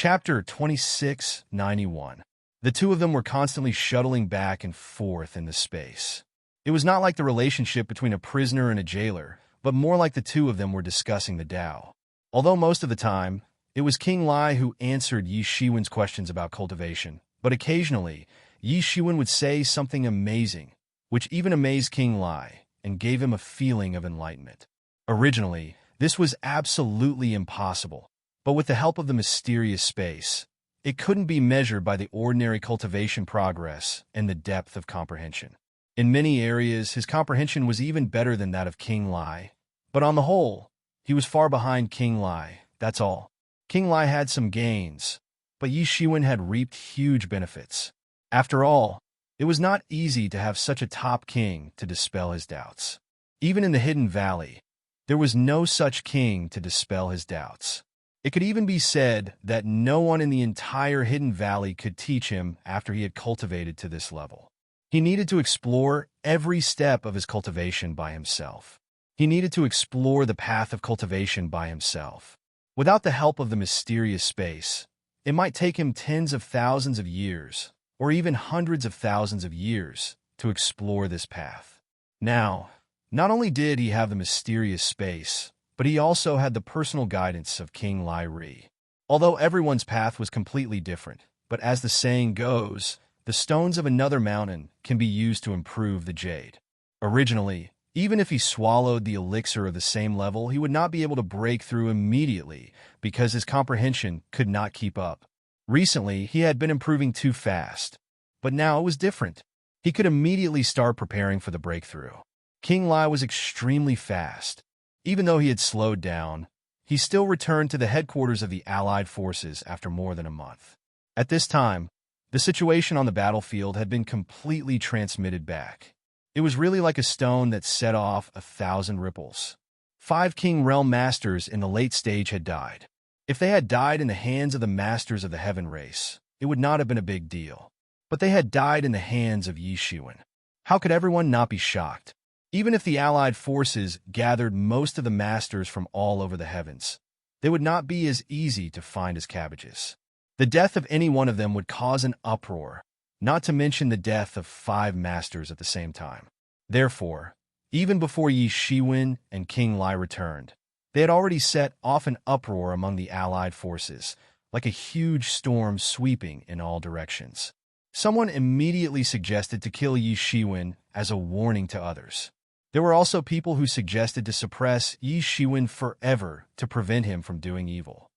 Chapter 2691. The two of them were constantly shuttling back and forth in the space. It was not like the relationship between a prisoner and a jailer, but more like the two of them were discussing the Tao. Although most of the time, it was King Lai who answered Yi Shiwen's questions about cultivation, but occasionally, Yi Shiwen would say something amazing, which even amazed King Lai and gave him a feeling of enlightenment. Originally, this was absolutely impossible, but with the help of the mysterious space, it couldn't be measured by the ordinary cultivation progress and the depth of comprehension. In many areas, his comprehension was even better than that of King Lai, but on the whole, he was far behind King Lai, that's all. King Lai had some gains, but Yi Shiwen had reaped huge benefits. After all, it was not easy to have such a top king to dispel his doubts. Even in the Hidden Valley, there was no such king to dispel his doubts. It could even be said that no one in the entire Hidden Valley could teach him after he had cultivated to this level. He needed to explore every step of his cultivation by himself. He needed to explore the path of cultivation by himself. Without the help of the mysterious space, it might take him tens of thousands of years, or even hundreds of thousands of years, to explore this path. Now, not only did he have the mysterious space, but he also had the personal guidance of King Lai Ri. Although everyone's path was completely different, but as the saying goes, the stones of another mountain can be used to improve the jade. Originally, even if he swallowed the elixir of the same level, he would not be able to break through immediately because his comprehension could not keep up. Recently, he had been improving too fast, but now it was different. He could immediately start preparing for the breakthrough. King Lai was extremely fast. Even though he had slowed down, he still returned to the headquarters of the Allied forces after more than a month. At this time, the situation on the battlefield had been completely transmitted back. It was really like a stone that set off 1,000 ripples. 5 King Realm Masters in the late stage had died. If they had died in the hands of the Masters of the Heaven Race, it would not have been a big deal. But they had died in the hands of Yi Shiwen. How could everyone not be shocked? Even if the Allied forces gathered most of the masters from all over the heavens, they would not be as easy to find as cabbages. The death of any one of them would cause an uproar, not to mention the death of 5 masters at the same time. Therefore, even before Yi Shiwen and King Lai returned, they had already set off an uproar among the Allied forces, like a huge storm sweeping in all directions. Someone immediately suggested to kill Yi Shiwen as a warning to others. There were also people who suggested to suppress Yi Shiwen forever to prevent him from doing evil.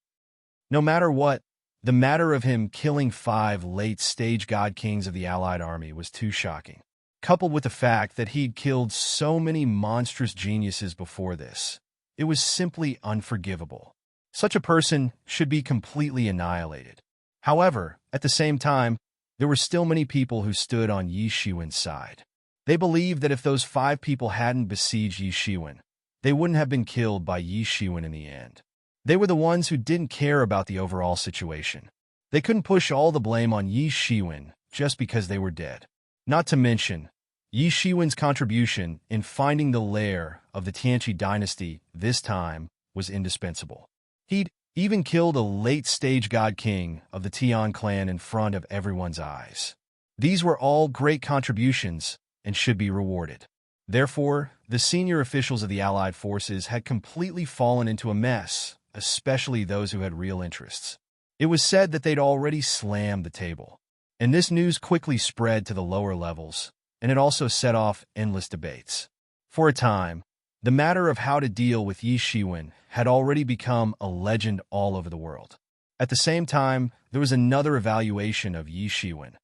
No matter what, the matter of him killing 5 late-stage god kings of the Allied army was too shocking. Coupled with the fact that he'd killed so many monstrous geniuses before this, it was simply unforgivable. Such a person should be completely annihilated. However, at the same time, there were still many people who stood on Yi Shiwen's side. They believed that if those 5 people hadn't besieged Yi Shiwen, they wouldn't have been killed by Yi Shiwen in the end. They were the ones who didn't care about the overall situation. They couldn't push all the blame on Yi Shiwen just because they were dead. Not to mention, Yi Shiwen's contribution in finding the lair of the Tianqi dynasty this time was indispensable. He'd even killed a late-stage god king of the Tian clan in front of everyone's eyes. These were all great contributions and should be rewarded. Therefore, the senior officials of the Allied forces had completely fallen into a mess, especially those who had real interests. It was said that they'd already slammed the table. And this news quickly spread to the lower levels, and it also set off endless debates. For a time, the matter of how to deal with Yi Shiwen had already become a legend all over the world. At the same time, there was another evaluation of Yi Shiwen.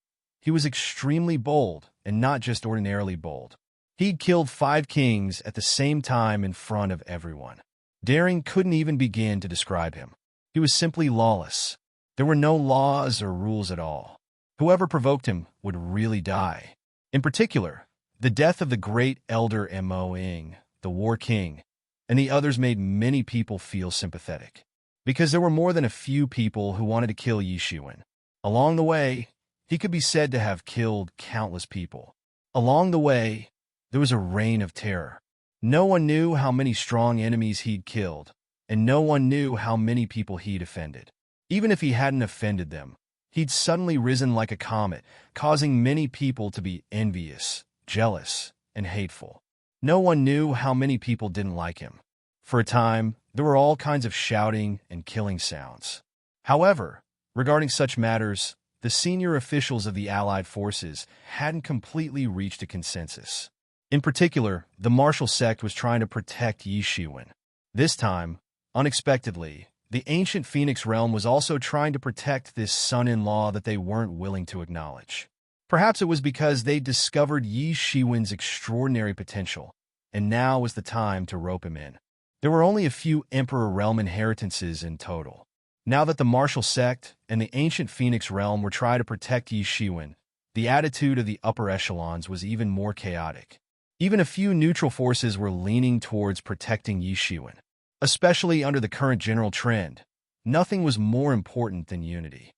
He was extremely bold, and not just ordinarily bold. He'd killed 5 kings at the same time in front of everyone. Daring couldn't even begin to describe him. He was simply lawless. There were no laws or rules at all. Whoever provoked him would really die. In particular, the death of the great elder Mo Ying, the War King, and the others made many people feel sympathetic. Because there were more than a few people who wanted to kill Yi Shiwen. Along the way, he could be said to have killed countless people. Along the way, there was a reign of terror. No one knew how many strong enemies he'd killed, and no one knew how many people he'd offended. Even if he hadn't offended them, he'd suddenly risen like a comet, causing many people to be envious, jealous, and hateful. No one knew how many people didn't like him. For a time, there were all kinds of shouting and killing sounds. However, regarding such matters, the senior officials of the Allied forces hadn't completely reached a consensus. In particular, the martial sect was trying to protect Yi Shiwen. This time, unexpectedly, the ancient Phoenix realm was also trying to protect this son-in-law that they weren't willing to acknowledge. Perhaps it was because they discovered Yi Shiwen's extraordinary potential, and now was the time to rope him in. There were only a few Emperor Realm inheritances in total. Now that the martial sect and the ancient Phoenix realm were trying to protect Yi Shiwen, the attitude of the upper echelons was even more chaotic. Even a few neutral forces were leaning towards protecting Yi Shiwen. Especially under the current general trend, nothing was more important than unity.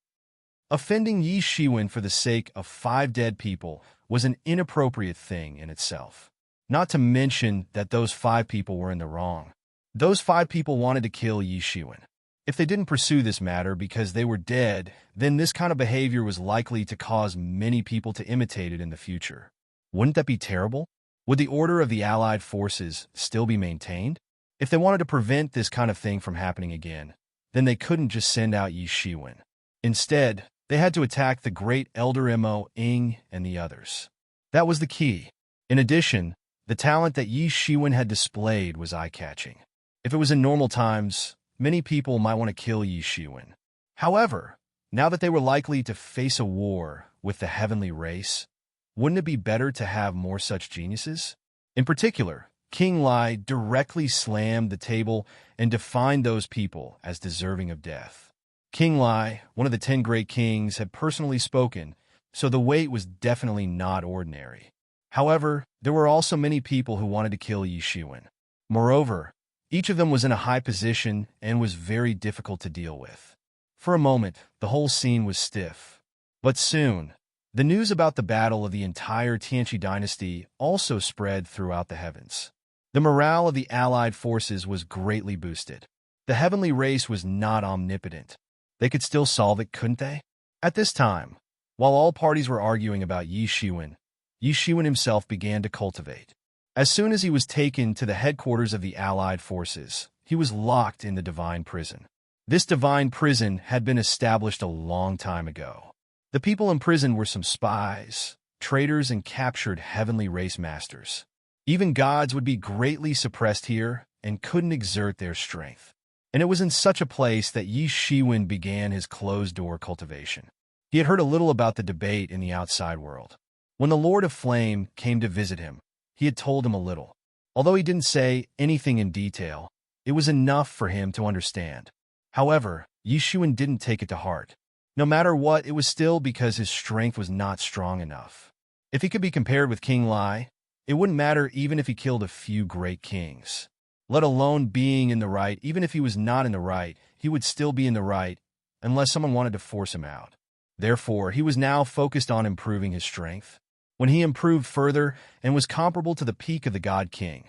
Offending Yi Shiwen for the sake of 5 dead people was an inappropriate thing in itself. Not to mention that those 5 people were in the wrong. Those 5 people wanted to kill Yi Shiwen. If they didn't pursue this matter because they were dead, then this kind of behavior was likely to cause many people to imitate it in the future. Wouldn't that be terrible? Would the order of the Allied forces still be maintained? If they wanted to prevent this kind of thing from happening again, then they couldn't just send out Yi Shiwen. Instead, they had to attack the great Elder Mo Ing and the others. That was the key. In addition, the talent that Yi Shiwen had displayed was eye-catching. If it was in normal times, many people might want to kill Yi Shiwen. However, now that they were likely to face a war with the heavenly race, wouldn't it be better to have more such geniuses? In particular, King Lai directly slammed the table and defined those people as deserving of death. King Lai, one of the 10 great kings, had personally spoken, so the weight was definitely not ordinary. However, there were also many people who wanted to kill Yi Shiwen. Moreover, each of them was in a high position and was very difficult to deal with. For a moment, the whole scene was stiff. But soon, the news about the battle of the entire Tianqi dynasty also spread throughout the heavens. The morale of the Allied forces was greatly boosted. The heavenly race was not omnipotent. They could still solve it, couldn't they? At this time, while all parties were arguing about Yi Shiwen himself began to cultivate. As soon as he was taken to the headquarters of the Allied forces, he was locked in the divine prison. This divine prison had been established a long time ago. The people in prison were some spies, traitors, and captured heavenly race masters. Even gods would be greatly suppressed here and couldn't exert their strength. And it was in such a place that Yi Shiwen began his closed-door cultivation. He had heard a little about the debate in the outside world. When the Lord of Flame came to visit him, he had told him a little. Although he didn't say anything in detail, it was enough for him to understand. However, Yi Shiwen didn't take it to heart. No matter what, it was still because his strength was not strong enough. If he could be compared with King Lai, it wouldn't matter even if he killed a few great kings. Let alone being in the right, even if he was not in the right, he would still be in the right, unless someone wanted to force him out. Therefore, he was now focused on improving his strength. When he improved further and was comparable to the peak of the God King,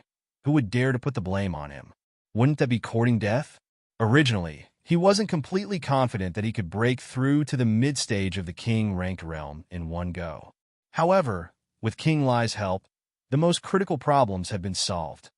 who would dare to put the blame on him? Wouldn't that be courting death? Originally, he wasn't completely confident that he could break through to the mid-stage of the king-ranked realm in one go. However, with King Lai's help, the most critical problems had been solved.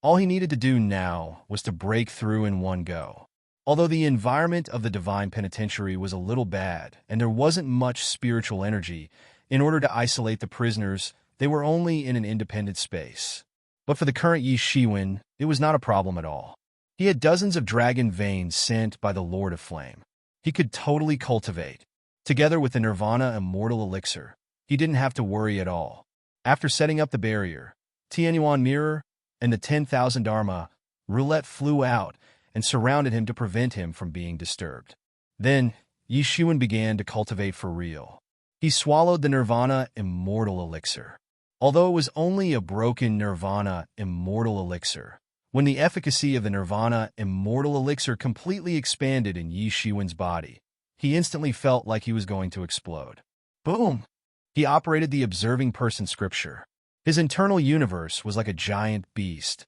All he needed to do now was to break through in one go. Although the environment of the divine penitentiary was a little bad and there wasn't much spiritual energy, in order to isolate the prisoners, they were only in an independent space. But for the current Yi Shiwen, it was not a problem at all. He had dozens of dragon veins sent by the Lord of Flame. He could totally cultivate. Together with the Nirvana Immortal Elixir, he didn't have to worry at all. After setting up the barrier, Tianyuan Mirror and the 10,000 Dharma roulette flew out and surrounded him to prevent him from being disturbed. Then, Yi Shiwen began to cultivate for real. He swallowed the Nirvana Immortal Elixir. Although it was only a broken Nirvana Immortal Elixir, when the efficacy of the Nirvana Immortal Elixir completely expanded in Yi Shiwen's body, he instantly felt like he was going to explode. Boom! He operated the observing person scripture. His internal universe was like a giant beast,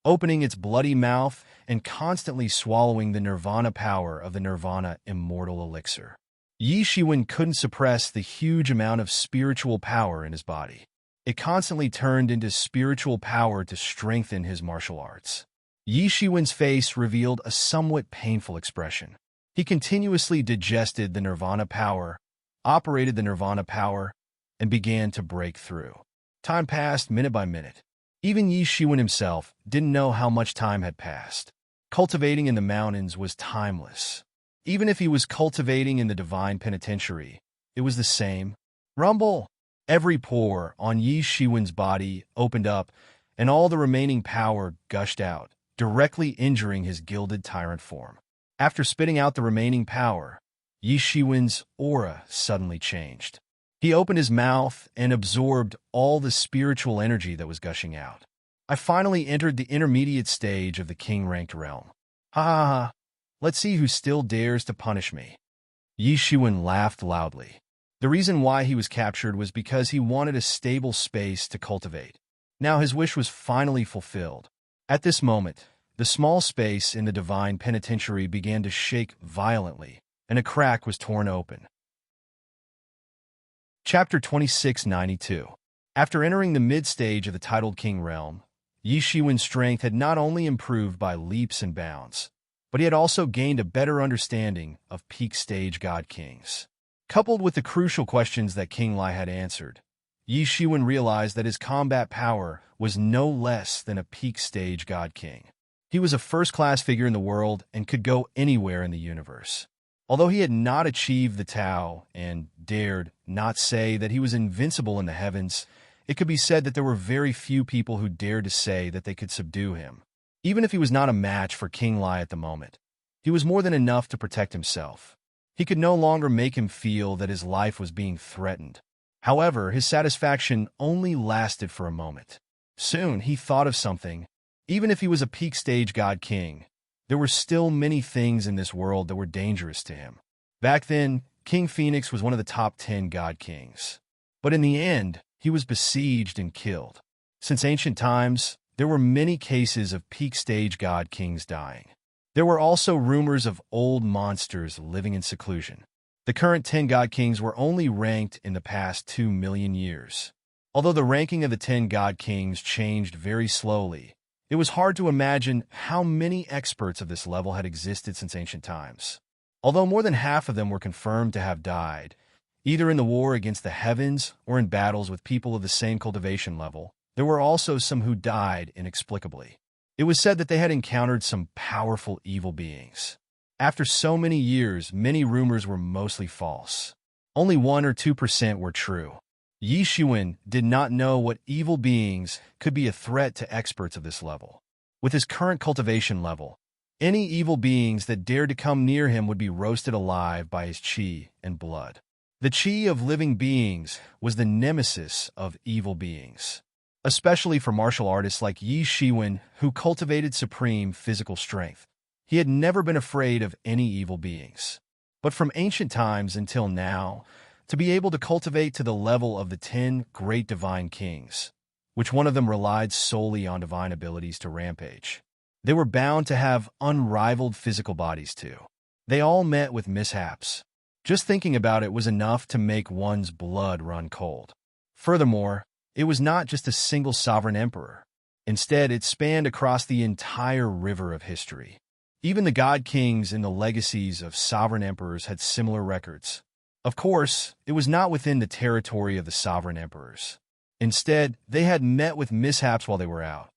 opening its bloody mouth and constantly swallowing the nirvana power of the nirvana immortal elixir. Yi Shiwen couldn't suppress the huge amount of spiritual power in his body. It constantly turned into spiritual power to strengthen his martial arts. Yi Shiwen's face revealed a somewhat painful expression. He continuously digested the nirvana power, operated the nirvana power, and began to break through. Time passed minute by minute. Even Yi Shiwen himself didn't know how much time had passed. Cultivating in the mountains was timeless. Even if he was cultivating in the divine penitentiary, it was the same. Rumble! Every pore on Yi Shiwen's body opened up, and all the remaining power gushed out, directly injuring his gilded tyrant form. After spitting out the remaining power, Yi Shiwen's aura suddenly changed. He opened his mouth and absorbed all the spiritual energy that was gushing out. I finally entered the intermediate stage of the king-ranked realm. Ha ha ha! Let's see who still dares to punish me. Yi Shiwen laughed loudly. The reason why he was captured was because he wanted a stable space to cultivate. Now his wish was finally fulfilled. At this moment, the small space in the divine penitentiary began to shake violently, and a crack was torn open. Chapter 2692. After entering the mid-stage of the titled king realm, Yi Shiwen's strength had not only improved by leaps and bounds, but he had also gained a better understanding of peak-stage god-kings. Coupled with the crucial questions that King Lai had answered, Yi Shiwen realized that his combat power was no less than a peak-stage god-king. He was a first-class figure in the world and could go anywhere in the universe. Although he had not achieved the Tao and dared not say that he was invincible in the heavens, it could be said that there were very few people who dared to say that they could subdue him. Even if he was not a match for King Lai at the moment, he was more than enough to protect himself. He could no longer make him feel that his life was being threatened. However, his satisfaction only lasted for a moment. Soon, he thought of something. Even if he was a peak-stage god-king, there were still many things in this world that were dangerous to him. Back then, King Phoenix was one of the top 10 god-kings. But in the end, he was besieged and killed. Since ancient times, there were many cases of peak-stage god-kings dying. There were also rumors of old monsters living in seclusion. The current 10 god-kings were only ranked in the past 2 million years. Although the ranking of the 10 god-kings changed very slowly, it was hard to imagine how many experts of this level had existed since ancient times. Although more than half of them were confirmed to have died, either in the war against the heavens or in battles with people of the same cultivation level, there were also some who died inexplicably. It was said that they had encountered some powerful evil beings. After so many years, many rumors were mostly false. Only 1 or 2% were true. Yi Shiwen did not know what evil beings could be a threat to experts of this level. With his current cultivation level, any evil beings that dared to come near him would be roasted alive by his qi and blood. The qi of living beings was the nemesis of evil beings, especially for martial artists like Yi Shiwen, who cultivated supreme physical strength. He had never been afraid of any evil beings. But from ancient times until now, to be able to cultivate to the level of the 10 great divine kings, which one of them relied solely on divine abilities to rampage, they were bound to have unrivaled physical bodies too. They all met with mishaps. Just thinking about it was enough to make one's blood run cold. Furthermore, it was not just a single sovereign emperor. Instead, it spanned across the entire river of history. Even the god-kings in the legacies of sovereign emperors had similar records. Of course, it was not within the territory of the sovereign emperors. Instead, they had met with mishaps while they were out.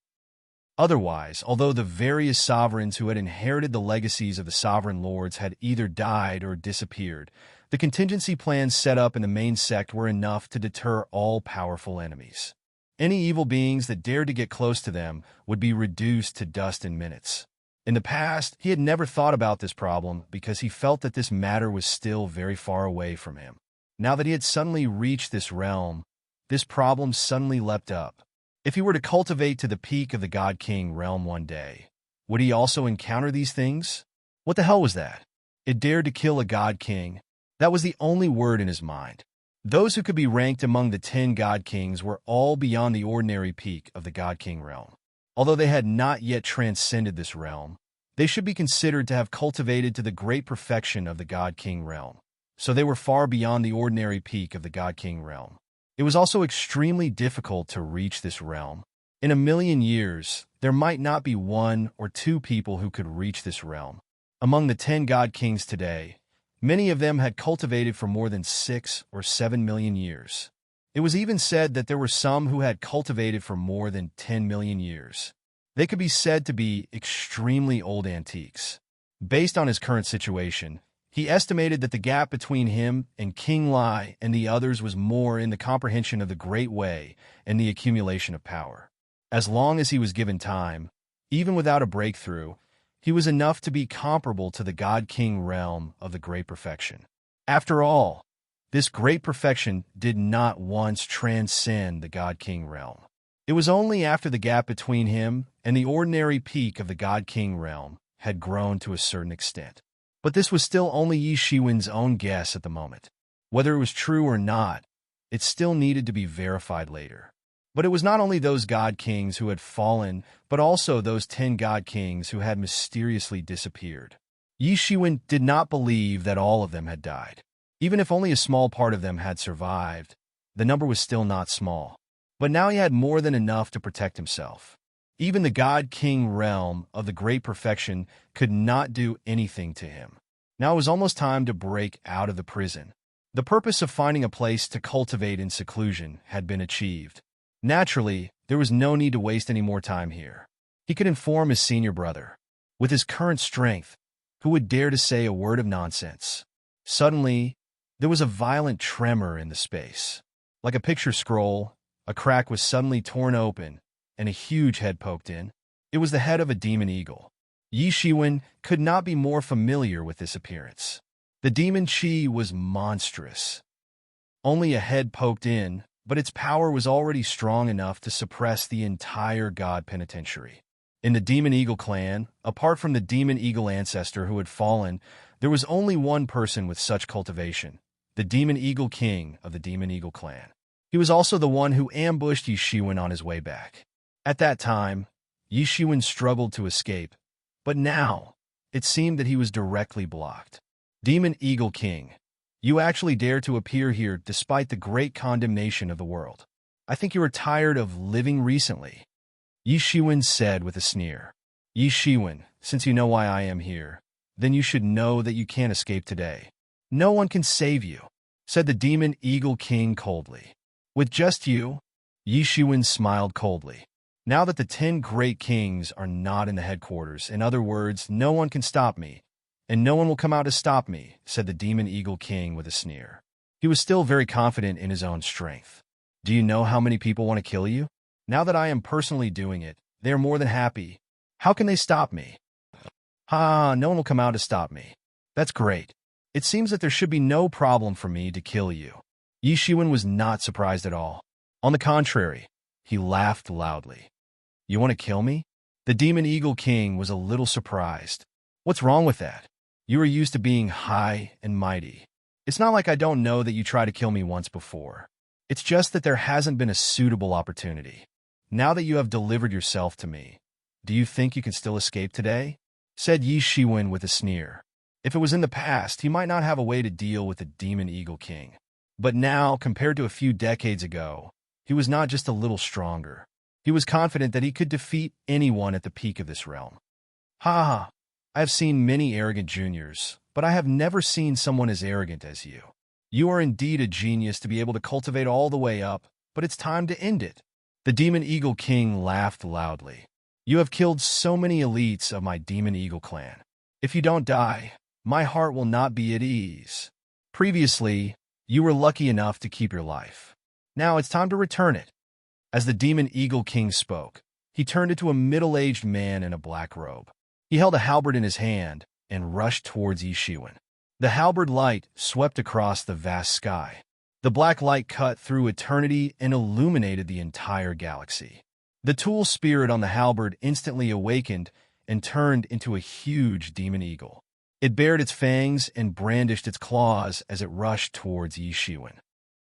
Otherwise, although the various sovereigns who had inherited the legacies of the sovereign lords had either died or disappeared, the contingency plans set up in the main sect were enough to deter all powerful enemies. Any evil beings that dared to get close to them would be reduced to dust in minutes. In the past, he had never thought about this problem because he felt that this matter was still very far away from him. Now that he had suddenly reached this realm, this problem suddenly leapt up. If he were to cultivate to the peak of the God King realm one day, would he also encounter these things? What the hell was that? It dared to kill a God King. That was the only word in his mind. Those who could be ranked among the 10 God Kings were all beyond the ordinary peak of the God King realm. Although they had not yet transcended this realm, they should be considered to have cultivated to the great perfection of the God-King realm. So they were far beyond the ordinary peak of the God-King realm. It was also extremely difficult to reach this realm. In a million years, there might not be 1 or 2 people who could reach this realm. Among the 10 God-Kings today, many of them had cultivated for more than 6 or 7 million years. It was even said that there were some who had cultivated for more than 10 million years. They could be said to be extremely old antiques. Based on his current situation, he estimated that the gap between him and King Lai and the others was more in the comprehension of the Great Way and the accumulation of power. As long as he was given time, even without a breakthrough, he was enough to be comparable to the God-King realm of the Great Perfection. After all, this Great Perfection did not once transcend the God-King realm. It was only after the gap between him and the ordinary peak of the God-King realm had grown to a certain extent. But this was still only Yi Shiwen's own guess at the moment. Whether it was true or not, it still needed to be verified later. But it was not only those God-Kings who had fallen, but also those 10 God-Kings who had mysteriously disappeared. Yi Shiwen did not believe that all of them had died. Even if only a small part of them had survived, the number was still not small. But now he had more than enough to protect himself. Even the God-King realm of the Great Perfection could not do anything to him. Now it was almost time to break out of the prison. The purpose of finding a place to cultivate in seclusion had been achieved. Naturally, there was no need to waste any more time here. He could inform his senior brother. With his current strength, who would dare to say a word of nonsense? Suddenly, there was a violent tremor in the space. Like a picture scroll, a crack was suddenly torn open, and a huge head poked in. It was the head of a demon eagle. Yi Shiwen could not be more familiar with this appearance. The demon chi was monstrous. Only a head poked in, but its power was already strong enough to suppress the entire god penitentiary. In the Demon Eagle clan, apart from the Demon Eagle ancestor who had fallen, there was only one person with such cultivation, the Demon Eagle King of the Demon Eagle clan. He was also the one who ambushed Yi Shiwen on his way back. At that time, Yi Shiwen struggled to escape, but now it seemed that he was directly blocked. Demon Eagle King, you actually dare to appear here despite the great condemnation of the world. I think you are tired of living recently, Yi Shiwen said with a sneer. Yi Shiwen, since you know why I am here, then you should know that you can't escape today. No one can save you, said the Demon Eagle King coldly. With just you? Yi Shiwen smiled coldly. Now that the 10 great kings are not in the headquarters, in other words, no one can stop me, and no one will come out to stop me, said the Demon Eagle King with a sneer. He was still very confident in his own strength. Do you know how many people want to kill you? Now that I am personally doing it, they are more than happy. How can they stop me? No one will come out to stop me. That's great. It seems that there should be no problem for me to kill you. Yi Shiwen was not surprised at all. On the contrary, he laughed loudly. You want to kill me? The Demon Eagle King was a little surprised. What's wrong with that? You are used to being high and mighty. It's not like I don't know that you tried to kill me once before. It's just that there hasn't been a suitable opportunity. Now that you have delivered yourself to me, do you think you can still escape today? Said Yi Shiwen with a sneer. If it was in the past, he might not have a way to deal with the Demon Eagle King. But now, compared to a few decades ago, he was not just a little stronger. He was confident that he could defeat anyone at the peak of this realm. I have seen many arrogant juniors, but I have never seen someone as arrogant as you. You are indeed a genius to be able to cultivate all the way up, but it's time to end it. The Demon Eagle King laughed loudly. You have killed so many elites of my Demon Eagle clan. If you don't die, my heart will not be at ease. Previously, you were lucky enough to keep your life. Now it's time to return it. As the Demon Eagle King spoke, he turned into a middle-aged man in a black robe. He held a halberd in his hand and rushed towards Yi Shiwen. The halberd light swept across the vast sky. The black light cut through eternity and illuminated the entire galaxy. The tool spirit on the halberd instantly awakened and turned into a huge demon eagle. It bared its fangs and brandished its claws as it rushed towards Yi Shiwen.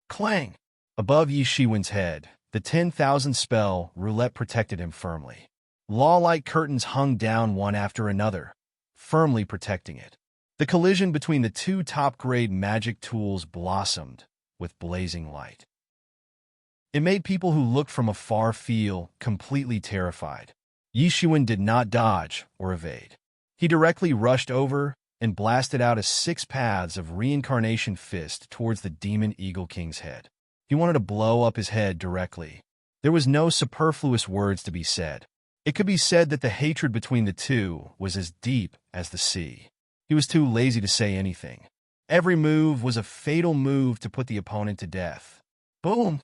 Clang! Above Yi Shiwen's head, the 10,000 spell roulette protected him firmly. Law-like curtains hung down one after another, firmly protecting it. The collision between the two top-grade magic tools blossomed with blazing light. It made people who looked from afar feel completely terrified. Yi Shiwen did not dodge or evade. He directly rushed over and blasted out 6 paths of reincarnation fist towards the demon Eagle King's head. He wanted to blow up his head directly. There was no superfluous words to be said. It could be said that the hatred between the two was as deep as the sea. He was too lazy to say anything. Every move was a fatal move to put the opponent to death. Boom!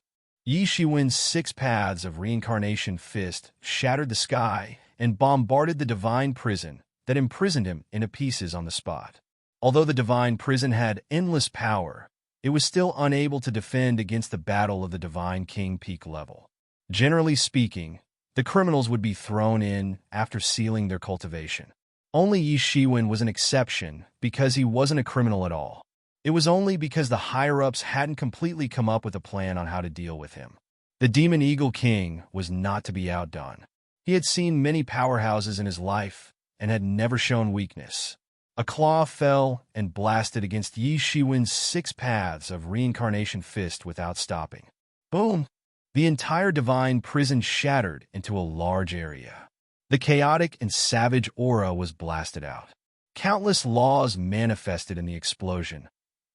Yi Shiwen's 6 paths of reincarnation fist shattered the sky and bombarded the divine prison that imprisoned him into pieces on the spot. Although the divine prison had endless power, it was still unable to defend against the battle of the Divine King peak level. Generally speaking, the criminals would be thrown in after sealing their cultivation. Only Yi Shiwen was an exception because he wasn't a criminal at all. It was only because the higher-ups hadn't completely come up with a plan on how to deal with him. The Demon Eagle King was not to be outdone. He had seen many powerhouses in his life and had never shown weakness. A claw fell and blasted against Yi Shiwen's 6 paths of reincarnation fist without stopping. Boom! The entire divine prison shattered into a large area. The chaotic and savage aura was blasted out. Countless laws manifested in the explosion,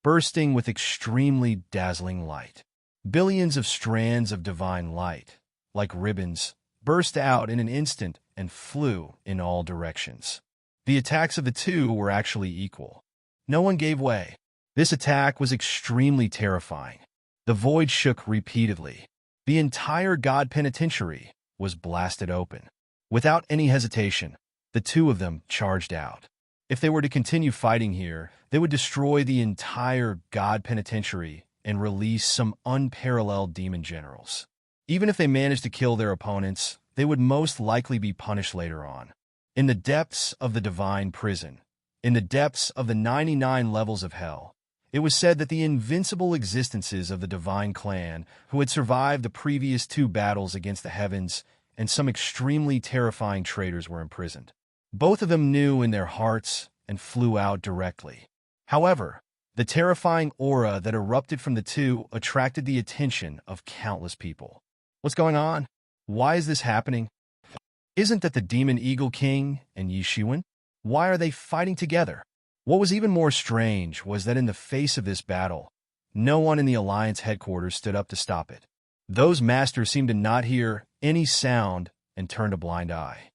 bursting with extremely dazzling light. Billions of strands of divine light, like ribbons, burst out in an instant and flew in all directions. The attacks of the two were actually equal. No one gave way. This attack was extremely terrifying. The void shook repeatedly. The entire God Penitentiary was blasted open. Without any hesitation, the two of them charged out. If they were to continue fighting here, they would destroy the entire God Penitentiary and release some unparalleled demon generals. Even if they managed to kill their opponents, they would most likely be punished later on. In the depths of the divine prison, in the depths of the 99 levels of hell, it was said that the invincible existences of the divine clan who had survived the previous 2 battles against the heavens and some extremely terrifying traitors were imprisoned. Both of them knew in their hearts and flew out directly. However, the terrifying aura that erupted from the two attracted the attention of countless people. What's going on? Why is this happening? Isn't that the Demon Eagle King and Yi Shiwen? Why are they fighting together? What was even more strange was that in the face of this battle, no one in the Alliance headquarters stood up to stop it. Those masters seemed to not hear any sound and turned a blind eye.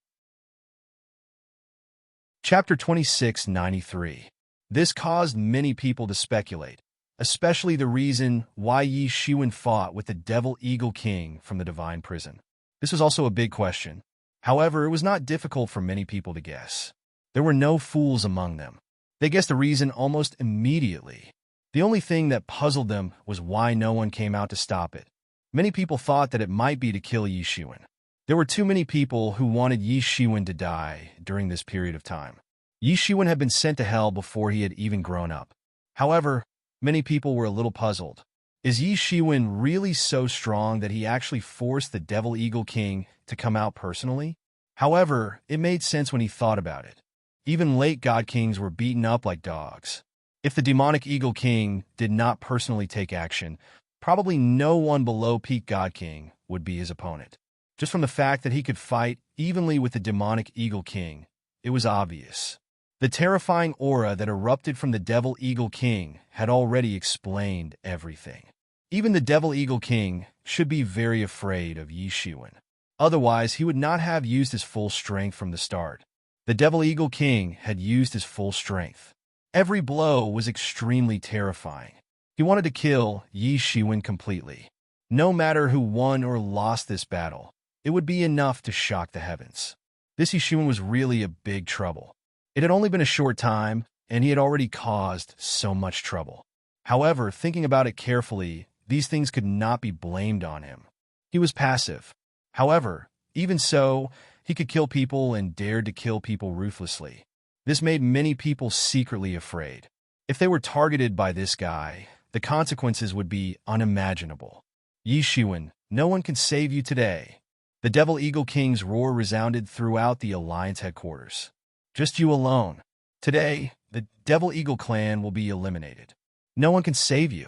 Chapter 2693. This caused many people to speculate, especially the reason why Yi Shiwen fought with the Devil Eagle King from the Divine Prison. This was also a big question. However, it was not difficult for many people to guess. There were no fools among them. They guessed the reason almost immediately. The only thing that puzzled them was why no one came out to stop it. Many people thought that it might be to kill Yi Shiwen. There were too many people who wanted Yi Shiwen to die during this period of time. Yi Shiwen had been sent to hell before he had even grown up. However, many people were a little puzzled. Is Yi Shiwen really so strong that he actually forced the Devil Eagle King to come out personally? However, it made sense when he thought about it. Even late God Kings were beaten up like dogs. If the Demonic Eagle King did not personally take action, probably no one below peak God King would be his opponent. Just from the fact that he could fight evenly with the Demonic Eagle King, it was obvious. The terrifying aura that erupted from the Devil Eagle King had already explained everything. Even the Devil Eagle King should be very afraid of Yi Shiwen. Otherwise, he would not have used his full strength from the start. The Devil Eagle King had used his full strength. Every blow was extremely terrifying. He wanted to kill Yi Shiwen completely. No matter who won or lost this battle, it would be enough to shock the heavens. This Yi Shiwen was really a big trouble. It had only been a short time, and he had already caused so much trouble. However, thinking about it carefully, these things could not be blamed on him. He was passive. However, even so, he could kill people and dared to kill people ruthlessly. This made many people secretly afraid. If they were targeted by this guy, the consequences would be unimaginable. Yi Shiwen, no one can save you today. The Devil Eagle King's roar resounded throughout the Alliance headquarters. Just you alone. Today, the Devil Eagle clan will be eliminated. No one can save you.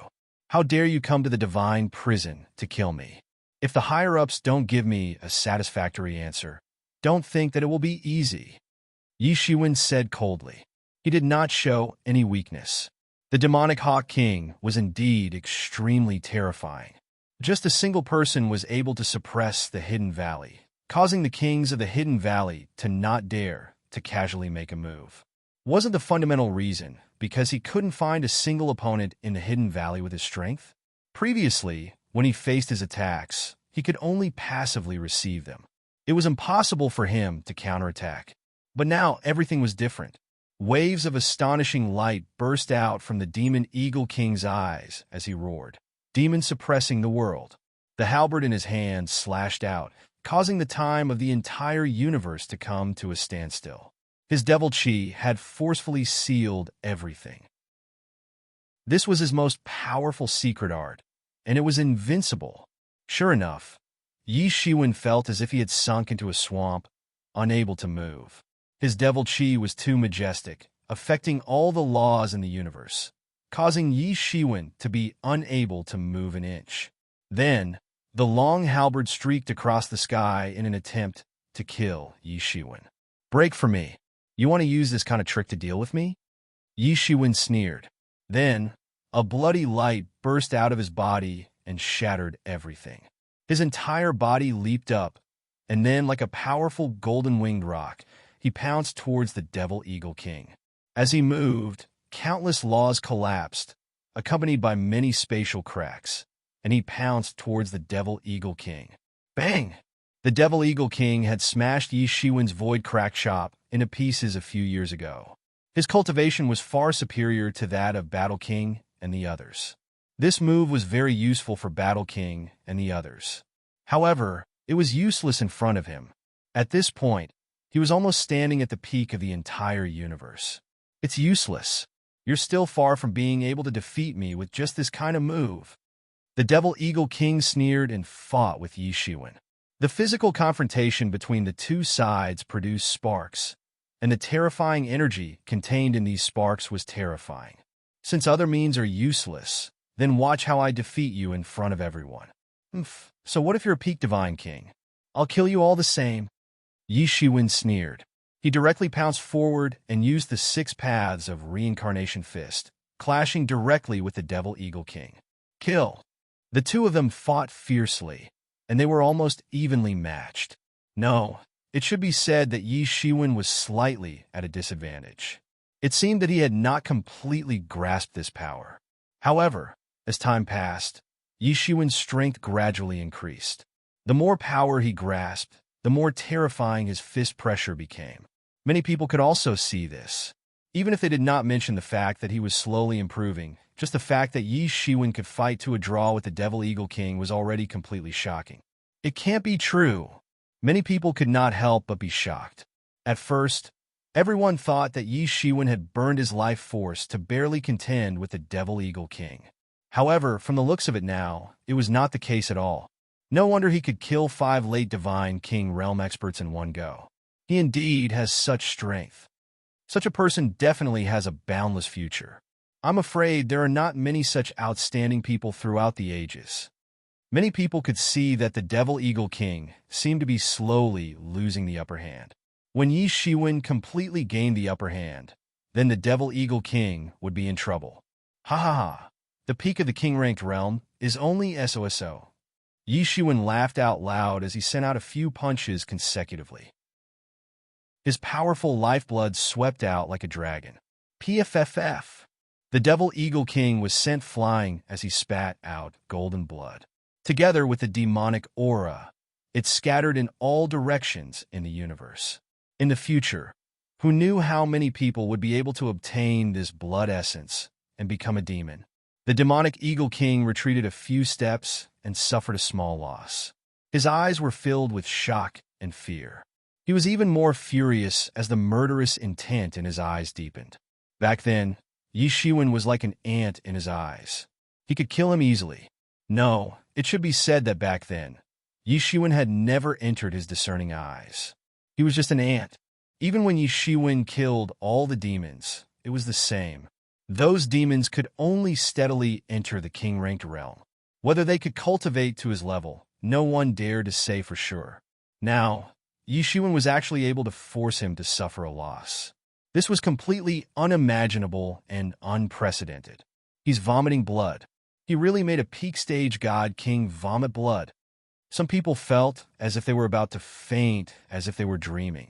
How dare you come to the divine prison to kill me? If the higher-ups don't give me a satisfactory answer, don't think that it will be easy. Yi Shiwen said coldly. He did not show any weakness. The demonic Hawk King was indeed extremely terrifying. Just a single person was able to suppress the Hidden Valley, causing the kings of the Hidden Valley to not dare to casually make a move. Wasn't the fundamental reason because he couldn't find a single opponent in the Hidden Valley with his strength? Previously, when he faced his attacks, he could only passively receive them. It was impossible for him to counterattack. But now everything was different. Waves of astonishing light burst out from the Demon Eagle King's eyes as he roared, demon suppressing the world. The halberd in his hand slashed out, causing the time of the entire universe to come to a standstill. His devil chi had forcefully sealed everything. This was his most powerful secret art, and it was invincible. Sure enough, Yi Shiwen felt as if he had sunk into a swamp, unable to move. His devil chi was too majestic, affecting all the laws in the universe, causing Yi Shiwen to be unable to move an inch. Then, the long halberd streaked across the sky in an attempt to kill Yi Shiwen. Break for me. You want to use this kind of trick to deal with me? Yi Shiwen sneered. Then, a bloody light burst out of his body and shattered everything. His entire body leaped up, and then, like a powerful golden-winged rock, he pounced towards the Devil Eagle King. As he moved, countless laws collapsed, accompanied by many spatial cracks, and he pounced towards the Devil Eagle King. Bang! The Devil Eagle King had smashed Yi Shiwen's Void Crack Shop into pieces a few years ago. His cultivation was far superior to that of Battle King and the others. This move was very useful for Battle King and the others. However, it was useless in front of him. At this point, he was almost standing at the peak of the entire universe. It's useless. You're still far from being able to defeat me with just this kind of move. The Devil Eagle King sneered and fought with Yi Shiwen. The physical confrontation between the two sides produced sparks, and the terrifying energy contained in these sparks was terrifying. Since other means are useless, then watch how I defeat you in front of everyone. So what if you're a peak divine king? I'll kill you all the same. Yi Shiwen sneered. He directly pounced forward and used the 6 paths of Reincarnation Fist, clashing directly with the Devil Eagle King. Kill. The two of them fought fiercely, and they were almost evenly matched. No, it should be said that Yi Shiwen was slightly at a disadvantage. It seemed that he had not completely grasped this power. However, as time passed, Yi Shiwen's strength gradually increased. The more power he grasped, the more terrifying his fist pressure became. Many people could also see this. Even if they did not mention the fact that he was slowly improving, just the fact that Yi Shiwen could fight to a draw with the Devil Eagle King was already completely shocking. It can't be true. Many people could not help but be shocked. At first, everyone thought that Yi Shiwen had burned his life force to barely contend with the Devil Eagle King. However, from the looks of it now, it was not the case at all. No wonder he could kill 5 late Divine King Realm experts in one go. He indeed has such strength. Such a person definitely has a boundless future. I'm afraid there are not many such outstanding people throughout the ages. Many people could see that the Devil Eagle King seemed to be slowly losing the upper hand. When Yi Shiwen completely gained the upper hand, then the Devil Eagle King would be in trouble. Ha ha ha. The peak of the king-ranked realm is only SOSO. Yi Shiwen laughed out loud as he sent out a few punches consecutively. His powerful lifeblood swept out like a dragon. PFFF. The Devil Eagle King was sent flying as he spat out golden blood. Together with the demonic aura, it scattered in all directions in the universe. In the future, who knew how many people would be able to obtain this blood essence and become a demon? The demonic Eagle King retreated a few steps and suffered a small loss. His eyes were filled with shock and fear. He was even more furious as the murderous intent in his eyes deepened. Back then, Yi Shiwen was like an ant in his eyes. He could kill him easily. No, it should be said that back then, Yi Shiwen had never entered his discerning eyes. He was just an ant. Even when Yi Shiwen killed all the demons, it was the same. Those demons could only steadily enter the king-ranked realm. Whether they could cultivate to his level, no one dared to say for sure. Now, Yi Shiwen was actually able to force him to suffer a loss. This was completely unimaginable and unprecedented. He's vomiting blood. He really made a peak stage god king vomit blood. Some people felt as if they were about to faint, as if they were dreaming.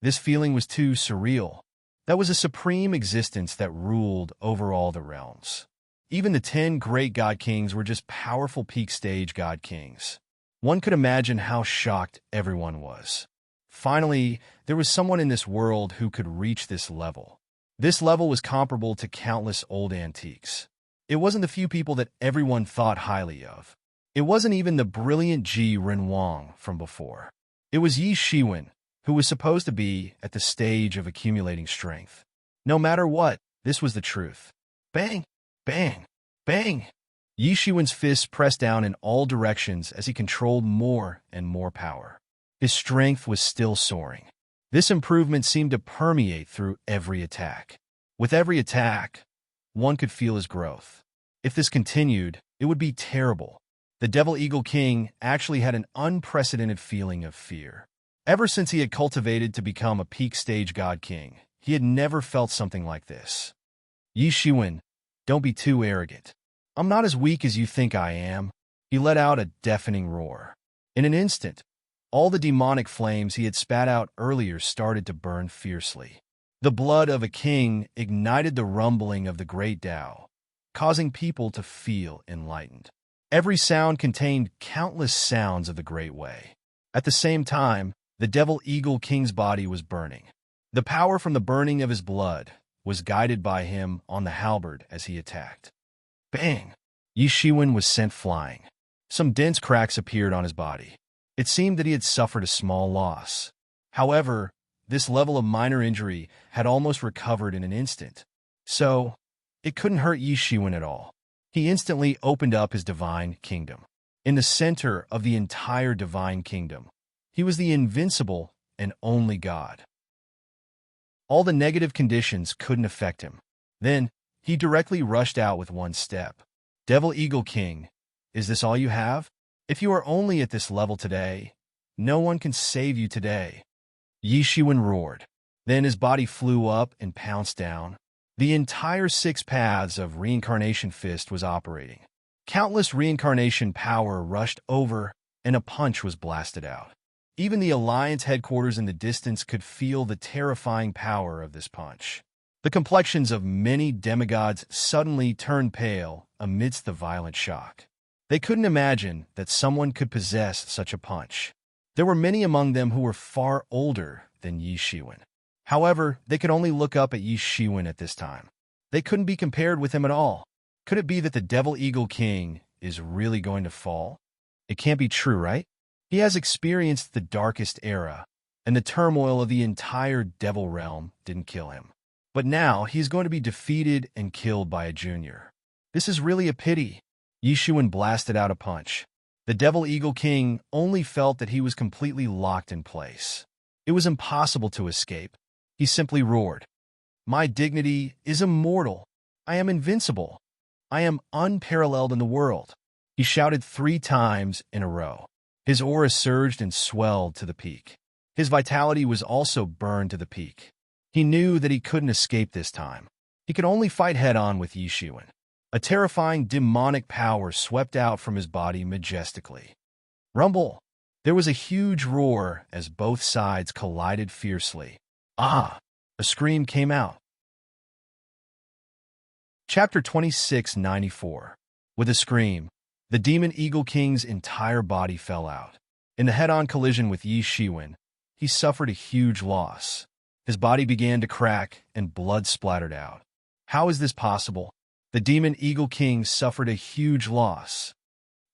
This feeling was too surreal. That was a supreme existence that ruled over all the realms. Even the 10 great god kings were just powerful peak stage god kings. One could imagine how shocked everyone was. Finally, there was someone in this world who could reach this level. This level was comparable to countless old antiques. It wasn't the few people that everyone thought highly of. It wasn't even the brilliant Ji Renwang from before. It was Yi Shiwen, who was supposed to be at the stage of accumulating strength. No matter what, this was the truth. Bang! Bang! Bang! Yi Shiwen's fists pressed down in all directions as he controlled more and more power. His strength was still soaring. This improvement seemed to permeate through every attack. With every attack, one could feel his growth. If this continued, it would be terrible. The Devil Eagle King actually had an unprecedented feeling of fear. Ever since he had cultivated to become a peak stage god king, he had never felt something like this. Yi Shiwen, don't be too arrogant. I'm not as weak as you think I am. He let out a deafening roar. In an instant, all the demonic flames he had spat out earlier started to burn fiercely. The blood of a king ignited the rumbling of the great Tao, causing people to feel enlightened. Every sound contained countless sounds of the Great Way. At the same time, the Devil Eagle King's body was burning. The power from the burning of his blood was guided by him on the halberd as he attacked. Bang! Yi Shiwen was sent flying. Some dense cracks appeared on his body. It seemed that he had suffered a small loss. However, this level of minor injury had almost recovered in an instant. So, it couldn't hurt Yi Shiwen at all. He instantly opened up his divine kingdom. In the center of the entire divine kingdom, he was the invincible and only god. All the negative conditions couldn't affect him. Then, he directly rushed out with one step. Devil Eagle King, is this all you have? If you are only at this level today, no one can save you today. Yi Shiwen roared. Then his body flew up and pounced down. The entire 6 paths of Reincarnation Fist was operating. Countless reincarnation power rushed over, and a punch was blasted out. Even the Alliance headquarters in the distance could feel the terrifying power of this punch. The complexions of many demigods suddenly turned pale amidst the violent shock. They couldn't imagine that someone could possess such a punch. There were many among them who were far older than Yi Shiwen. However, they could only look up at Yi Shiwen at this time. They couldn't be compared with him at all. Could it be that the Devil Eagle King is really going to fall? It can't be true, right? He has experienced the darkest era, and the turmoil of the entire Devil realm didn't kill him. But now he's going to be defeated and killed by a junior. This is really a pity. Yi Shiwen blasted out a punch. The Devil Eagle King only felt that he was completely locked in place. It was impossible to escape. He simply roared, "My dignity is immortal. I am invincible. I am unparalleled in the world." He shouted 3 times in a row. His aura surged and swelled to the peak. His vitality was also burned to the peak. He knew that he couldn't escape this time. He could only fight head-on with Yi Shiwen. A terrifying demonic power swept out from his body majestically. Rumble! There was a huge roar as both sides collided fiercely. Ah! A scream came out. Chapter 2694. With a scream, the Demon Eagle King's entire body fell out. In the head-on collision with Yi Shiwen, he suffered a huge loss. His body began to crack and blood splattered out. How is this possible? The Demon Eagle King suffered a huge loss.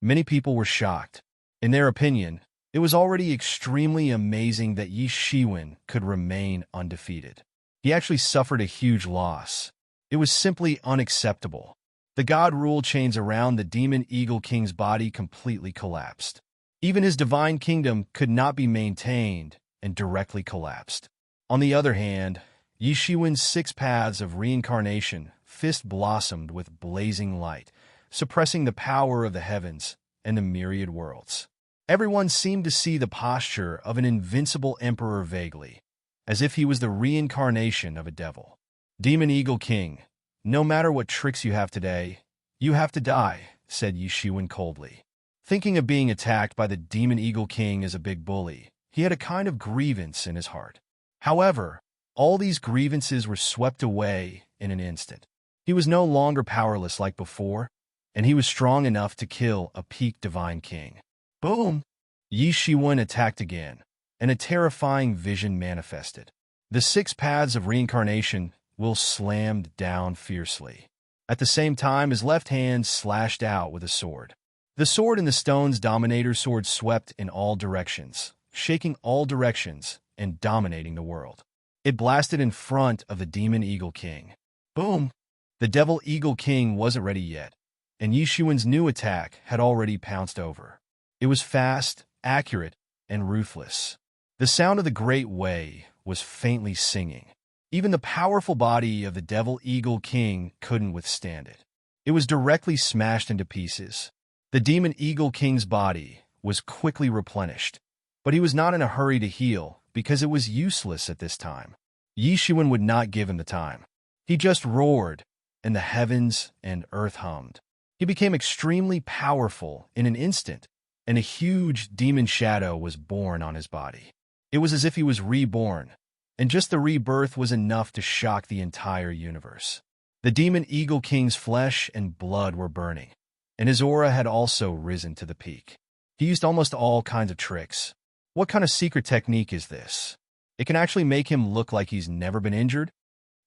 Many people were shocked. In their opinion, it was already extremely amazing that Yi Shiwen could remain undefeated. He actually suffered a huge loss. It was simply unacceptable. The god rule chains around the Demon Eagle King's body completely collapsed. Even his divine kingdom could not be maintained and directly collapsed. On the other hand, Yi Shiwen's 6 paths of reincarnation fist blossomed with blazing light, suppressing the power of the heavens and the myriad worlds. Everyone seemed to see the posture of an invincible emperor vaguely, as if he was the reincarnation of a devil. Demon Eagle King, no matter what tricks you have today, you have to die, said Yi Shiwen coldly. Thinking of being attacked by the Demon Eagle King as a big bully, he had a kind of grievance in his heart. However, all these grievances were swept away in an instant. He was no longer powerless like before, and he was strong enough to kill a peak divine king. Boom! Yi Shiwen attacked again, and a terrifying vision manifested. The 6 paths of reincarnation will slammed down fiercely. At the same time, his left hand slashed out with a sword. The sword in the stone's dominator sword swept in all directions, shaking all directions and dominating the world. It blasted in front of the Demon Eagle King. Boom! The Devil Eagle King wasn't ready yet, and Yi Shiwen's new attack had already pounced over. It was fast, accurate, and ruthless. The sound of the Great Way was faintly singing. Even the powerful body of the Devil Eagle King couldn't withstand it. It was directly smashed into pieces. The Demon Eagle King's body was quickly replenished, but he was not in a hurry to heal because it was useless at this time. Yi Shiwen would not give him the time. He just roared, and the heavens and earth hummed. He became extremely powerful in an instant, and a huge demon shadow was born on his body. It was as if he was reborn, and just the rebirth was enough to shock the entire universe. The Demon Eagle King's flesh and blood were burning, and his aura had also risen to the peak. He used almost all kinds of tricks. What kind of secret technique is this? It can actually make him look like he's never been injured?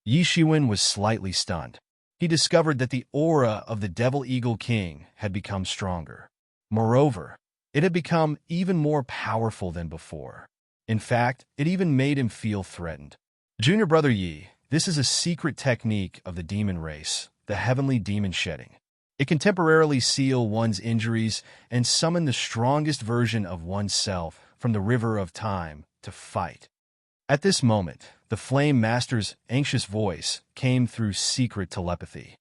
Yi Shiwen was slightly stunned. He discovered that the aura of the Devil Eagle King had become stronger. Moreover, it had become even more powerful than before. In fact, it even made him feel threatened. Junior Brother Yi, this is a secret technique of the demon race, the heavenly demon shedding. It can temporarily seal one's injuries and summon the strongest version of oneself from the river of time to fight. At this moment, the Flame Master's anxious voice came through secret telepathy.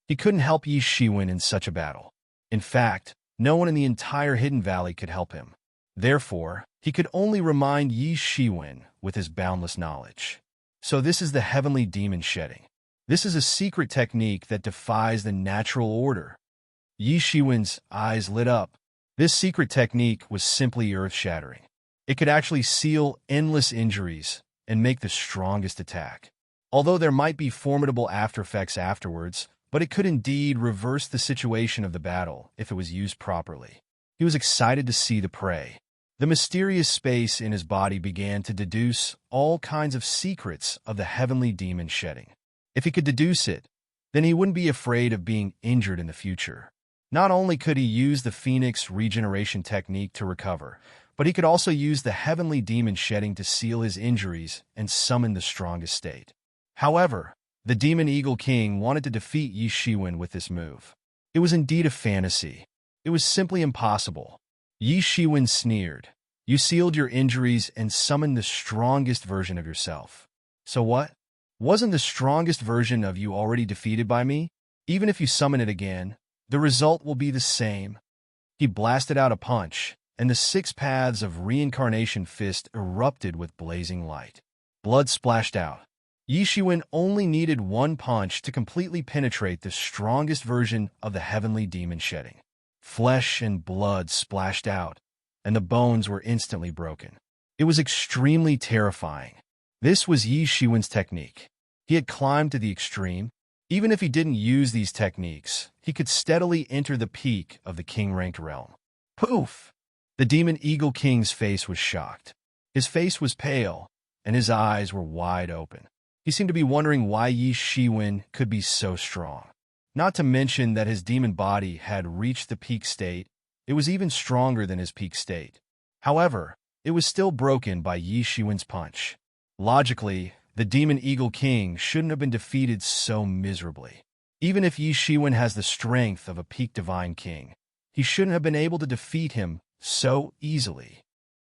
He couldn't help Yi Shiwen in such a battle. In fact, no one in the entire Hidden Valley could help him. Therefore, he could only remind Yi Shiwen with his boundless knowledge. So this is the heavenly demon shedding. This is a secret technique that defies the natural order. Yi Shiwen's eyes lit up. This secret technique was simply earth-shattering. It could actually seal endless injuries and make the strongest attack. Although there might be formidable aftereffects afterwards, but it could indeed reverse the situation of the battle if it was used properly. He was excited to see the prey. The mysterious space in his body began to deduce all kinds of secrets of the heavenly demon shedding. If he could deduce it, then he wouldn't be afraid of being injured in the future. Not only could he use the Phoenix regeneration technique to recover, but he could also use the heavenly demon shedding to seal his injuries and summon the strongest state. However, the Demon Eagle King wanted to defeat Yi Shiwen with this move. It was indeed a fantasy. It was simply impossible. Yi Shiwen sneered. You sealed your injuries and summoned the strongest version of yourself. So what? Wasn't the strongest version of you already defeated by me? Even if you summon it again, the result will be the same. He blasted out a punch, and the 6 paths of reincarnation fist erupted with blazing light. Blood splashed out. Yi Shiwen only needed one punch to completely penetrate the strongest version of the heavenly demon shedding. Flesh and blood splashed out, and the bones were instantly broken. It was extremely terrifying. This was Yi Shiwen's technique. He had climbed to the extreme. Even if he didn't use these techniques, he could steadily enter the peak of the king-ranked realm. Poof! The Demon Eagle King's face was shocked. His face was pale, and his eyes were wide open. He seemed to be wondering why Yi Shiwen could be so strong. Not to mention that his demon body had reached the peak state. It was even stronger than his peak state. However, it was still broken by Yi Shiwen's punch. Logically, the Demon Eagle King shouldn't have been defeated so miserably. Even if Yi Shiwen has the strength of a peak divine king, He shouldn't have been able to defeat him so easily.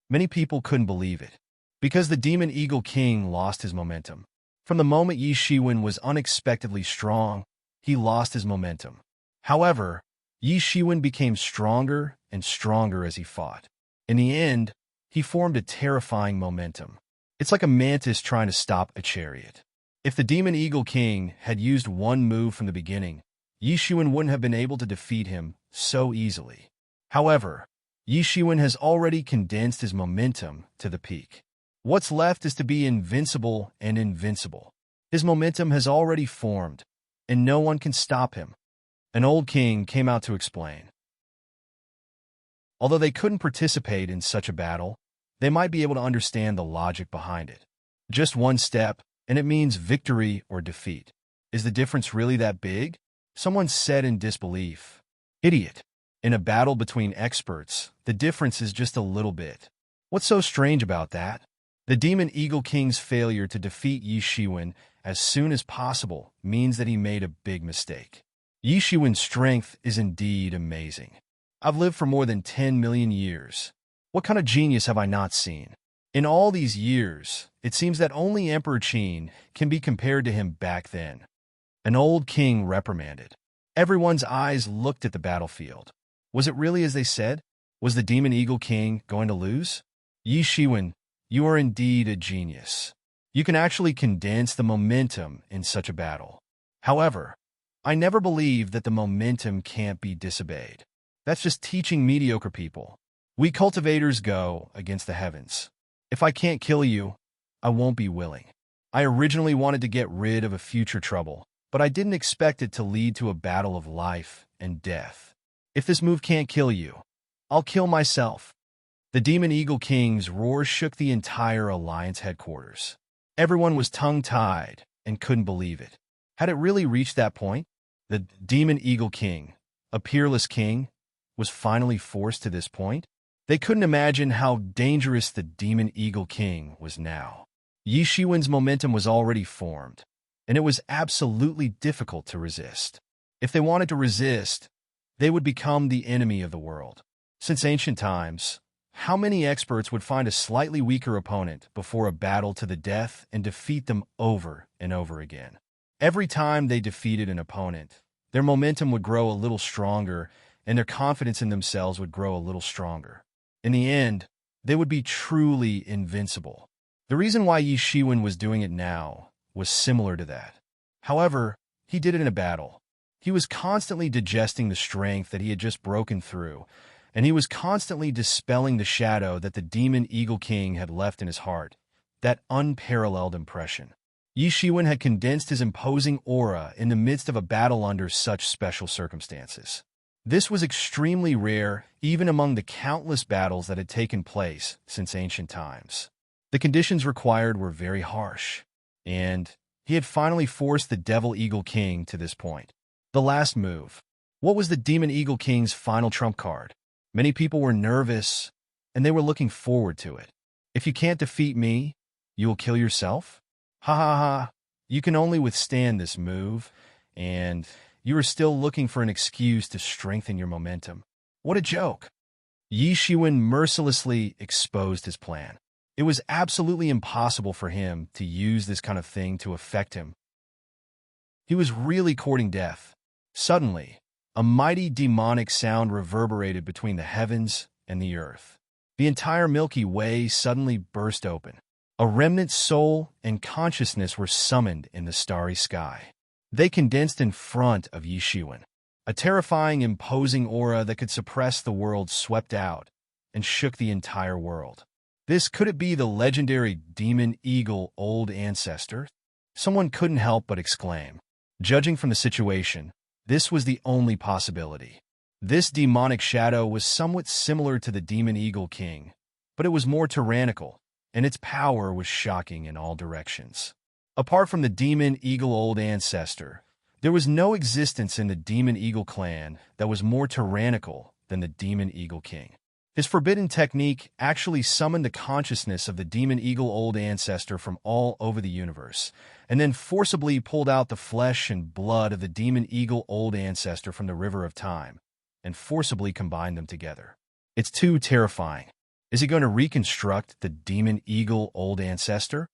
Many people couldn't believe it, because the Demon Eagle King lost his momentum. From the moment Yi Shiwen was unexpectedly strong, he lost his momentum. However, Yi Shiwen became stronger and stronger as he fought. In the end, he formed a terrifying momentum. It's like a mantis trying to stop a chariot. If the Demon Eagle King had used one move from the beginning, Yi Shiwen wouldn't have been able to defeat him so easily. However, Yi Shiwen has already condensed his momentum to the peak. What's left is to be invincible and invincible. His momentum has already formed, and no one can stop him. An old king came out to explain. Although they couldn't participate in such a battle, they might be able to understand the logic behind it. Just one step, and it means victory or defeat. Is the difference really that big? Someone said in disbelief. Idiot. In a battle between experts, the difference is just a little bit. What's so strange about that? The Demon Eagle King's failure to defeat Yi Shiwen as soon as possible means that he made a big mistake. Yi Shiwen's strength is indeed amazing. I've lived for more than 10 million years. What kind of genius have I not seen? In all these years, it seems that only Emperor Qin can be compared to him back then. An old king reprimanded. Everyone's eyes looked at the battlefield. Was it really as they said? Was the Demon Eagle King going to lose? Yi Shiwen, you are indeed a genius. You can actually condense the momentum in such a battle. However, I never believed that the momentum can't be disobeyed. That's just teaching mediocre people. We cultivators go against the heavens. If I can't kill you, I won't be willing. I originally wanted to get rid of a future trouble, but I didn't expect it to lead to a battle of life and death. If this move can't kill you, I'll kill myself. The Demon Eagle King's roar shook the entire Alliance headquarters. Everyone was tongue-tied and couldn't believe it. Had it really reached that point? The Demon Eagle King, a peerless king, was finally forced to this point? They couldn't imagine how dangerous the Demon Eagle King was now. Yi Shiwen's momentum was already formed, and it was absolutely difficult to resist. If they wanted to resist, they would become the enemy of the world. Since ancient times, how many experts would find a slightly weaker opponent before a battle to the death and defeat them over and over again? Every time they defeated an opponent, their momentum would grow a little stronger, and their confidence in themselves would grow a little stronger. In the end, they would be truly invincible. The reason why Yi Shiwen was doing it now was similar to that. However, he did it in a battle. He was constantly digesting the strength that he had just broken through, and he was constantly dispelling the shadow that the Demon Eagle King had left in his heart, that unparalleled impression. Yi Shiwen had condensed his imposing aura in the midst of a battle under such special circumstances. This was extremely rare, even among the countless battles that had taken place since ancient times. The conditions required were very harsh, and he had finally forced the Devil Eagle King to this point. The last move. What was the Demon Eagle King's final trump card? Many people were nervous, and they were looking forward to it. If you can't defeat me, you will kill yourself? Ha ha ha, you can only withstand this move, and you are still looking for an excuse to strengthen your momentum. What a joke. Yi Shiwen mercilessly exposed his plan. It was absolutely impossible for him to use this kind of thing to affect him. He was really courting death. Suddenly, a mighty demonic sound reverberated between the heavens and the earth. The entire Milky Way suddenly burst open. A remnant soul and consciousness were summoned in the starry sky. They condensed in front of Yi Shiwen. A terrifying, imposing aura that could suppress the world swept out and shook the entire world. Could it be the legendary Demon Eagle Old Ancestor? Someone couldn't help but exclaim. Judging from the situation, this was the only possibility. This demonic shadow was somewhat similar to the Demon Eagle King, but it was more tyrannical, and its power was shocking in all directions. Apart from the Demon Eagle Old Ancestor, there was no existence in the Demon Eagle clan that was more tyrannical than the Demon Eagle King. His forbidden technique actually summoned the consciousness of the Demon Eagle Old Ancestor from all over the universe, and then forcibly pulled out the flesh and blood of the Demon Eagle Old Ancestor from the river of time, and forcibly combined them together. It's too terrifying. Is he going to reconstruct the demon eagle old ancestor?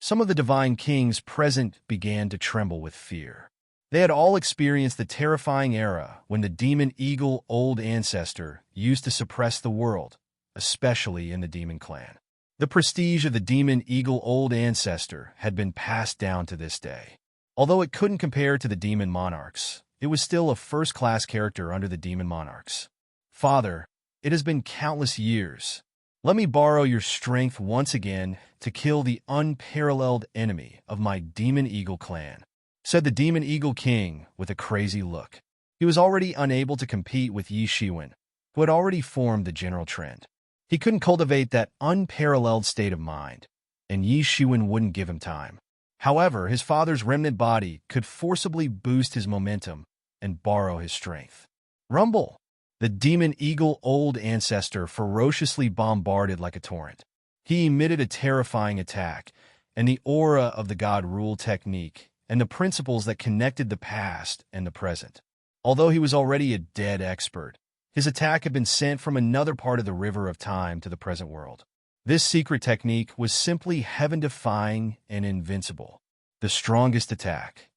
Some of the divine kings present began to tremble with fear. They had all experienced the terrifying era when the demon eagle old ancestor used to suppress the world, especially in the demon clan. The prestige of the demon eagle old ancestor had been passed down to this day. Although it couldn't compare to the demon monarchs, it was still a first-class character under the demon monarchs. Father, it has been countless years. Let me borrow your strength once again to kill the unparalleled enemy of my demon eagle clan, said the demon eagle king with a crazy look. He was already unable to compete with Yi Shiwen, who had already formed the general trend. He couldn't cultivate that unparalleled state of mind, and Yi Shiwen wouldn't give him time. However, his father's remnant body could forcibly boost his momentum and borrow his strength. Rumble! The demon eagle old ancestor ferociously bombarded like a torrent. He emitted a terrifying attack, and the aura of the God rule technique and the principles that connected the past and the present. Although he was already a dead expert, his attack had been sent from another part of the river of time to the present world. This secret technique was simply heaven-defying and invincible. The strongest attack.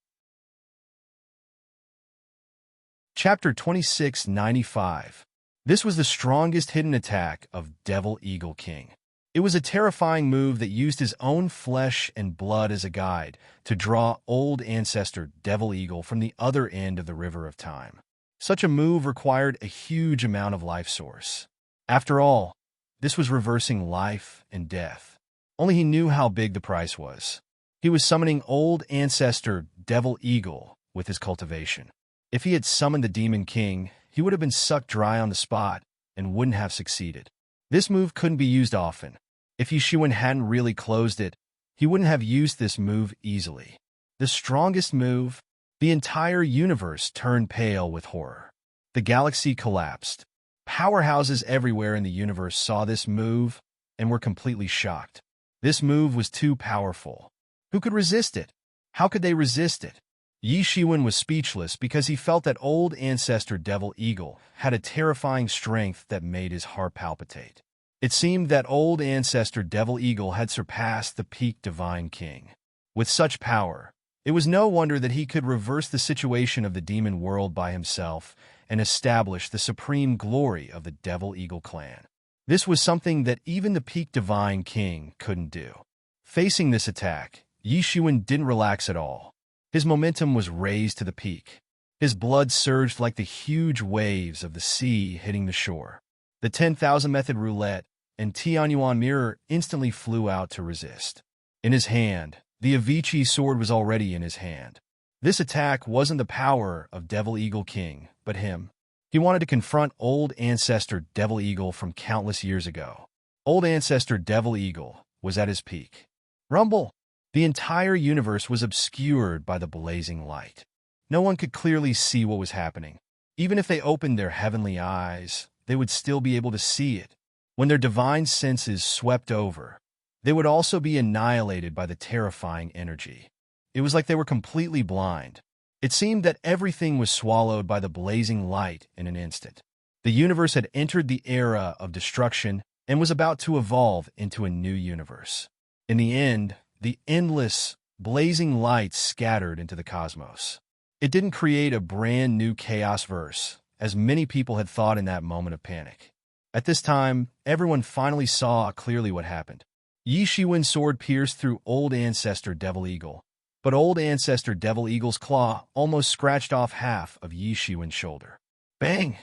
Chapter 2695. This was the strongest hidden attack of Devil Eagle King. It was a terrifying move that used his own flesh and blood as a guide to draw old ancestor Devil Eagle from the other end of the river of time. Such a move required a huge amount of life source. After all, this was reversing life and death. Only he knew how big the price was. He was summoning old ancestor Devil Eagle with his cultivation. If he had summoned the Demon King, he would have been sucked dry on the spot and wouldn't have succeeded. This move couldn't be used often. If Yi Shiwen hadn't really closed it, he wouldn't have used this move easily. The strongest move, the entire universe turned pale with horror. The galaxy collapsed. Powerhouses everywhere in the universe saw this move and were completely shocked. This move was too powerful. Who could resist it? How could they resist it? Yi Shiwen was speechless because he felt that old ancestor Devil Eagle had a terrifying strength that made his heart palpitate. It seemed that old ancestor Devil Eagle had surpassed the peak Divine King. With such power, it was no wonder that he could reverse the situation of the demon world by himself and establish the supreme glory of the Devil Eagle clan. This was something that even the peak Divine King couldn't do. Facing this attack, Yi Shiwen didn't relax at all. His momentum was raised to the peak. His blood surged like the huge waves of the sea hitting the shore. The 10,000 method roulette and Tianyuan mirror instantly flew out to resist. In his hand, the Avicii sword was already in his hand. This attack wasn't the power of Devil Eagle King, but him. He wanted to confront old ancestor Devil Eagle from countless years ago. Old ancestor Devil Eagle was at his peak. Rumble! The entire universe was obscured by the blazing light. No one could clearly see what was happening. Even if they opened their heavenly eyes, they would still be able to see it. When their divine senses swept over, they would also be annihilated by the terrifying energy. It was like they were completely blind. It seemed that everything was swallowed by the blazing light in an instant. The universe had entered the era of destruction and was about to evolve into a new universe. In the end, the endless, blazing light scattered into the cosmos. It didn't create a brand new chaos verse, as many people had thought in that moment of panic. At this time, everyone finally saw clearly what happened. Yi Shiwen's sword pierced through old ancestor Devil Eagle, but old ancestor Devil Eagle's claw almost scratched off half of Yi Shiwen's shoulder. Bang!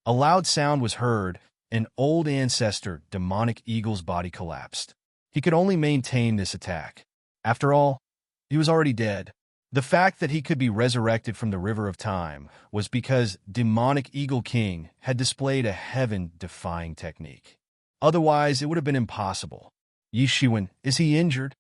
A loud sound was heard, and old ancestor Demonic Eagle's body collapsed. He could only maintain this attack. After all, he was already dead. The fact that he could be resurrected from the river of time was because Demonic Eagle King had displayed a heaven-defying technique. Otherwise, it would have been impossible. Yi Shiwen, is he injured?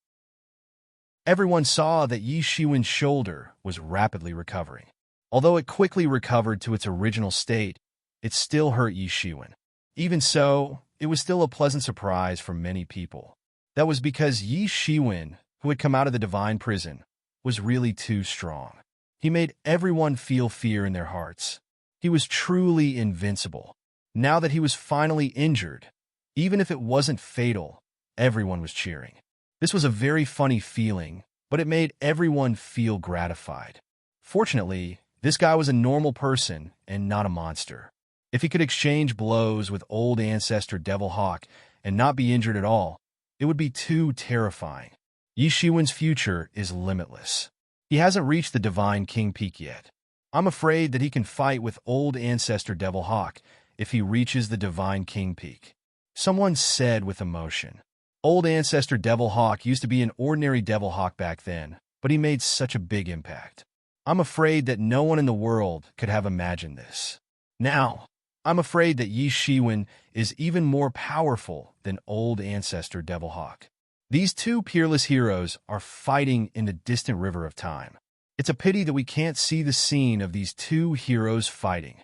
Everyone saw that Yi Shiwen's shoulder was rapidly recovering. Although it quickly recovered to its original state, it still hurt Yi Shiwen. Even so, it was still a pleasant surprise for many people. That was because Yi Shiwen, who had come out of the divine prison, was really too strong. He made everyone feel fear in their hearts. He was truly invincible. Now that he was finally injured, even if it wasn't fatal, everyone was cheering. This was a very funny feeling, but it made everyone feel gratified. Fortunately, this guy was a normal person and not a monster. If he could exchange blows with old ancestor Devil Hawk and not be injured at all, it would be too terrifying. Yi Shiwen's future is limitless. He hasn't reached the Divine King Peak yet. I'm afraid that he can fight with old ancestor Devil Hawk if he reaches the Divine King Peak. Someone said with emotion. Old ancestor Devil Hawk used to be an ordinary Devil Hawk back then, but he made such a big impact. I'm afraid that no one in the world could have imagined this. Now, I'm afraid that Yi Shiwen is even more powerful than old ancestor Devil Hawk. These two peerless heroes are fighting in the distant river of time. It's a pity that we can't see the scene of these two heroes fighting.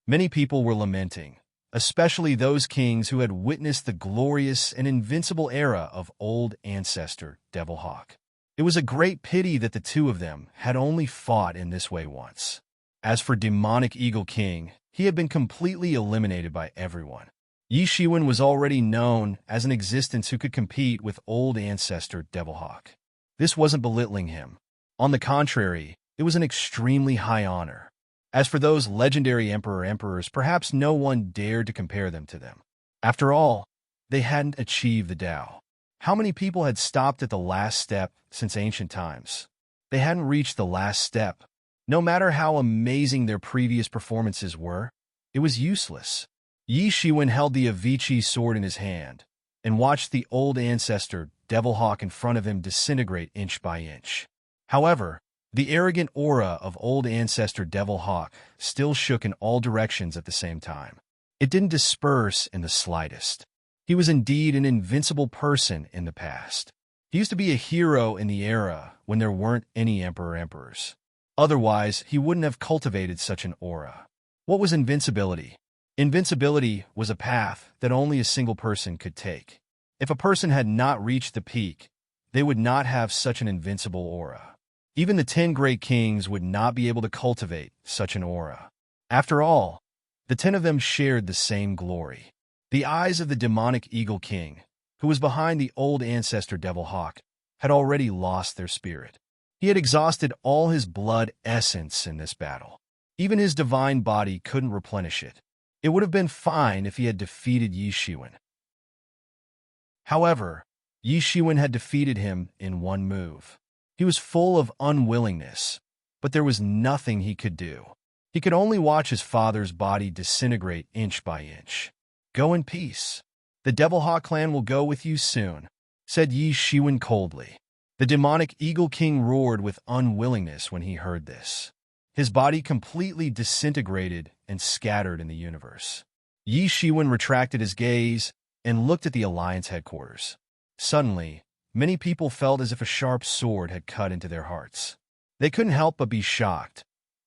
Many people were lamenting, especially those kings who had witnessed the glorious and invincible era of old ancestor Devil Hawk. It was a great pity that the two of them had only fought in this way once. As for Demonic Eagle King, he had been completely eliminated by everyone. Yi Shiwen was already known as an existence who could compete with old ancestor Devil Hawk. This wasn't belittling him. On the contrary, it was an extremely high honor. As for those legendary emperors, perhaps no one dared to compare them to them. After all, they hadn't achieved the Tao. How many people had stopped at the last step since ancient times? They hadn't reached the last step. No matter how amazing their previous performances were, it was useless. Yi Shiwen held the Avicii sword in his hand and watched the old ancestor Devil Hawk in front of him disintegrate inch by inch. However, the arrogant aura of old ancestor Devil Hawk still shook in all directions at the same time. It didn't disperse in the slightest. He was indeed an invincible person in the past. He used to be a hero in the era when there weren't any emperors. Otherwise, he wouldn't have cultivated such an aura. What was invincibility? Invincibility was a path that only a single person could take. If a person had not reached the peak, they would not have such an invincible aura. Even the 10 great kings would not be able to cultivate such an aura. After all, the 10 of them shared the same glory. The eyes of the Demonic Eagle King, who was behind the old ancestor Devil Hawk, had already lost their spirit. He had exhausted all his blood essence in this battle. Even his divine body couldn't replenish it. It would have been fine if he had defeated Yi Shiwen. However, Yi Shiwen had defeated him in one move. He was full of unwillingness, but there was nothing he could do. He could only watch his father's body disintegrate inch by inch. Go in peace. The Devil Hawk clan will go with you soon, said Yi Shiwen coldly. The Demonic Eagle King roared with unwillingness when he heard this. His body completely disintegrated and scattered in the universe. Yi Shiwen retracted his gaze and looked at the Alliance headquarters. Suddenly, many people felt as if a sharp sword had cut into their hearts. They couldn't help but be shocked,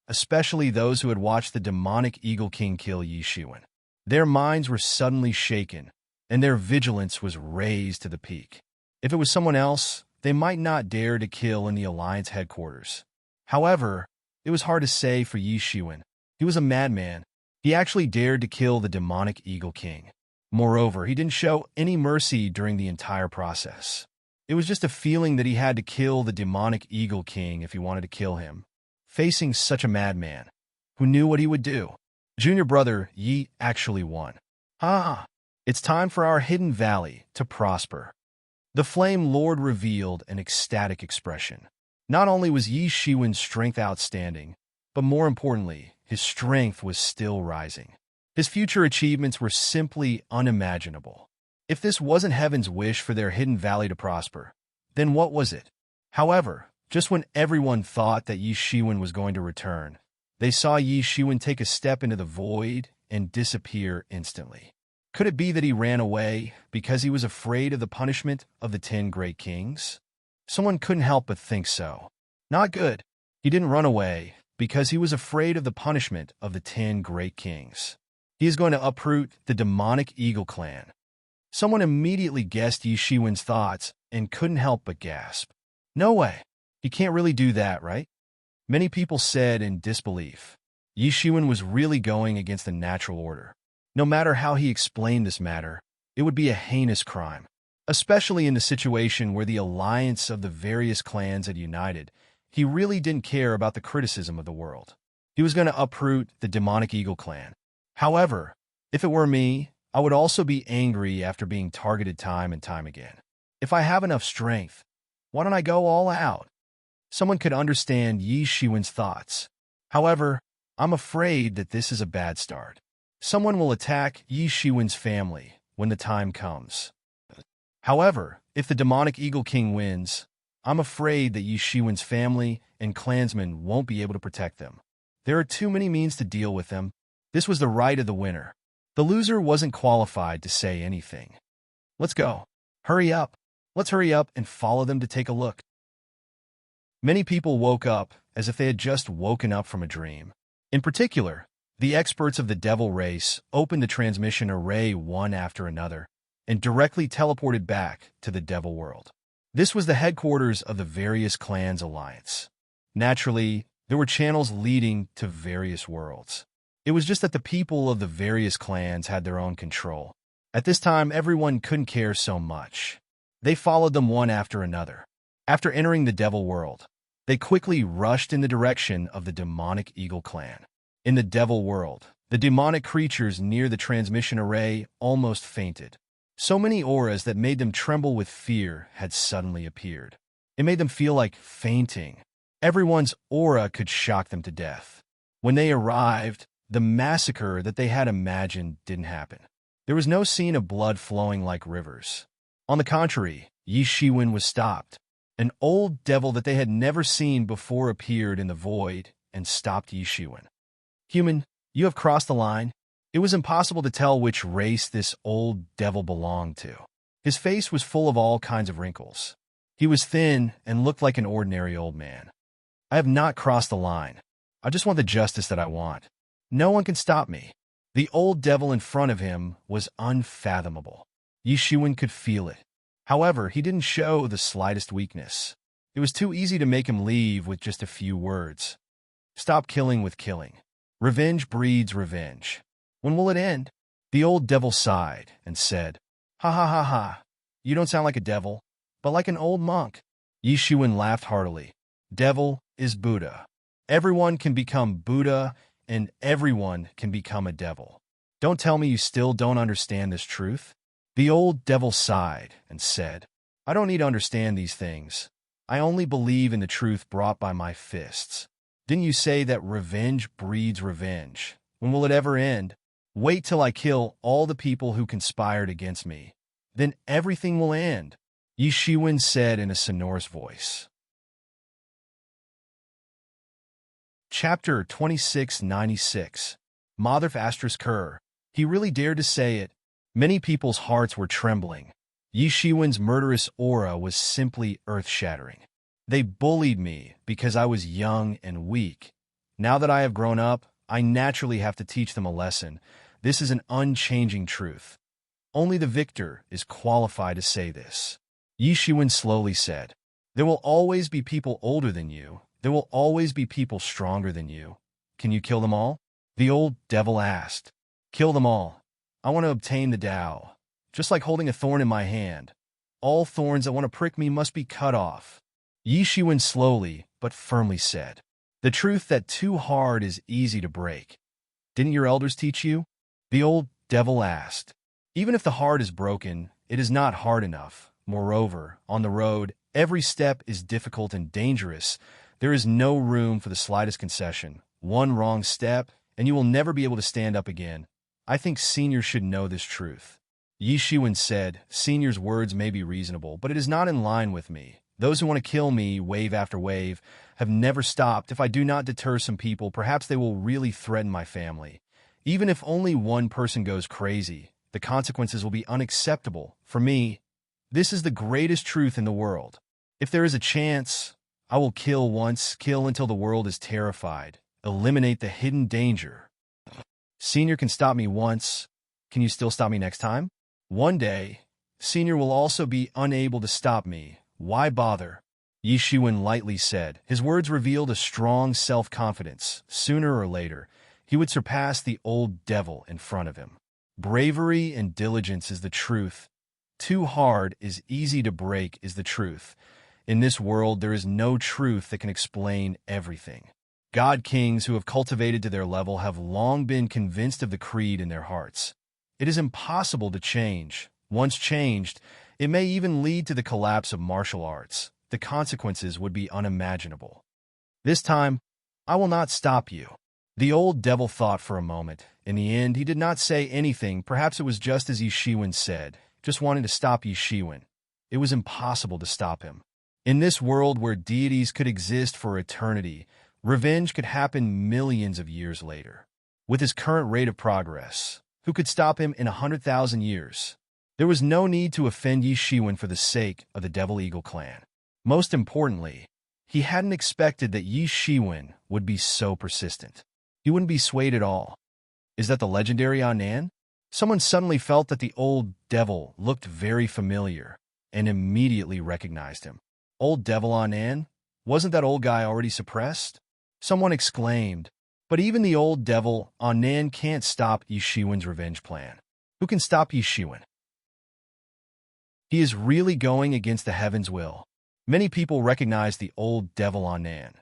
especially those who had watched the Demonic Eagle King kill Yi Shiwen. Their minds were suddenly shaken, and their vigilance was raised to the peak. If it was someone else, they might not dare to kill in the Alliance headquarters. However, it was hard to say for Yi Shiwen. He was a madman. He actually dared to kill the Demonic Eagle King. Moreover, he didn't show any mercy during the entire process. It was just a feeling that he had to kill the Demonic Eagle King if he wanted to kill him. Facing such a madman, who knew what he would do, junior brother Yi actually won. It's time for our hidden valley to prosper. The Flame Lord revealed an ecstatic expression. Not only was Yi Shiwen's strength outstanding, but more importantly, his strength was still rising. His future achievements were simply unimaginable. If this wasn't heaven's wish for their hidden valley to prosper, then what was it? However, just when everyone thought that Yi Shiwen was going to return, they saw Yi Shiwen take a step into the void and disappear instantly. Could it be that he ran away because he was afraid of the punishment of the 10 great kings? Someone couldn't help but think so. Not good. He didn't run away because he was afraid of the punishment of the 10 great kings. He is going to uproot the Demonic Eagle clan. Someone immediately guessed Yi Shiwen's thoughts and couldn't help but gasp. No way. He can't really do that, right? Many people said in disbelief. Yi Shiwen was really going against the natural order. No matter how he explained this matter, it would be a heinous crime, especially in the situation where the alliance of the various clans had united. He really didn't care about the criticism of the world. He was going to uproot the demonic eagle clan. However, if it were me, I would also be angry after being targeted time and time again. If I have enough strength, why don't I go all out? Someone could understand Yi Shiwen's thoughts. However, I'm afraid that this is a bad start. Someone will attack Yi Shiwen's family when the time comes. However, if the demonic eagle king wins, I'm afraid that Yi Shiwen's family and clansmen won't be able to protect them. There are too many means to deal with them. This was the right of the winner. The loser wasn't qualified to say anything. Let's go. Hurry up. Let's hurry up and follow them to take a look. Many people woke up as if they had just woken up from a dream. In particular, the experts of the devil race opened the transmission array one after another and directly teleported back to the devil world. This was the headquarters of the various clans' alliance. Naturally, there were channels leading to various worlds. It was just that the people of the various clans had their own control. At this time, everyone couldn't care so much. They followed them one after another. After entering the devil world, they quickly rushed in the direction of the demonic eagle clan. In the devil world, the demonic creatures near the transmission array almost fainted. So many auras that made them tremble with fear had suddenly appeared. It made them feel like fainting. Everyone's aura could shock them to death. When they arrived, the massacre that they had imagined didn't happen. There was no scene of blood flowing like rivers. On the contrary, Yi Shiwen was stopped. An old devil that they had never seen before appeared in the void and stopped Yi Shiwen. Human, you have crossed the line. It was impossible to tell which race this old devil belonged to. His face was full of all kinds of wrinkles. He was thin and looked like an ordinary old man. I have not crossed the line. I just want the justice that I want. No one can stop me. The old devil in front of him was unfathomable. Yi Shiwen could feel it. However, he didn't show the slightest weakness. It was too easy to make him leave with just a few words. Stop killing with killing. Revenge breeds revenge. When will it end? The old devil sighed and said, Ha ha ha ha. You don't sound like a devil, but like an old monk. Yi Shiwen laughed heartily. Devil is Buddha. Everyone can become Buddha, and everyone can become a devil. Don't tell me you still don't understand this truth. The old devil sighed and said, I don't need to understand these things. I only believe in the truth brought by my fists. Didn't you say that revenge breeds revenge? When will it ever end? Wait till I kill all the people who conspired against me. Then everything will end, Yi Shiwen said in a sonorous voice. Chapter 2696. Mother Asterisk Kerr. He really dared to say it. Many people's hearts were trembling. Yi Shiwen's murderous aura was simply earth-shattering. They bullied me because I was young and weak. Now that I have grown up, I naturally have to teach them a lesson. This is an unchanging truth. Only the victor is qualified to say this. Yi Shiwen slowly said, There will always be people older than you. There will always be people stronger than you. Can you kill them all? The old devil asked. Kill them all. I want to obtain the Tao. Just like holding a thorn in my hand. All thorns that want to prick me must be cut off. Yi Shiwen slowly but firmly said, The truth that too hard is easy to break. Didn't your elders teach you? The old devil asked. Even if the heart is broken, it is not hard enough. Moreover, on the road, every step is difficult and dangerous. There is no room for the slightest concession. One wrong step, and you will never be able to stand up again. I think seniors should know this truth. Yi Shiwen said, Seniors' words may be reasonable, but it is not in line with me. Those who want to kill me, wave after wave, have never stopped. If I do not deter some people, perhaps they will really threaten my family. Even if only one person goes crazy, the consequences will be unacceptable. For me, this is the greatest truth in the world. If there is a chance, I will kill once, kill until the world is terrified. Eliminate the hidden danger. Senior can stop me once. Can you still stop me next time? One day, Senior will also be unable to stop me. Why bother? Yi Shiwen lightly said. His words revealed a strong self-confidence. Sooner or later, he would surpass the old devil in front of him. Bravery and diligence is the truth. Too hard is easy to break is the truth. In this world, there is no truth that can explain everything. God kings who have cultivated to their level have long been convinced of the creed in their hearts. It is impossible to change. Once changed, it may even lead to the collapse of martial arts. The consequences would be unimaginable. This time, I will not stop you. The old devil thought for a moment. In the end, he did not say anything. Perhaps it was just as Yi Shiwen said, just wanting to stop Yi Shiwen. It was impossible to stop him. In this world where deities could exist for eternity, revenge could happen millions of years later. With his current rate of progress, who could stop him in 100,000 years? There was no need to offend Yi Shiwen for the sake of the Devil Eagle clan. Most importantly, he hadn't expected that Yi Shiwen would be so persistent. He wouldn't be swayed at all. Is that the legendary Anan? Someone suddenly felt that the old devil looked very familiar and immediately recognized him. Old devil Anan? Wasn't that old guy already suppressed? Someone exclaimed. But even the old devil Anan can't stop Yi Shiwen's revenge plan. Who can stop Yi Shiwen? He is really going against the heaven's will. Many people recognized the old devil Anan.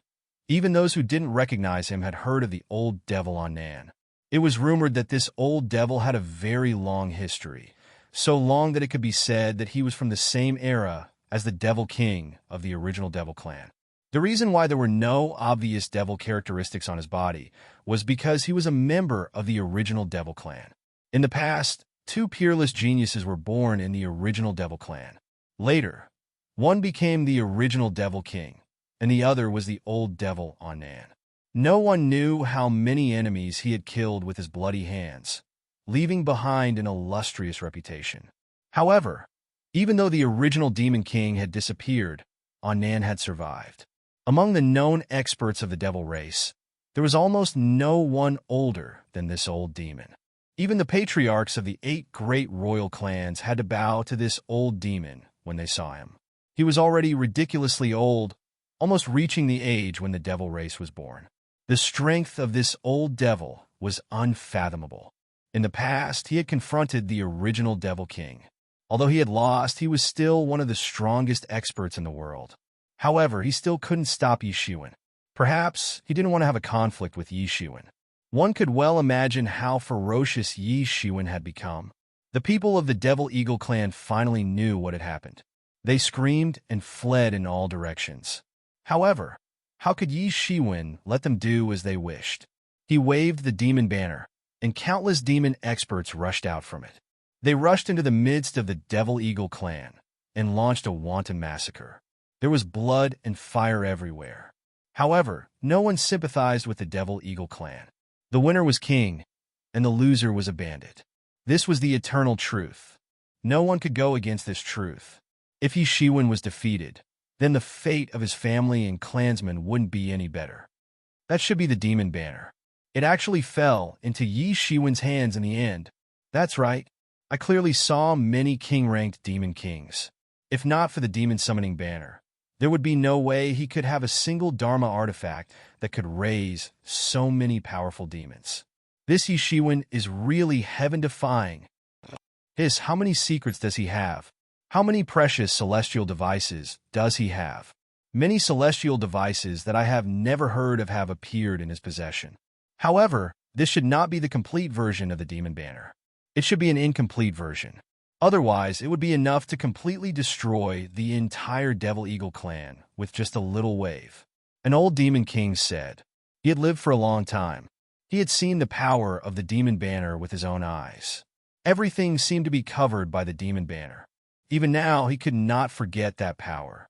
Even those who didn't recognize him had heard of the old devil Anan. It was rumored that this old devil had a very long history, so long that it could be said that he was from the same era as the Devil King of the original Devil Clan. The reason why there were no obvious devil characteristics on his body was because he was a member of the original Devil Clan. In the past, two peerless geniuses were born in the original Devil Clan. Later, one became the original Devil King, and the other was the old devil Anan. No one knew how many enemies he had killed with his bloody hands, leaving behind an illustrious reputation. However, even though the original Demon King had disappeared, Anan had survived. Among the known experts of the devil race, there was almost no one older than this old demon. Even the patriarchs of the 8 great royal clans had to bow to this old demon when they saw him. He was already ridiculously old, almost reaching the age when the devil race was born. The strength of this old devil was unfathomable. In the past, he had confronted the original Devil King. Although he had lost, he was still one of the strongest experts in the world. However, he still couldn't stop Yi Shiwen. Perhaps he didn't want to have a conflict with Yi Shiwen. One could well imagine how ferocious Yi Shiwen had become. The people of the Devil Eagle clan finally knew what had happened. They screamed and fled in all directions. However, how could Yi Shiwen let them do as they wished? He waved the demon banner, and countless demon experts rushed out from it. They rushed into the midst of the Devil Eagle clan and launched a wanton massacre. There was blood and fire everywhere. However, no one sympathized with the Devil Eagle clan. The winner was king, and the loser was a bandit. This was the eternal truth. No one could go against this truth. If Yi Shiwen was defeated, then the fate of his family and clansmen wouldn't be any better. That should be the demon banner. It actually fell into Yi Shiwen's hands in the end. That's right. I clearly saw many king-ranked demon kings. If not for the demon summoning banner, there would be no way he could have a single Dharma artifact that could raise so many powerful demons. This Yi Shiwen is really heaven-defying. How many secrets does he have? How many precious celestial devices does he have? Many celestial devices that I have never heard of have appeared in his possession. However, this should not be the complete version of the demon banner. It should be an incomplete version. Otherwise, it would be enough to completely destroy the entire Devil Eagle clan with just a little wave. An old demon king said. He had lived for a long time. He had seen the power of the demon banner with his own eyes. Everything seemed to be covered by the demon banner. Even now, he could not forget that power.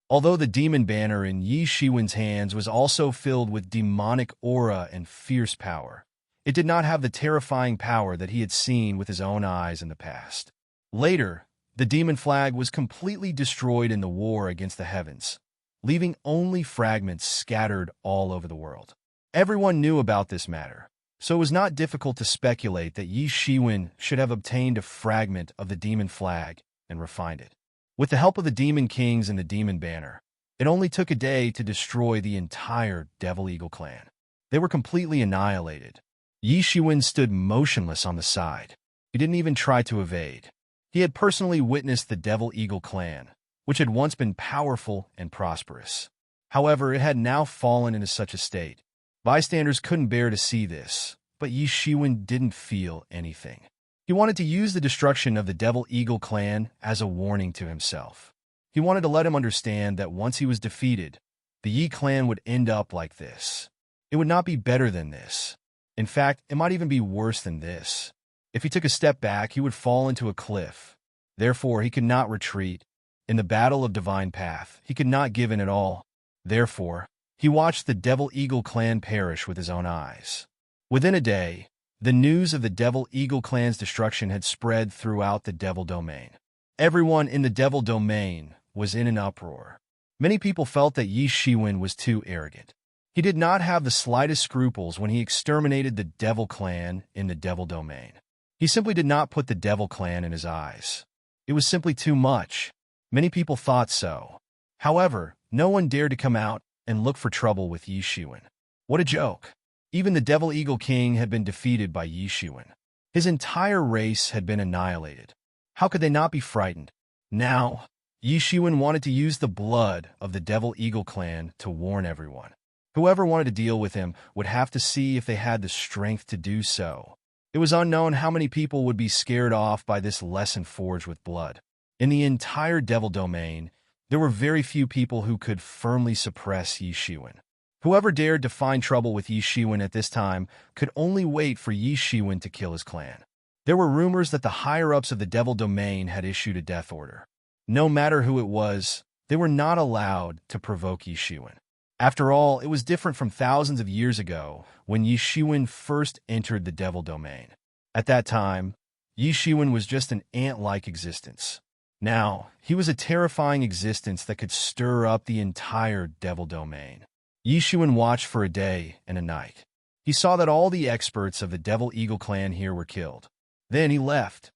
Although the demon banner in Yi Shiwen's hands was also filled with demonic aura and fierce power, it did not have the terrifying power that he had seen with his own eyes in the past. Later, the demon flag was completely destroyed in the war against the heavens, leaving only fragments scattered all over the world. Everyone knew about this matter, so it was not difficult to speculate that Yi Shiwen should have obtained a fragment of the demon flag and refined it. With the help of the demon kings and the demon banner, it only took a day to destroy the entire Devil Eagle clan. They were completely annihilated. Yi Shiwen stood motionless on the side. He didn't even try to evade. He had personally witnessed the Devil Eagle clan, which had once been powerful and prosperous. However, it had now fallen into such a state. Bystanders couldn't bear to see this, but Yi Shiwen didn't feel anything. He wanted to use the destruction of the Devil Eagle clan as a warning to himself. He wanted to let him understand that once he was defeated, the Yi clan would end up like this. It would not be better than this. In fact, it might even be worse than this. If he took a step back, he would fall into a cliff. Therefore, he could not retreat. In the battle of Divine Path, he could not give in at all. Therefore, he watched the Devil Eagle clan perish with his own eyes. Within a day, the news of the Devil Eagle clan's destruction had spread throughout the Devil Domain. Everyone in the Devil Domain was in an uproar. Many people felt that Yi Shiwen was too arrogant. He did not have the slightest scruples when he exterminated the Devil clan in the Devil Domain. He simply did not put the Devil clan in his eyes. It was simply too much. Many people thought so. However, no one dared to come out and look for trouble with Yi Shiwen. What a joke. Even the Devil Eagle King had been defeated by Yi Shiwen. His entire race had been annihilated. How could they not be frightened? Now, Yi Shiwen wanted to use the blood of the Devil Eagle clan to warn everyone. Whoever wanted to deal with him would have to see if they had the strength to do so. It was unknown how many people would be scared off by this lesson forged with blood. In the entire Devil Domain, there were very few people who could firmly suppress Yi Shiwen. Whoever dared to find trouble with Yi Shiwen at this time could only wait for Yi Shiwen to kill his clan. There were rumors that the higher-ups of the Devil Domain had issued a death order. No matter who it was, they were not allowed to provoke Yi Shiwen. After all, it was different from thousands of years ago when Yi Shiwen first entered the Devil Domain. At that time, Yi Shiwen was just an ant-like existence. Now, he was a terrifying existence that could stir up the entire Devil Domain. Yi Shiwen watched for a day and a night. He saw that all the experts of the Devil Eagle clan here were killed. Then he left.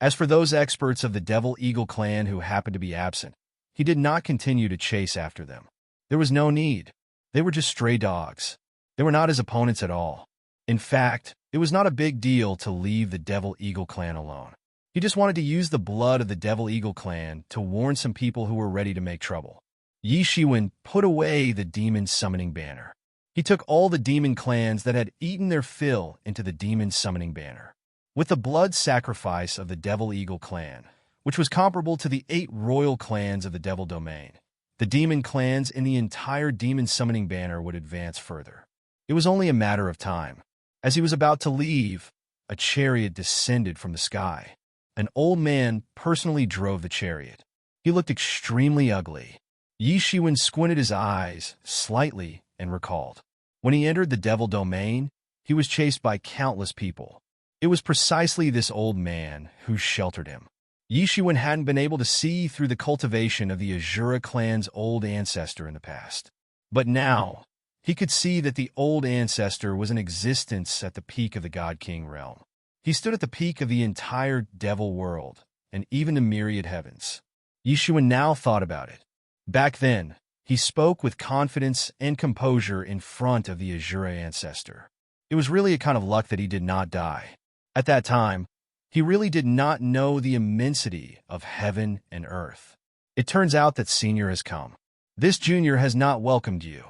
As for those experts of the Devil Eagle clan who happened to be absent, he did not continue to chase after them. There was no need. They were just stray dogs. They were not his opponents at all. In fact, it was not a big deal to leave the Devil Eagle clan alone. He just wanted to use the blood of the Devil Eagle clan to warn some people who were ready to make trouble. Yi Shiwen put away the demon summoning banner. He took all the demon clans that had eaten their fill into the demon summoning banner. With the blood sacrifice of the Devil Eagle clan, which was comparable to the 8 royal clans of the Devil Domain, the demon clans in the entire demon summoning banner would advance further. It was only a matter of time. As he was about to leave, a chariot descended from the sky. An old man personally drove the chariot. He looked extremely ugly. Yi Shiwen squinted his eyes slightly and recalled. When he entered the Devil Domain, he was chased by countless people. It was precisely this old man who sheltered him. Yi Shiwen hadn't been able to see through the cultivation of the Azura clan's old ancestor in the past. But now, he could see that the old ancestor was in existence at the peak of the God King realm. He stood at the peak of the entire Devil world, and even the myriad heavens. Yi Shiwen now thought about it. Back then, he spoke with confidence and composure in front of the Azura ancestor. It was really a kind of luck that he did not die. At that time, he really did not know the immensity of heaven and earth. It turns out that Senior has come. This Junior has not welcomed you.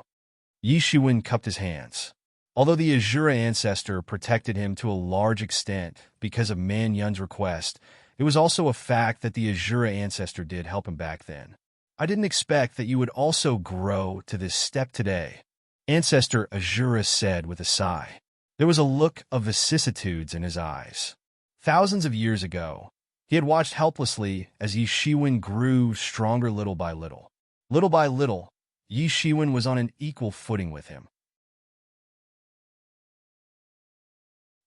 Yi Shiwen cupped his hands. Although the Azura ancestor protected him to a large extent because of Man Yun's request, it was also a fact that the Azura ancestor did help him back then. I didn't expect that you would also grow to this step today, Ancestor Azura said with a sigh. There was a look of vicissitudes in his eyes. Thousands of years ago, he had watched helplessly as Yi Shiwen grew stronger little by little. Little by little, Yi Shiwen was on an equal footing with him.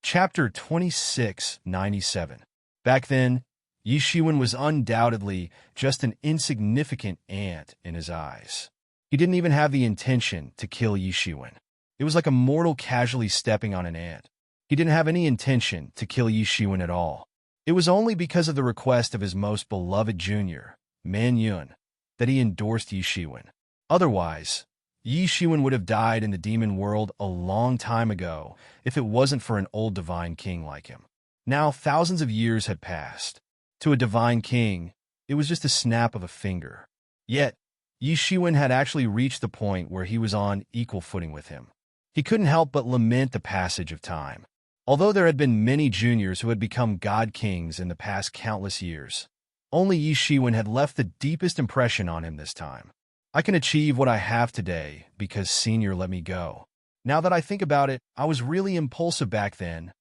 Chapter 2697. Back then, Yi Shiwen was undoubtedly just an insignificant ant in his eyes. He didn't even have the intention to kill Yi Shiwen. It was like a mortal casually stepping on an ant. He didn't have any intention to kill Yi Shiwen at all. It was only because of the request of his most beloved junior, Man Yun, that he endorsed Yi Shiwen. Otherwise, Yi Shiwen would have died in the demon world a long time ago if it wasn't for an old divine king like him. Now, thousands of years had passed. To a divine king, it was just a snap of a finger. Yet, Yi Shiwen had actually reached the point where he was on equal footing with him. He couldn't help but lament the passage of time. Although there had been many juniors who had become god kings in the past countless years, only Yi Shiwen had left the deepest impression on him this time. I can achieve what I have today because Senior let me go. Now that I think about it, I was really impulsive back then.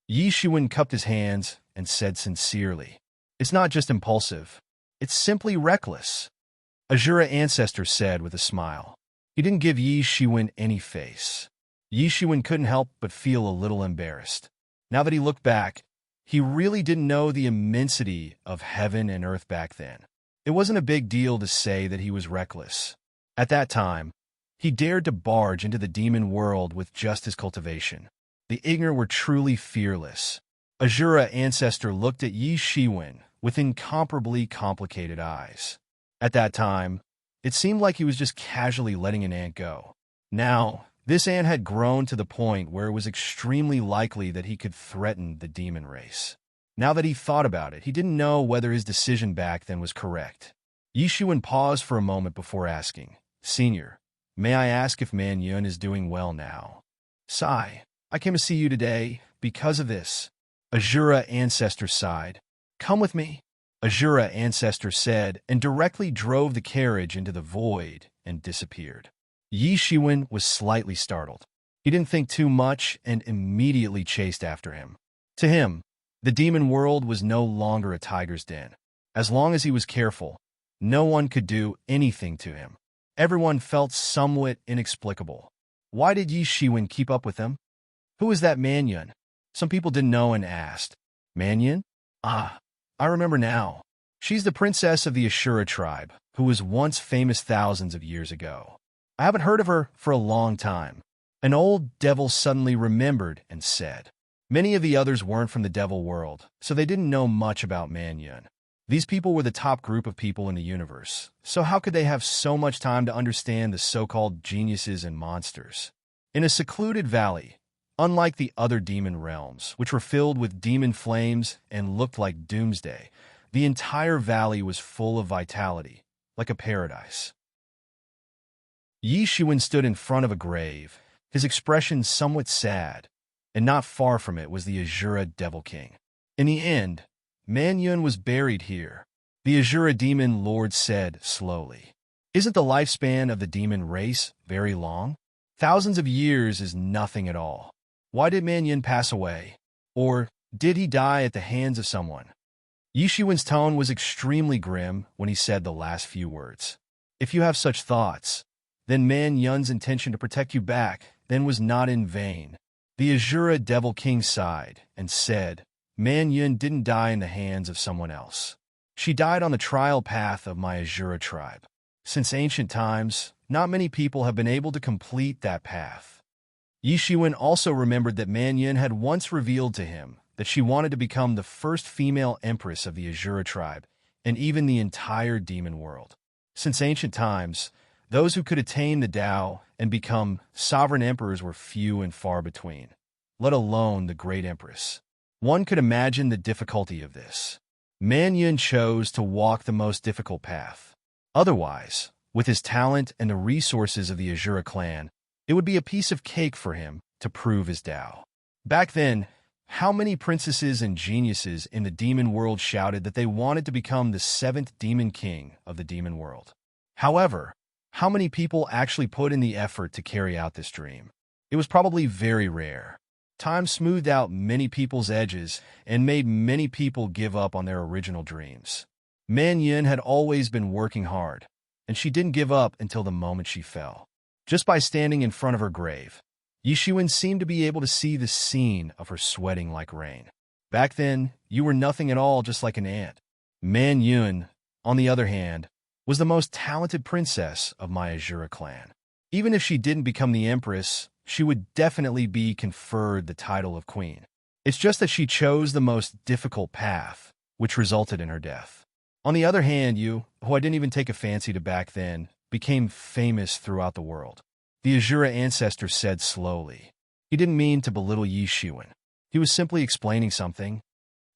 Yi Shiwen cupped his hands and said sincerely, "It's not just impulsive. It's simply reckless," Azura Ancestor said with a smile. He didn't give Yi Shiwen any face. Yi Shiwen couldn't help but feel a little embarrassed. Now that he looked back, he really didn't know the immensity of heaven and earth back then. It wasn't a big deal to say that he was reckless. At that time, he dared to barge into the demon world with just his cultivation. The ignorant were truly fearless. Azura Ancestor looked at Yi Shiwen with incomparably complicated eyes. At that time, it seemed like he was just casually letting an ant go. Now, this ant had grown to the point where it was extremely likely that he could threaten the demon race. Now that he thought about it, he didn't know whether his decision back then was correct. Yi Shiwen paused for a moment before asking, "Senior, may I ask if Man Yun is doing well now?" "Sai, I came to see you today because of this." Azura Ancestor sighed. "Come with me," Azura Ancestor said, and directly drove the carriage into the void and disappeared. Yi Shiwen was slightly startled. He didn't think too much and immediately chased after him. To him, the demon world was no longer a tiger's den. As long as he was careful, no one could do anything to him. Everyone felt somewhat inexplicable. Why did Yi Shiwen keep up with him? Who was that Man Yun? Some people didn't know and asked. Man Yun? Ah, I remember now. She's the princess of the Ashura tribe, who was once famous thousands of years ago. I haven't heard of her for a long time. An old devil suddenly remembered and said. Many of the others weren't from the devil world, so they didn't know much about Man Yun. These people were the top group of people in the universe, so how could they have so much time to understand the so-called geniuses and monsters? In a secluded valley, unlike the other demon realms, which were filled with demon flames and looked like doomsday, the entire valley was full of vitality, like a paradise. Yi Shiwen stood in front of a grave, his expression somewhat sad, and not far from it was the Azura Devil King. In the end, Man Yun was buried here, the Azura Demon Lord said slowly. Isn't the lifespan of the demon race very long? Thousands of years is nothing at all. Why did Man Yun pass away? Or did he die at the hands of someone? Yi Shiwen's tone was extremely grim when he said the last few words. If you have such thoughts, then Man Yun's intention to protect you back then was not in vain. The Azura Devil King sighed and said, Man Yun didn't die in the hands of someone else. She died on the trial path of my Azura tribe. Since ancient times, not many people have been able to complete that path. Yi Shiwen also remembered that Man Yun had once revealed to him that she wanted to become the first female empress of the Azura tribe and even the entire demon world. Since ancient times, those who could attain the Tao and become sovereign emperors were few and far between, let alone the great empress. One could imagine the difficulty of this. Man Yun chose to walk the most difficult path. Otherwise, with his talent and the resources of the Azura clan, it would be a piece of cake for him to prove his Tao. Back then, how many princesses and geniuses in the demon world shouted that they wanted to become the seventh demon king of the demon world? However, how many people actually put in the effort to carry out this dream? It was probably very rare. Time smoothed out many people's edges and made many people give up on their original dreams. Man Yun had always been working hard, and she didn't give up until the moment she fell. Just by standing in front of her grave, Yi Shiwen seemed to be able to see the scene of her sweating like rain. Back then, you were nothing at all, just like an ant. Man Yun, on the other hand, was the most talented princess of my Azura clan. Even if she didn't become the empress, she would definitely be conferred the title of queen. It's just that she chose the most difficult path, which resulted in her death. On the other hand, you, who I didn't even take a fancy to back then, became famous throughout the world. the Azura ancestor said slowly. He didn't mean to belittle Yi Shiwen. He was simply explaining something.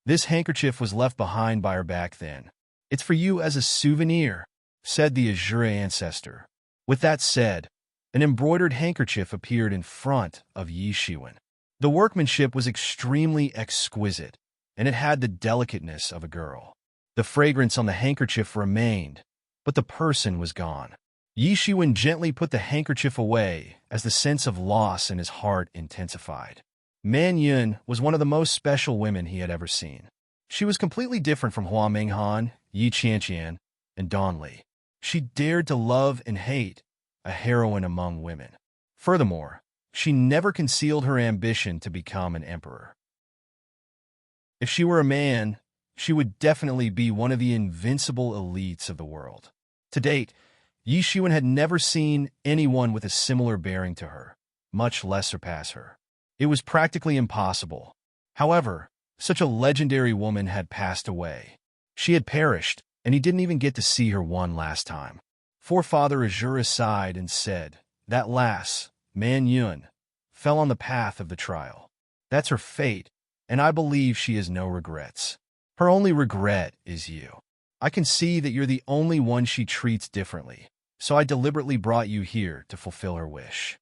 This handkerchief was left behind by her back then. It's for you as a souvenir, said the Azura ancestor. With that said, an embroidered handkerchief appeared in front of Yi Shiwen. The workmanship was extremely exquisite, and it had the delicateness of a girl. The fragrance on the handkerchief remained, but the person was gone. Yi Shiwen gently put the handkerchief away as the sense of loss in his heart intensified. Man Yun was one of the most special women he had ever seen. She was completely different from Hua Minghan, Yi Qianqian, and Don Li. She dared to love and hate, a heroine among women. Furthermore, she never concealed her ambition to become an emperor. If she were a man, she would definitely be one of the invincible elites of the world. To date, Yi Shiwen had never seen anyone with a similar bearing to her, much less surpass her. It was practically impossible. However, such a legendary woman had passed away. She had perished, and he didn't even get to see her one last time. Forefather Azura sighed and said, "That lass, Man Yun, fell on the path of the trial. That's her fate, and I believe she has no regrets. Her only regret is you. I can see that you're the only one she treats differently, so I deliberately brought you here to fulfill her wish."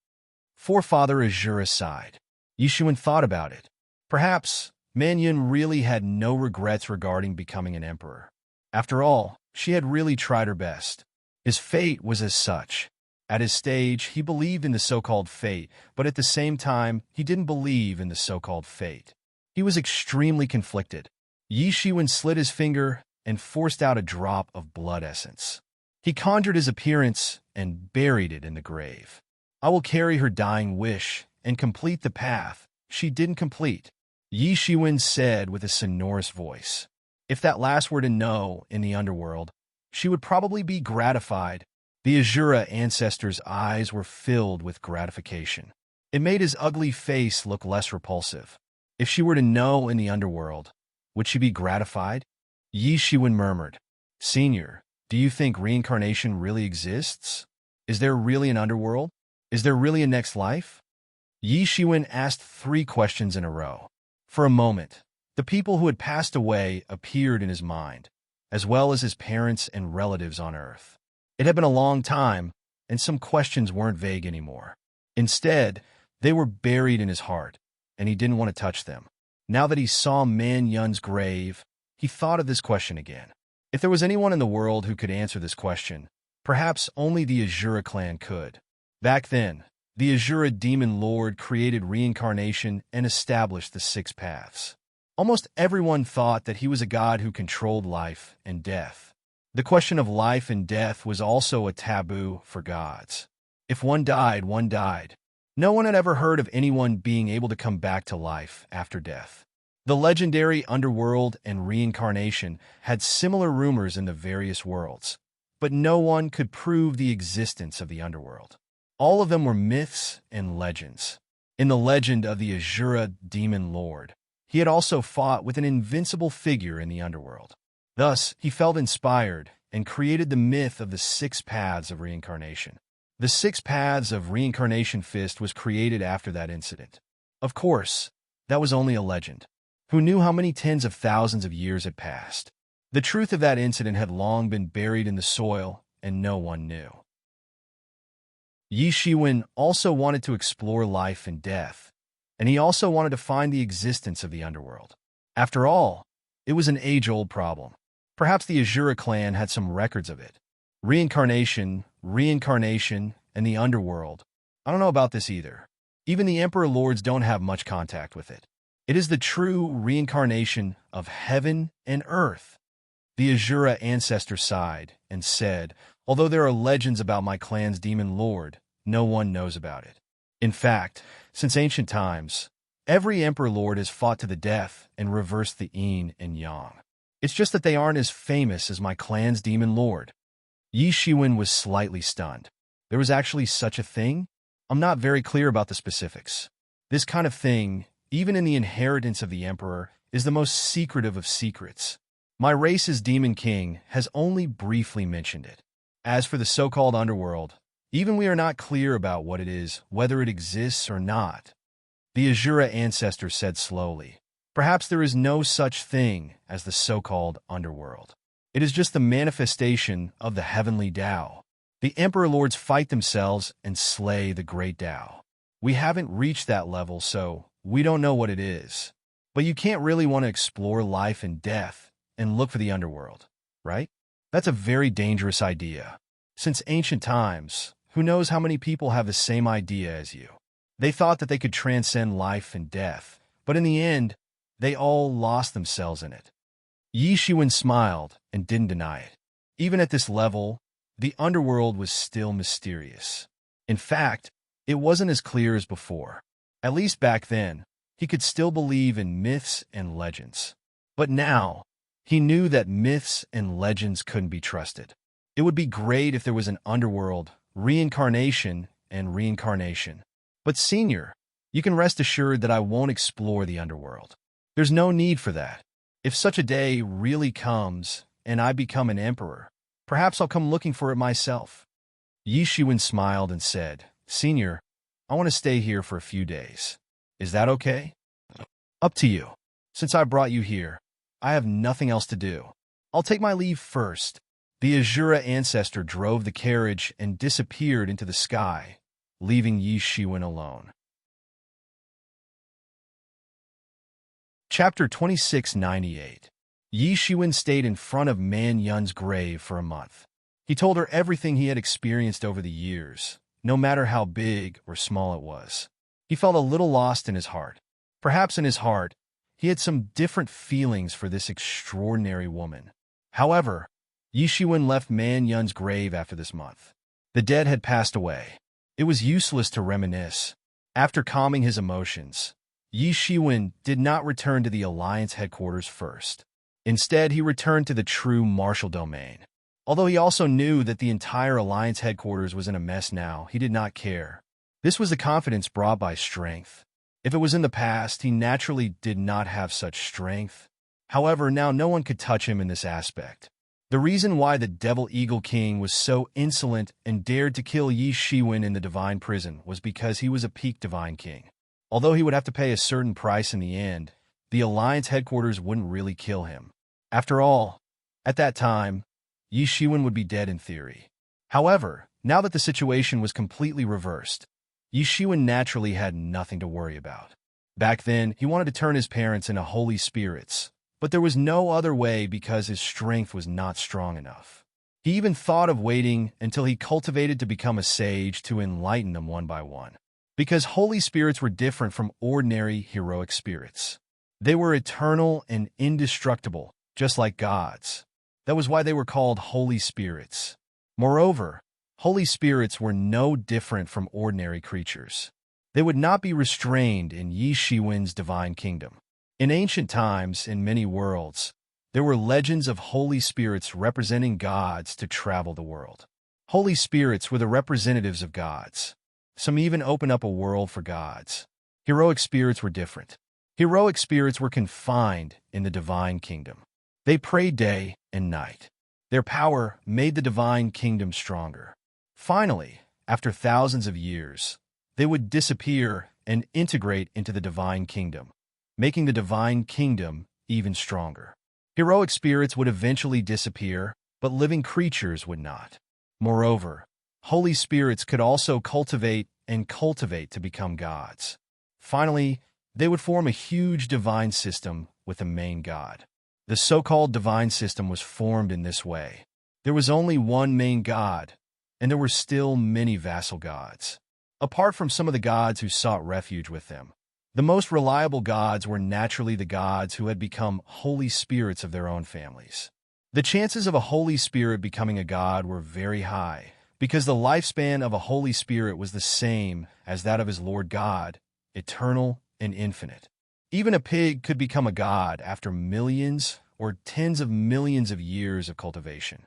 Forefather Azura sighed. Yi Shiwen thought about it. Perhaps Man Yun really had no regrets regarding becoming an emperor. After all, she had really tried her best. His fate was as such. At his stage, he believed in the so-called fate, but at the same time, he didn't believe in the so-called fate. He was extremely conflicted. Yi Shiwen slit his finger and forced out a drop of blood essence. He conjured his appearance and buried it in the grave. I will carry her dying wish and complete the path she didn't complete, Yi Shiwen said with a sonorous voice. If that lass were to know in the underworld, she would probably be gratified. The Azura ancestor's eyes were filled with gratification. It made his ugly face look less repulsive. If she were to know in the underworld, would she be gratified? Yi Shiwen murmured. Senior, do you think reincarnation really exists? Is there really an underworld? Is there really a next life? Yi Shiwen asked 3 questions in a row. For a moment, the people who had passed away appeared in his mind, as well as his parents and relatives on Earth. It had been a long time, and some questions weren't vague anymore. Instead, they were buried in his heart, and he didn't want to touch them. Now that he saw Man Yun's grave, he thought of this question again. If there was anyone in the world who could answer this question, perhaps only the Azura clan could. Back then, the Azura demon lord created reincarnation and established the 6 paths. Almost everyone thought that he was a god who controlled life and death. The question of life and death was also a taboo for gods. If one died, one died. No one had ever heard of anyone being able to come back to life after death. The legendary underworld and reincarnation had similar rumors in the various worlds, but no one could prove the existence of the underworld. All of them were myths and legends. In the legend of the Azura demon lord, he had also fought with an invincible figure in the underworld. Thus, he felt inspired and created the myth of the 6 paths of reincarnation. The 6 paths of reincarnation fist was created after that incident. Of course, that was only a legend. Who knew how many tens of thousands of years had passed? The truth of that incident had long been buried in the soil, and no one knew. Yi Shiwen also wanted to explore life and death, and he also wanted to find the existence of the underworld. After all, it was an age-old problem. Perhaps the Azura clan had some records of it. Reincarnation, and the underworld. I don't know about this either. Even the Emperor Lords don't have much contact with it. It is the true reincarnation of heaven and earth. The Azura ancestor sighed and said, although there are legends about my clan's demon lord, no one knows about it. In fact, since ancient times, every Emperor Lord has fought to the death and reversed the yin and yang. It's just that they aren't as famous as my clan's demon lord. Yi Shiwen was slightly stunned. There was actually such a thing? I'm not very clear about the specifics. This kind of thing, even in the inheritance of the Emperor, is the most secretive of secrets. My race's Demon King has only briefly mentioned it. As for the so-called underworld, Even we are not clear about what it is, whether it exists or not. The Azura ancestor said slowly. Perhaps there is no such thing as the so-called underworld. It is just the manifestation of the heavenly Tao. The Emperor Lords fight themselves and slay the great Tao. We haven't reached that level, so we don't know what it is. But you can't really want to explore life and death and look for the underworld, right? That's a very dangerous idea. Since ancient times, who knows how many people have the same idea as you? They thought that they could transcend life and death, but in the end, they all lost themselves in it. Yi Shiwen smiled and didn't deny it. Even at this level, the underworld was still mysterious. In fact, it wasn't as clear as before. At least back then, he could still believe in myths and legends. But now, he knew that myths and legends couldn't be trusted. It would be great if there was an underworld, reincarnation, and reincarnation. But Senior, you can rest assured that I won't explore the underworld. There's no need for that. If such a day really comes and I become an emperor, perhaps I'll come looking for it myself. Yi Shiwen smiled and said, Senior, I want to stay here for a few days. Is that okay? Up to you. Since I brought you here, I have nothing else to do. I'll take my leave first. The Azura ancestor drove the carriage and disappeared into the sky, leaving Yi Shiwen alone. Chapter 2698. Yi Shiwen stayed in front of Man Yun's grave for a month. He told her everything he had experienced over the years, no matter how big or small it was. He felt a little lost in his heart. Perhaps in his heart, he had some different feelings for this extraordinary woman. However, Yi Shiwen left Man Yun's grave after this month. The dead had passed away. It was useless to reminisce. After calming his emotions, Yi Shiwen did not return to the Alliance headquarters first. Instead, he returned to the true martial domain. Although he also knew that the entire Alliance headquarters was in a mess now, he did not care. This was the confidence brought by strength. If it was in the past, he naturally did not have such strength. However, now no one could touch him in this aspect. The reason why the Devil Eagle King was so insolent and dared to kill Yi Shiwen in the Divine Prison was because he was a peak Divine King. Although he would have to pay a certain price in the end, the Alliance headquarters wouldn't really kill him. After all, at that time, Yi Shiwen would be dead in theory. However, now that the situation was completely reversed, Yi Shiwen naturally had nothing to worry about. Back then, he wanted to turn his parents into holy spirits, but there was no other way because his strength was not strong enough. He even thought of waiting until he cultivated to become a sage to enlighten them one by one. Because holy spirits were different from ordinary heroic spirits. They were eternal and indestructible, just like gods. That was why they were called holy spirits. Moreover, holy spirits were no different from ordinary creatures. They would not be restrained in Yi Shiwen's divine kingdom. In ancient times, in many worlds, there were legends of holy spirits representing gods to travel the world. Holy spirits were the representatives of gods. Some even opened up a world for gods. Heroic spirits were different. Heroic spirits were confined in the divine kingdom. They prayed day and night. Their power made the divine kingdom stronger. Finally, after thousands of years, they would disappear and integrate into the divine kingdom, making the divine kingdom even stronger. Heroic spirits would eventually disappear, but living creatures would not. Moreover, holy spirits could also cultivate to become gods. Finally, they would form a huge divine system with a main god. The so-called divine system was formed in this way. There was only one main god, and there were still many vassal gods. Apart from some of the gods who sought refuge with them, the most reliable gods were naturally the gods who had become holy spirits of their own families. The chances of a holy spirit becoming a god were very high, because the lifespan of a holy spirit was the same as that of his Lord God, eternal and infinite. Even a pig could become a god after millions or tens of millions of years of cultivation.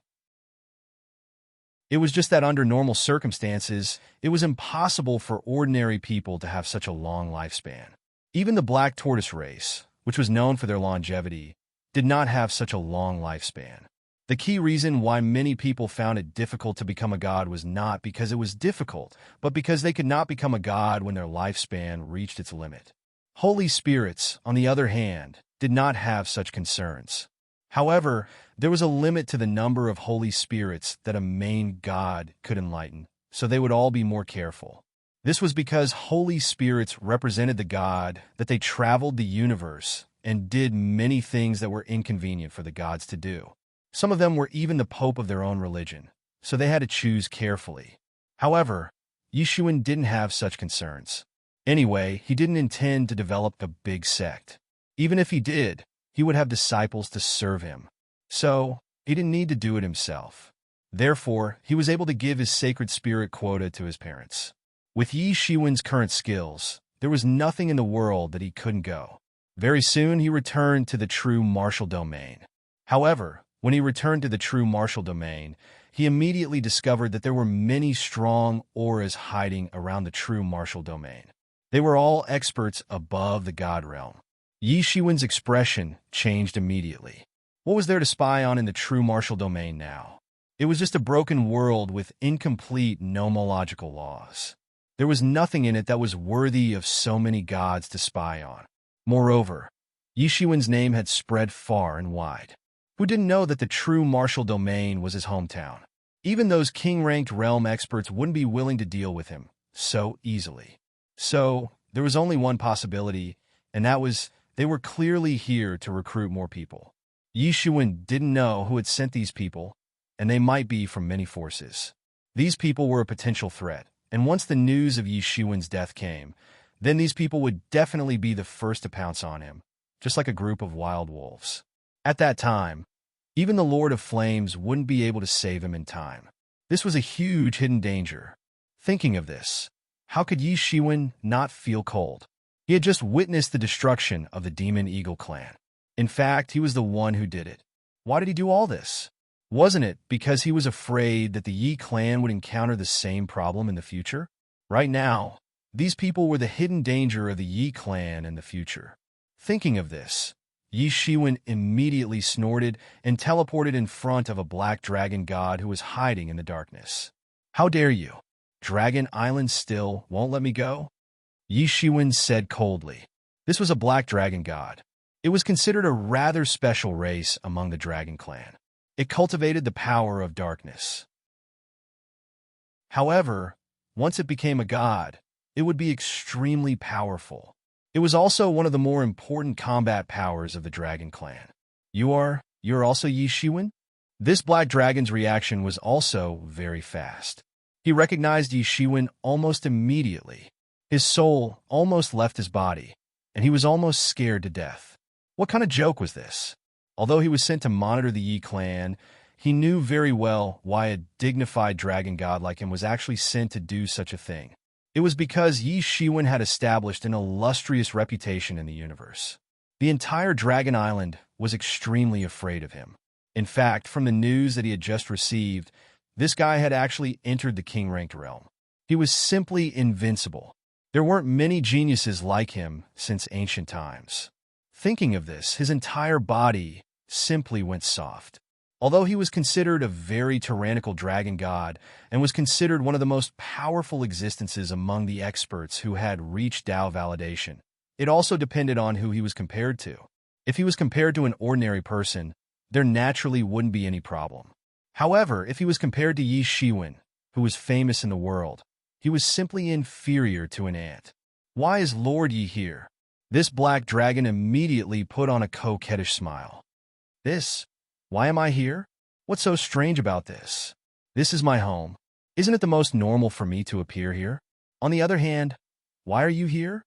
It was just that under normal circumstances, it was impossible for ordinary people to have such a long lifespan. Even the black tortoise race, which was known for their longevity, did not have such a long lifespan. The key reason why many people found it difficult to become a god was not because it was difficult, but because they could not become a god when their lifespan reached its limit. Holy spirits, on the other hand, did not have such concerns. However, there was a limit to the number of holy spirits that a main god could enlighten, so they would all be more careful. This was because holy spirits represented the god that they traveled the universe and did many things that were inconvenient for the gods to do. Some of them were even the pope of their own religion, so they had to choose carefully. However, Yishuan didn't have such concerns. Anyway, he didn't intend to develop a big sect. Even if he did, he would have disciples to serve him. So, he didn't need to do it himself. Therefore, he was able to give his sacred spirit quota to his parents. With Yi Shiwen's current skills, there was nothing in the world that he couldn't go. Very soon, he returned to the true martial domain. However, when he returned to the true martial domain, he immediately discovered that there were many strong auras hiding around the true martial domain. They were all experts above the god realm. Yi Shiwen's expression changed immediately. What was there to spy on in the true martial domain now? It was just a broken world with incomplete nomological laws. There was nothing in it that was worthy of so many gods to spy on. Moreover, Yi Shiwen's name had spread far and wide. Who didn't know that the true martial domain was his hometown? Even those king-ranked realm experts wouldn't be willing to deal with him so easily. So, there was only one possibility, and that was they were clearly here to recruit more people. Yi Shiwen didn't know who had sent these people, and they might be from many forces. These people were a potential threat, and once the news of Yi Shiwen's death came, then these people would definitely be the first to pounce on him, just like a group of wild wolves. At that time, even the Lord of Flames wouldn't be able to save him in time. This was a huge hidden danger. Thinking of this, how could Yi Shiwen not feel cold? He had just witnessed the destruction of the Demon Eagle clan. In fact, he was the one who did it. Why did he do all this? Wasn't it because he was afraid that the Yi clan would encounter the same problem in the future? Right now, these people were the hidden danger of the Yi clan in the future. Thinking of this, Yi Shiwen immediately snorted and teleported in front of a black dragon god who was hiding in the darkness. "How dare you? Dragon Island still won't let me go?" Yi Shiwen said coldly. This was a black dragon god. It was considered a rather special race among the dragon clan. It cultivated the power of darkness. However, once it became a god, it would be extremely powerful. It was also one of the more important combat powers of the Dragon Clan. You're also Yi Shiwen? This black dragon's reaction was also very fast. He recognized Yi Shiwen almost immediately. His soul almost left his body, and he was almost scared to death. What kind of joke was this? Although he was sent to monitor the Yi clan, he knew very well why a dignified dragon god like him was actually sent to do such a thing. It was because Yi Shiwen had established an illustrious reputation in the universe. The entire Dragon Island was extremely afraid of him. In fact, from the news that he had just received, this guy had actually entered the king-ranked realm. He was simply invincible. There weren't many geniuses like him since ancient times. Thinking of this, his entire body simply went soft. Although he was considered a very tyrannical dragon god and was considered one of the most powerful existences among the experts who had reached Tao validation, it also depended on who he was compared to. If he was compared to an ordinary person, there naturally wouldn't be any problem. However, if he was compared to Yi Shiwen, who was famous in the world, he was simply inferior to an ant. "Why is Lord Yi here?" This black dragon immediately put on a coquettish smile. Why am I here? What's so strange about this? This is my home. Isn't it the most normal for me to appear here? On the other hand, why are you here?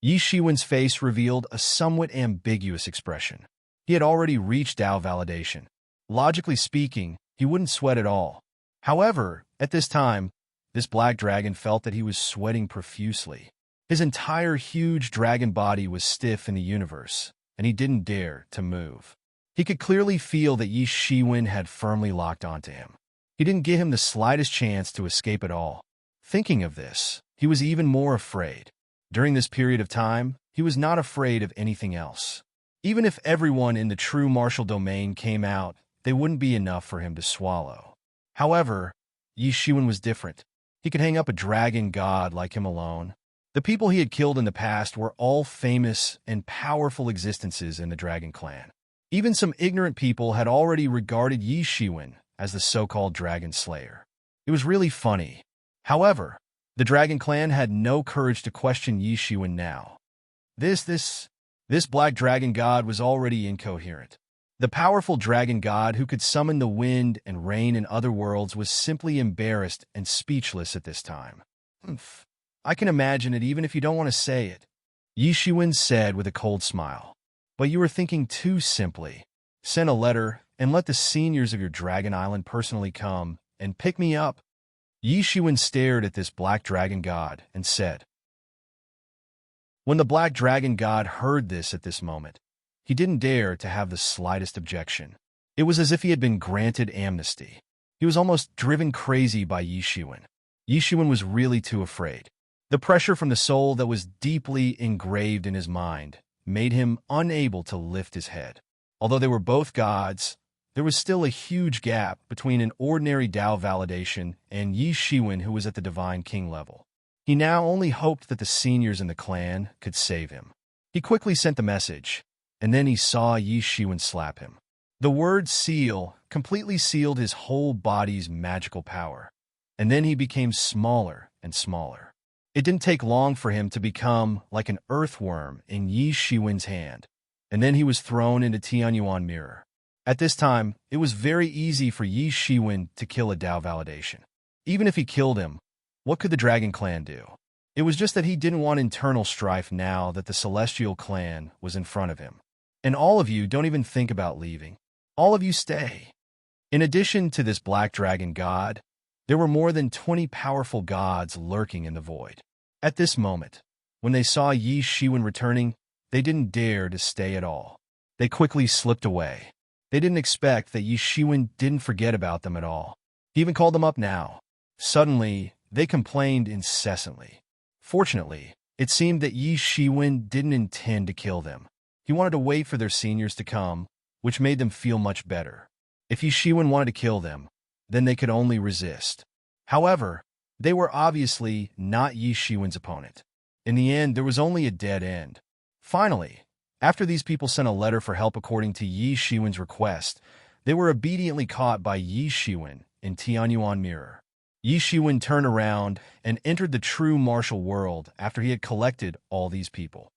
Yi Shiwen's face revealed a somewhat ambiguous expression. He had already reached Tao validation. Logically speaking, he wouldn't sweat at all. However, at this time, this black dragon felt that he was sweating profusely. His entire huge dragon body was stiff in the universe, and he didn't dare to move. He could clearly feel that Yi Shiwen had firmly locked onto him. He didn't give him the slightest chance to escape at all. Thinking of this, he was even more afraid. During this period of time, he was not afraid of anything else. Even if everyone in the true martial domain came out they wouldn't be enough for him to swallow. However, Yi Shiwen was different. He could hang up a dragon god like him alone. The people he had killed in the past were all famous and powerful existences in the Dragon Clan. Even some ignorant people had already regarded Yi Shiwen as the so-called Dragon Slayer. It was really funny. However, the Dragon Clan had no courage to question Yi Shiwen now. This black dragon god was already incoherent. The powerful dragon god who could summon the wind and rain in other worlds was simply embarrassed and speechless at this time. I can imagine it even if you don't want to say it, Yi Shiwen said with a cold smile. But you were thinking too simply. Send a letter and let the seniors of your Dragon Island personally come and pick me up. Yi Shiwen stared at this black dragon god and said. When the black dragon god heard this at this moment, he didn't dare to have the slightest objection. It was as if he had been granted amnesty. He was almost driven crazy by Yi Shiwen. Yi Shiwen was really too afraid. The pressure from the soul that was deeply engraved in his mind made him unable to lift his head. Although they were both gods, there was still a huge gap between an ordinary Dao validation and Yi Shiwen, who was at the Divine King level. He now only hoped that the seniors in the clan could save him. He quickly sent the message, and then he saw Yi Shiwen slap him. The word seal completely sealed his whole body's magical power, and then he became smaller and smaller. It didn't take long for him to become like an earthworm in Yi Shiwen's hand, and then he was thrown into Tianyuan Mirror. At this time, it was very easy for Yi Shiwen to kill a Dao validation. Even if he killed him, what could the Dragon Clan do? It was just that he didn't want internal strife now that the Celestial Clan was in front of him. And all of you don't even think about leaving. All of you stay. In addition to this black dragon god, there were more than 20 powerful gods lurking in the void. At this moment, when they saw Yi Shiwen returning, they didn't dare to stay at all. They quickly slipped away. They didn't expect that Yi Shiwen didn't forget about them at all. He even called them up now. Suddenly, they complained incessantly. Fortunately, it seemed that Yi Shiwen didn't intend to kill them. He wanted to wait for their seniors to come, which made them feel much better. If Yi Shiwen wanted to kill them, then they could only resist. However, they were obviously not Yi Shiwen's opponent. In the end, there was only a dead end. Finally, after these people sent a letter for help according to Yi Shiwen's request, they were obediently caught by Yi Shiwen in Tianyuan Mirror. Yi Shiwen turned around and entered the true martial world after he had collected all these people.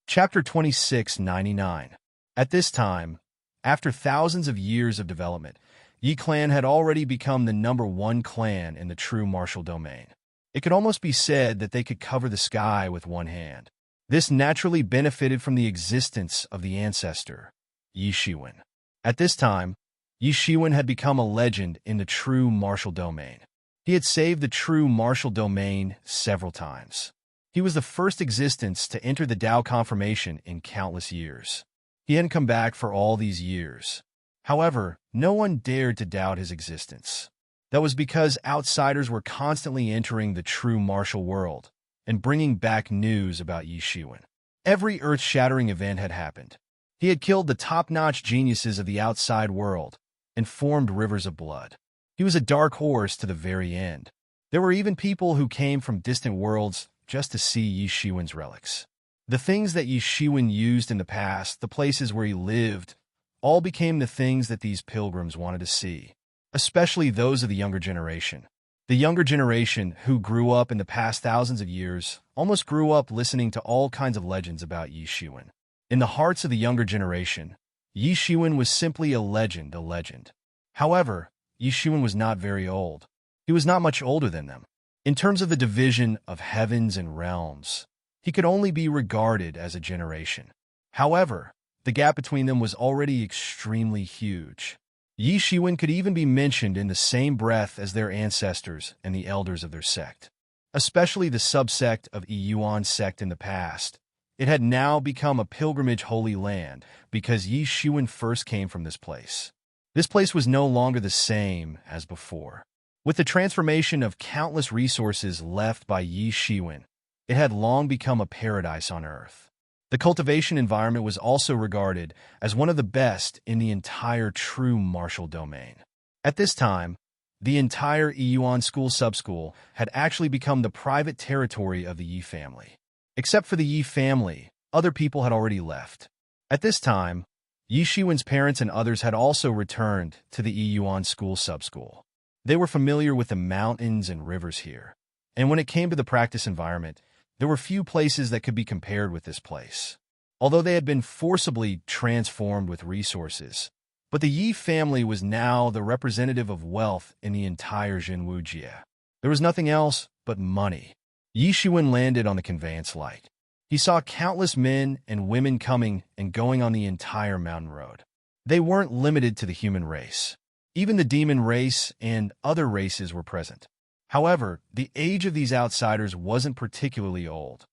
Chapter 2699. At this time, after thousands of years of development, Yi Clan had already become the #1 clan in the true martial domain. It could almost be said that they could cover the sky with one hand. This naturally benefited from the existence of the ancestor, Yi Shiwen. At this time, Yi Shiwen had become a legend in the true martial domain. He had saved the true martial domain several times. He was the first existence to enter the Dao confirmation in countless years. He hadn't come back for all these years. However, no one dared to doubt his existence. That was because outsiders were constantly entering the true martial world and bringing back news about Yi Shiwen. Every earth-shattering event had happened. He had killed the top-notch geniuses of the outside world and formed rivers of blood. He was a dark horse to the very end. There were even people who came from distant worlds just to see Yi Shiwen's relics. The things that Yi Shiwen used in the past, the places where he lived, all became the things that these pilgrims wanted to see, especially those of the younger generation. The younger generation, who grew up in the past thousands of years, almost grew up listening to all kinds of legends about Yi Shiwen. In the hearts of the younger generation, Yi Shiwen was simply a legend, a legend. However, Yi Shiwen was not very old. He was not much older than them. In terms of the division of heavens and realms, he could only be regarded as a generation. However, the gap between them was already extremely huge. Yi Shiwen could even be mentioned in the same breath as their ancestors and the elders of their sect. Especially the subsect of Yuan sect in the past. It had now become a pilgrimage holy land because Yi Shiwen first came from this place. This place was no longer the same as before. With the transformation of countless resources left by Yi Shiwen, it had long become a paradise on earth. The cultivation environment was also regarded as one of the best in the entire true martial domain. At this time, the entire Yuan school subschool had actually become the private territory of the Yi family. Except for the Yi family, other people had already left. At this time, Yi Shiwen's parents and others had also returned to the Yuan school subschool. They were familiar with the mountains and rivers here, and when it came to the practice environment, there were few places that could be compared with this place. Although they had been forcibly transformed with resources, but the Yi family was now the representative of wealth in the entire Jinwujie. There was nothing else but money. Yi Shiwen landed on the conveyance light. He saw countless men and women coming and going on the entire mountain road. They weren't limited to the human race. Even the demon race and other races were present. However, the age of these outsiders wasn't particularly old.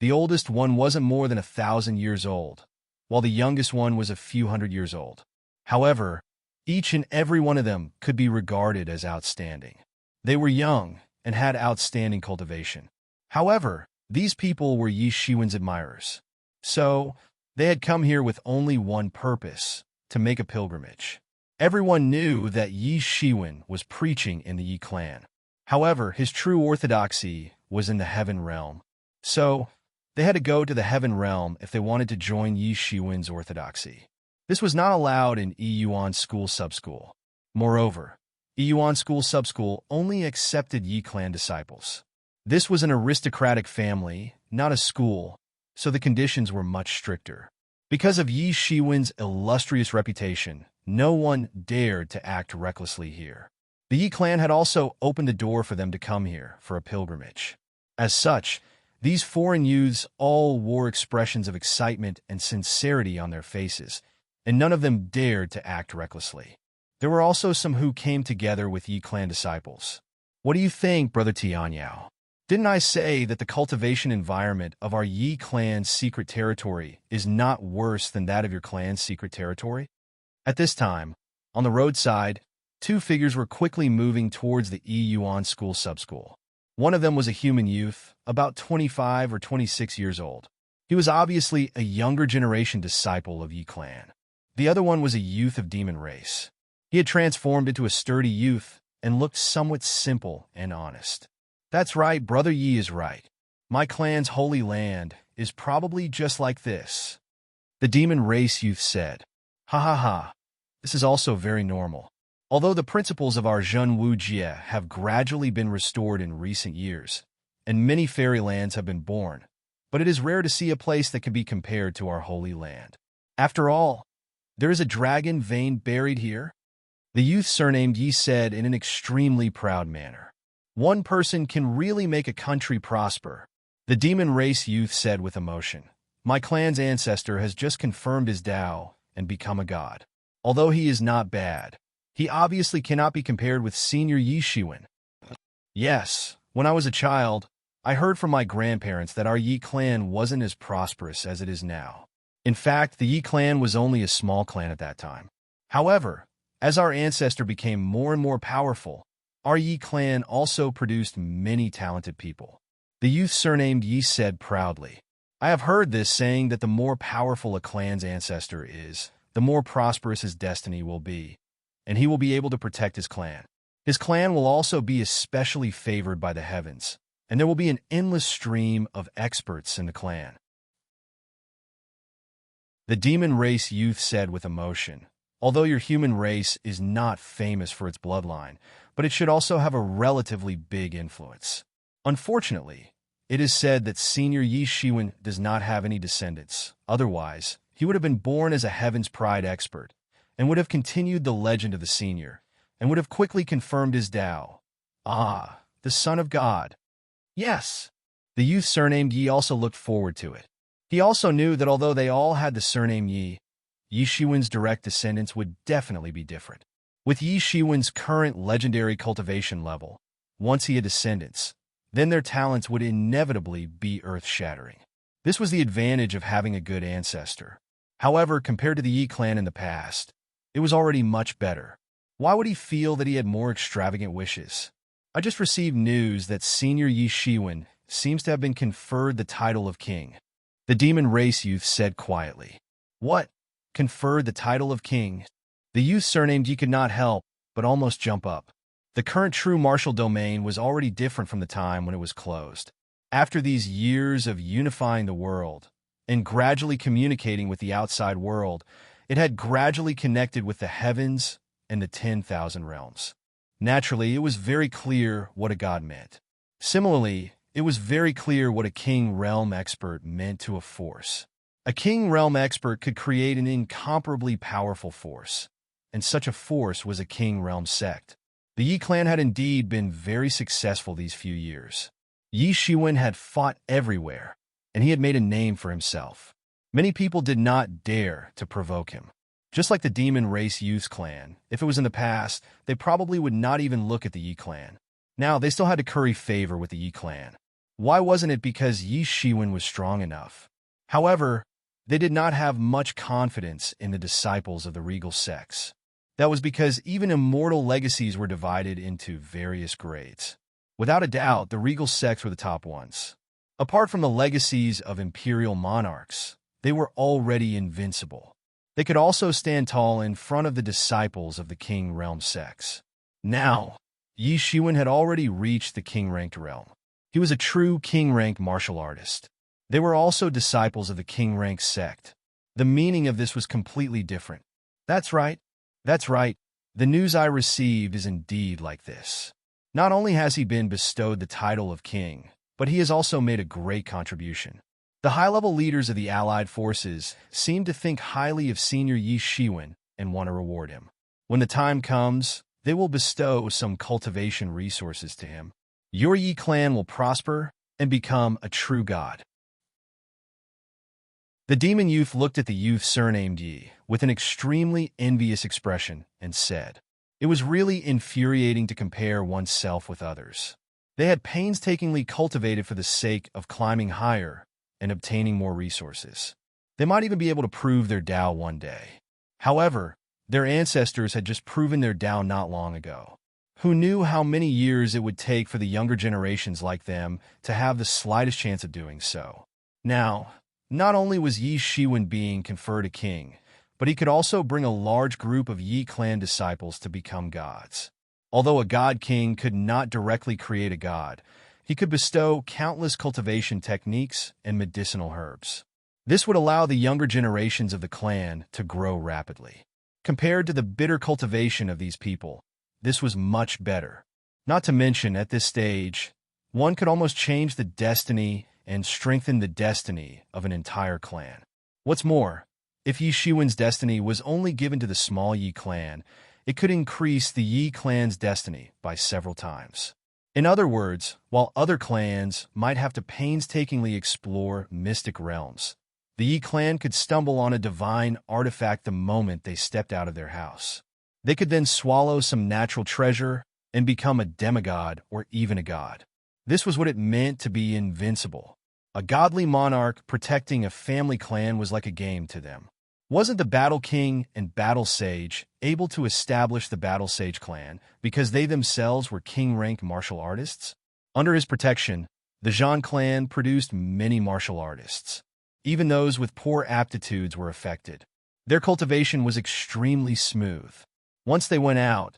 The oldest one wasn't more than 1,000 years old, while the youngest one was a few hundred years old. However, each and every one of them could be regarded as outstanding. They were young and had outstanding cultivation. However, these people were Yi Shiwen's admirers. So, they had come here with only one purpose, to make a pilgrimage. Everyone knew that Yi Shiwen was preaching in the Yi clan. However, his true orthodoxy was in the heaven realm. So, they had to go to the heaven realm if they wanted to join Yi Shiwen's orthodoxy. This was not allowed in Yuan school subschool. Moreover, Yuan school subschool only accepted Yi clan disciples. This was an aristocratic family, not a school, so the conditions were much stricter. Because of Yi Shiwen's illustrious reputation, no one dared to act recklessly here. The Yi clan had also opened the door for them to come here for a pilgrimage. As such, these foreign youths all wore expressions of excitement and sincerity on their faces, and none of them dared to act recklessly. There were also some who came together with Yi clan disciples. What do you think, Brother Tianyao? Didn't I say that the cultivation environment of our Yi clan's secret territory is not worse than that of your clan's secret territory? At this time, on the roadside, two figures were quickly moving towards the Yuan school subschool. One of them was a human youth, about 25 or 26 years old. He was obviously a younger generation disciple of Yi clan. The other one was a youth of demon race. He had transformed into a sturdy youth and looked somewhat simple and honest. That's right, Brother Yi is right. My clan's holy land is probably just like this. The demon race youth said. Ha ha ha. This is also very normal. Although the principles of our Zhenwujie have gradually been restored in recent years, and many fairylands have been born, but it is rare to see a place that can be compared to our holy land. After all, there is a dragon vein buried here. The youth surnamed Yi said in an extremely proud manner. One person can really make a country prosper. The demon race youth said with emotion. My clan's ancestor has just confirmed his Tao and become a god. Although he is not bad, he obviously cannot be compared with senior Yi Shiwen. Yes, when I was a child, I heard from my grandparents that our Yi clan wasn't as prosperous as it is now. In fact, the Yi clan was only a small clan at that time. However, as our ancestor became more and more powerful, our Yi clan also produced many talented people. The youth surnamed Yi said proudly. I have heard this saying that the more powerful a clan's ancestor is, the more prosperous his destiny will be, and he will be able to protect his clan. His clan will also be especially favored by the heavens, and there will be an endless stream of experts in the clan. The demon race youth said with emotion. Although your human race is not famous for its bloodline, but it should also have a relatively big influence. Unfortunately, it is said that senior Yi Shiwen does not have any descendants. Otherwise, he would have been born as a Heaven's Pride expert, and would have continued the legend of the senior, and would have quickly confirmed his Tao. Ah, the Son of God. Yes. The youth surnamed Yi also looked forward to it. He also knew that although they all had the surname Yi, Yi Shiwen's direct descendants would definitely be different. With Yi Shiwen's current legendary cultivation level, once he had descendants, then their talents would inevitably be earth-shattering. This was the advantage of having a good ancestor. However, compared to the Yi clan in the past, it was already much better. Why would he feel that he had more extravagant wishes? I just received news that senior Yi Shiwen seems to have been conferred the title of king. The demon race youth said quietly. What? Conferred the title of king. The youth surnamed Yi could not help but almost jump up. The current true martial domain was already different from the time when it was closed. After these years of unifying the world and gradually communicating with the outside world, it had gradually connected with the heavens and the 10,000 realms. Naturally, it was very clear what a god meant. Similarly, it was very clear what a king realm expert meant to a force. A king realm expert could create an incomparably powerful force, and such a force was a king realm sect. The Yi clan had indeed been very successful these few years. Yi Shiwen had fought everywhere, and he had made a name for himself. Many people did not dare to provoke him. Just like the demon race youth clan, if it was in the past, they probably would not even look at the Yi clan. Now, they still had to curry favor with the Yi clan. Why wasn't it because Yi Shiwen was strong enough? However, they did not have much confidence in the disciples of the regal sects. That was because even immortal legacies were divided into various grades. Without a doubt, the regal sects were the top ones. Apart from the legacies of imperial monarchs, they were already invincible. They could also stand tall in front of the disciples of the king realm sects. Now, Yi Shiwen had already reached the king-ranked realm. He was a true king-ranked martial artist. They were also disciples of the king-ranked sect. The meaning of this was completely different. That's right. The news I received is indeed like this. Not only has he been bestowed the title of king, but he has also made a great contribution. The high-level leaders of the allied forces seem to think highly of senior Yi Shiwen and want to reward him. When the time comes, they will bestow some cultivation resources to him. Your Yi clan will prosper and become a true god. The demon youth looked at the youth surnamed Yi with an extremely envious expression and said, "It was really infuriating to compare oneself with others. They had painstakingly cultivated for the sake of climbing higher and obtaining more resources. They might even be able to prove their Tao one day. However, their ancestors had just proven their Tao not long ago. Who knew how many years it would take for the younger generations like them to have the slightest chance of doing so? Now, not only was Yi Shiwen being conferred a king, but he could also bring a large group of Yi clan disciples to become gods. Although a god king could not directly create a god, he could bestow countless cultivation techniques and medicinal herbs. This would allow the younger generations of the clan to grow rapidly. Compared to the bitter cultivation of these people, this was much better. Not to mention, at this stage, one could almost change the destiny and strengthen the destiny of an entire clan. What's more, if Yi Shiwen's destiny was only given to the small Yi clan, it could increase the Yi clan's destiny by several times. In other words, while other clans might have to painstakingly explore mystic realms, the Yi clan could stumble on a divine artifact the moment they stepped out of their house. They could then swallow some natural treasure and become a demigod or even a god. This was what it meant to be invincible. A godly monarch protecting a family clan was like a game to them. Wasn't the Battle King and Battle Sage able to establish the Battle Sage clan because they themselves were king-rank martial artists? Under his protection, the Zhan clan produced many martial artists. Even those with poor aptitudes were affected. Their cultivation was extremely smooth. Once they went out,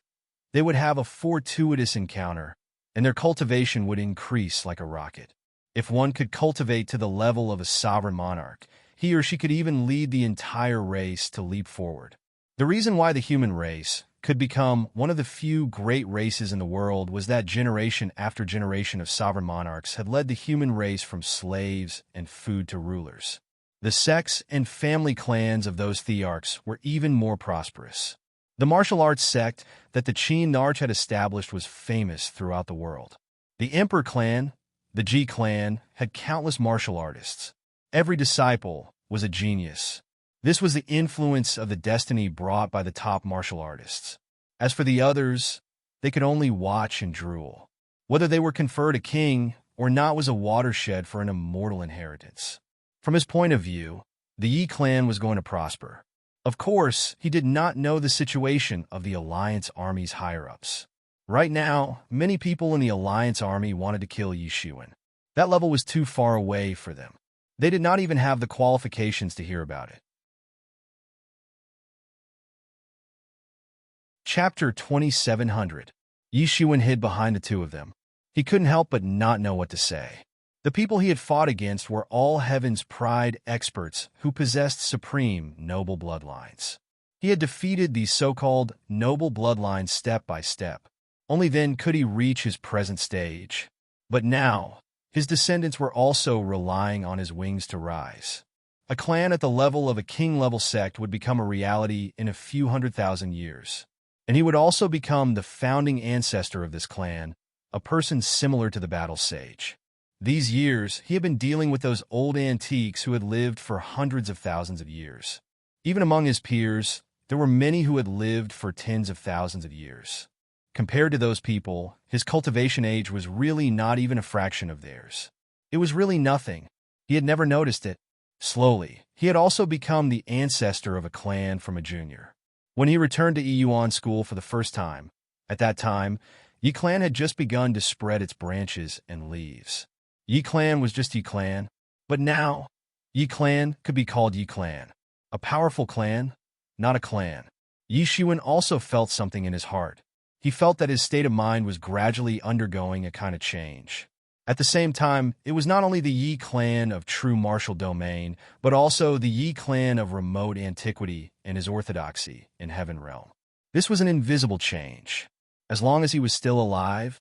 they would have a fortuitous encounter, and their cultivation would increase like a rocket. If one could cultivate to the level of a sovereign monarch, he or she could even lead the entire race to leap forward. The reason why the human race could become one of the few great races in the world was that generation after generation of sovereign monarchs had led the human race from slaves and food to rulers. The sects and family clans of those thearchs were even more prosperous. The martial arts sect that the Qin Narch had established was famous throughout the world. The Emperor clan, the Ji clan, had countless martial artists. Every disciple was a genius. This was the influence of the destiny brought by the top martial artists. As for the others, they could only watch and drool. Whether they were conferred a king or not was a watershed for an immortal inheritance. From his point of view, the Yi clan was going to prosper. Of course, he did not know the situation of the Alliance Army's higher-ups. Right now, many people in the Alliance Army wanted to kill Yi Shiwen. That level was too far away for them. They did not even have the qualifications to hear about it. Chapter 2700. Yi Shiwen hid behind the two of them. He couldn't help but not know what to say. The people he had fought against were all Heaven's pride experts who possessed supreme, noble bloodlines. He had defeated these so-called noble bloodlines step by step. Only then could he reach his present stage. But now, his descendants were also relying on his wings to rise. A clan at the level of a king-level sect would become a reality in a few 100,000 years. And he would also become the founding ancestor of this clan, a person similar to the battle sage. These years, he had been dealing with those old antiques who had lived for hundreds of thousands of years. Even among his peers, there were many who had lived for tens of thousands of years. Compared to those people, his cultivation age was really not even a fraction of theirs. It was really nothing. He had never noticed it. Slowly, he had also become the ancestor of a clan from a junior. When he returned to Yuan school for the first time, at that time, Yi clan had just begun to spread its branches and leaves. Yi clan was just Yi clan, but now, Yi clan could be called Yi clan. A powerful clan, not a clan. Yi Shiwen also felt something in his heart. He felt that his state of mind was gradually undergoing a kind of change. At the same time, it was not only the Yi clan of true martial domain, but also the Yi clan of remote antiquity and his orthodoxy in Heaven Realm. This was an invisible change. As long as he was still alive,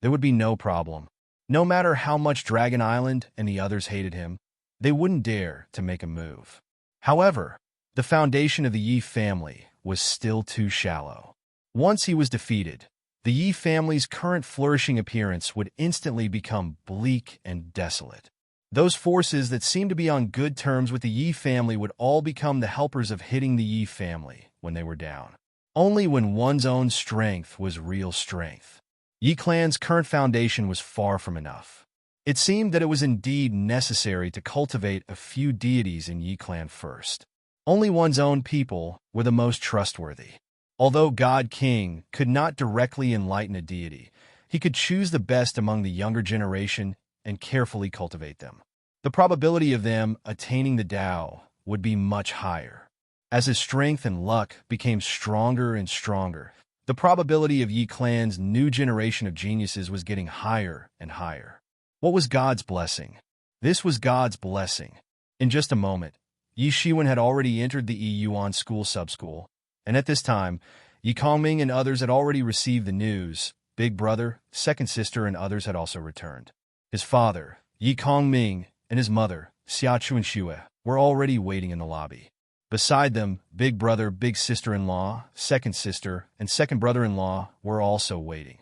there would be no problem. No matter how much Dragon Island and the others hated him, they wouldn't dare to make a move. However, the foundation of the Yi family was still too shallow. Once he was defeated, the Yi family's current flourishing appearance would instantly become bleak and desolate. Those forces that seemed to be on good terms with the Yi family would all become the helpers of hitting the Yi family when they were down. Only when one's own strength was real strength. Yi clan's current foundation was far from enough. It seemed that it was indeed necessary to cultivate a few deities in Yi clan first. Only one's own people were the most trustworthy. Although God King could not directly enlighten a deity, he could choose the best among the younger generation and carefully cultivate them. The probability of them attaining the Tao would be much higher. As his strength and luck became stronger and stronger, the probability of Yi clan's new generation of geniuses was getting higher and higher. What was God's blessing? This was God's blessing. In just a moment, Yi Shiwen had already entered the Yuan school sub-school, and at this time, Yi Kongming and others had already received the news. Big brother, second sister, and others had also returned. His father, Yi Kongming, and his mother, Xia Chuanxue, were already waiting in the lobby. Beside them, big brother, big sister-in-law, second sister, and second brother-in-law were also waiting.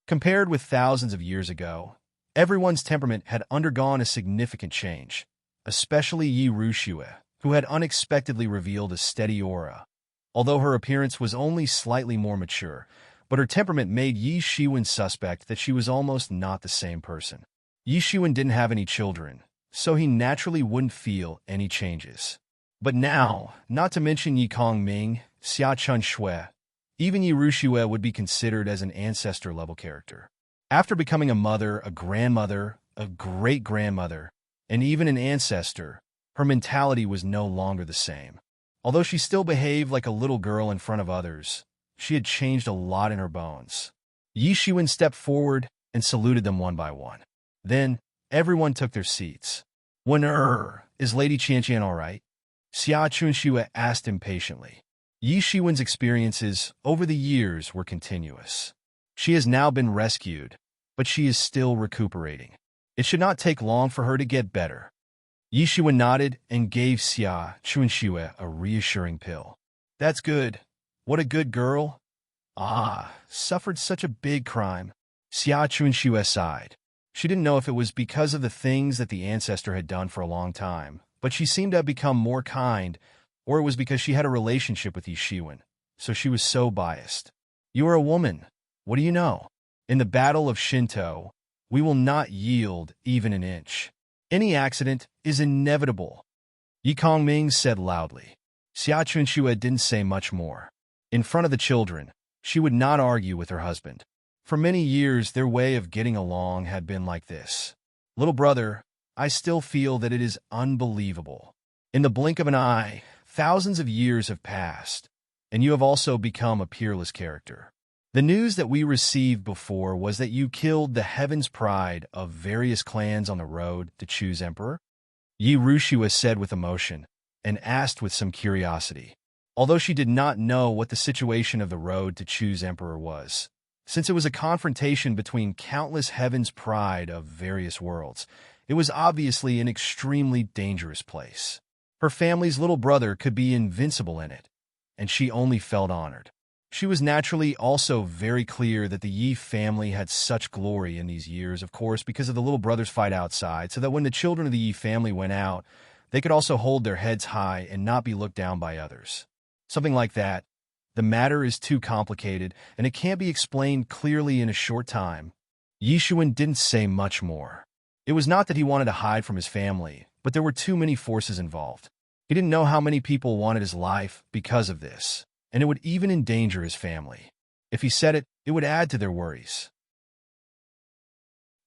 Compared with thousands of years ago, everyone's temperament had undergone a significant change, especially Yi Ruxue, who had unexpectedly revealed a steady aura. Although her appearance was only slightly more mature, but her temperament made Yi Shiwen suspect that she was almost not the same person. Yi Shiwen didn't have any children, so he naturally wouldn't feel any changes. But now, not to mention Yi Kongming, Xia Chuanxue, even Yi Ruxue would be considered as an ancestor-level character. After becoming a mother, a grandmother, a great-grandmother, and even an ancestor, her mentality was no longer the same. Although she still behaved like a little girl in front of others, she had changed a lot in her bones. Yi Shiwen stepped forward and saluted them one by one. Then, everyone took their seats. Is Lady Qianqian all right? Xia Chuanxue asked impatiently. Yi Shiwen's experiences over the years were continuous. She has now been rescued, but she is still recuperating. It should not take long for her to get better. Yi Shiwen nodded and gave Xia Chuanxue a reassuring pill. That's good. What a good girl. Suffered such a big crime. Xia Chuanxue sighed. She didn't know if it was because of the things that the ancestor had done for a long time, but she seemed to have become more kind, or it was because she had a relationship with Yi Shiwen, so she was so biased. You are a woman. What do you know? In the battle of Shinto, we will not yield even an inch. Any accident is inevitable. Yi Kongming said loudly. Xia Chuanxue didn't say much more. In front of the children, she would not argue with her husband. For many years, their way of getting along had been like this. Little brother, I still feel that it is unbelievable. In the blink of an eye, thousands of years have passed, and you have also become a peerless character. The news that we received before was that you killed the heaven's pride of various clans on the road to choose emperor. Yi Rushua said with emotion, and asked with some curiosity, although she did not know what the situation of the road to choose emperor was. Since it was a confrontation between countless heaven's pride of various worlds, it was obviously an extremely dangerous place. Her family's little brother could be invincible in it, and she only felt honored. She was naturally also very clear that the Yi family had such glory in these years, of course, because of the little brother's fight outside, so that when the children of the Yi family went out, they could also hold their heads high and not be looked down by others. Something like that. The matter is too complicated, and it can't be explained clearly in a short time. Yi Xuan didn't say much more. It was not that he wanted to hide from his family, but there were too many forces involved. He didn't know how many people wanted his life because of this, and it would even endanger his family. If he said it, it would add to their worries.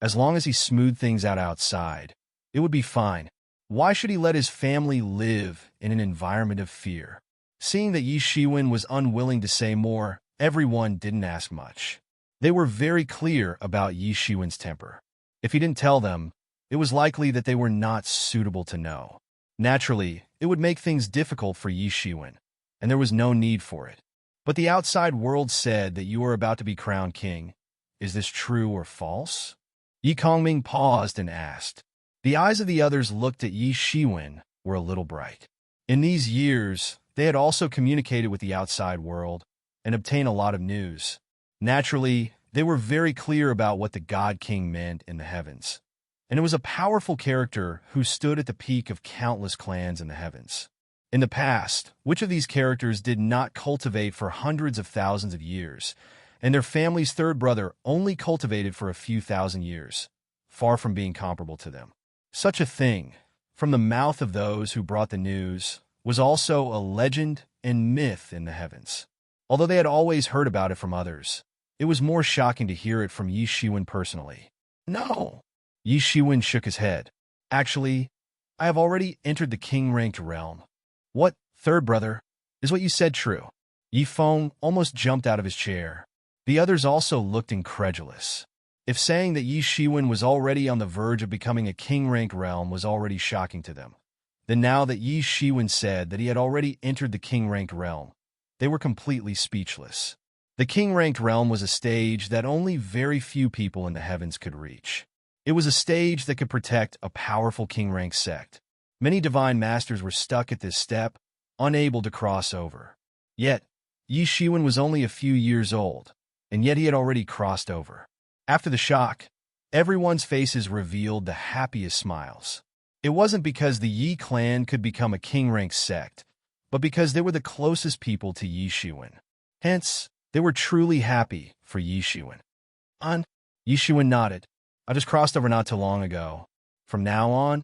As long as he smoothed things out outside, it would be fine. Why should he let his family live in an environment of fear? Seeing that Yi Shiwen was unwilling to say more, everyone didn't ask much. They were very clear about Yi Shiwen's temper. If he didn't tell them, it was likely that they were not suitable to know. Naturally, it would make things difficult for Yi Shiwen, and there was no need for it. But the outside world said that you are about to be crowned king. Is this true or false? Yi Kongming paused and asked. The eyes of the others looked at Yi Shiwen were a little bright. In these years, they had also communicated with the outside world and obtained a lot of news. Naturally, they were very clear about what the God King meant in the heavens. And it was a powerful character who stood at the peak of countless clans in the heavens. In the past, which of these characters did not cultivate for hundreds of thousands of years, and their family's third brother only cultivated for a few thousand years, far from being comparable to them? Such a thing, from the mouth of those who brought the news, was also a legend and myth in the heavens. Although they had always heard about it from others, it was more shocking to hear it from Yi Shiwen personally. No! Yi Shiwen shook his head. Actually, I have already entered the king-ranked realm. What, third brother? Is what you said true? Yi Feng almost jumped out of his chair. The others also looked incredulous. If saying that Yi Shiwen was already on the verge of becoming a king-ranked realm was already shocking to them, then now that Yi Shiwen said that he had already entered the king-ranked realm, they were completely speechless. The king-ranked realm was a stage that only very few people in the heavens could reach. It was a stage that could protect a powerful king-ranked sect. Many divine masters were stuck at this step, unable to cross over. Yet, Yi Shiwen was only a few years old, and yet he had already crossed over. After the shock, everyone's faces revealed the happiest smiles. It wasn't because the Yi clan could become a king-ranked sect, but because they were the closest people to Yi Shiwen. Hence, they were truly happy for Yi Shiwen. Yi Shiwen nodded. I just crossed over not too long ago. From now on,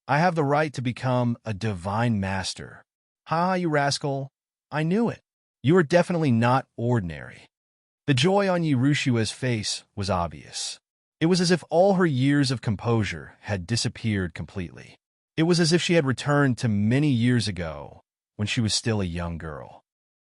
I have the right to become a divine master. Ha, you rascal. I knew it. You are definitely not ordinary. The joy on Yi Rushua's face was obvious. It was as if all her years of composure had disappeared completely. It was as if she had returned to many years ago, when she was still a young girl.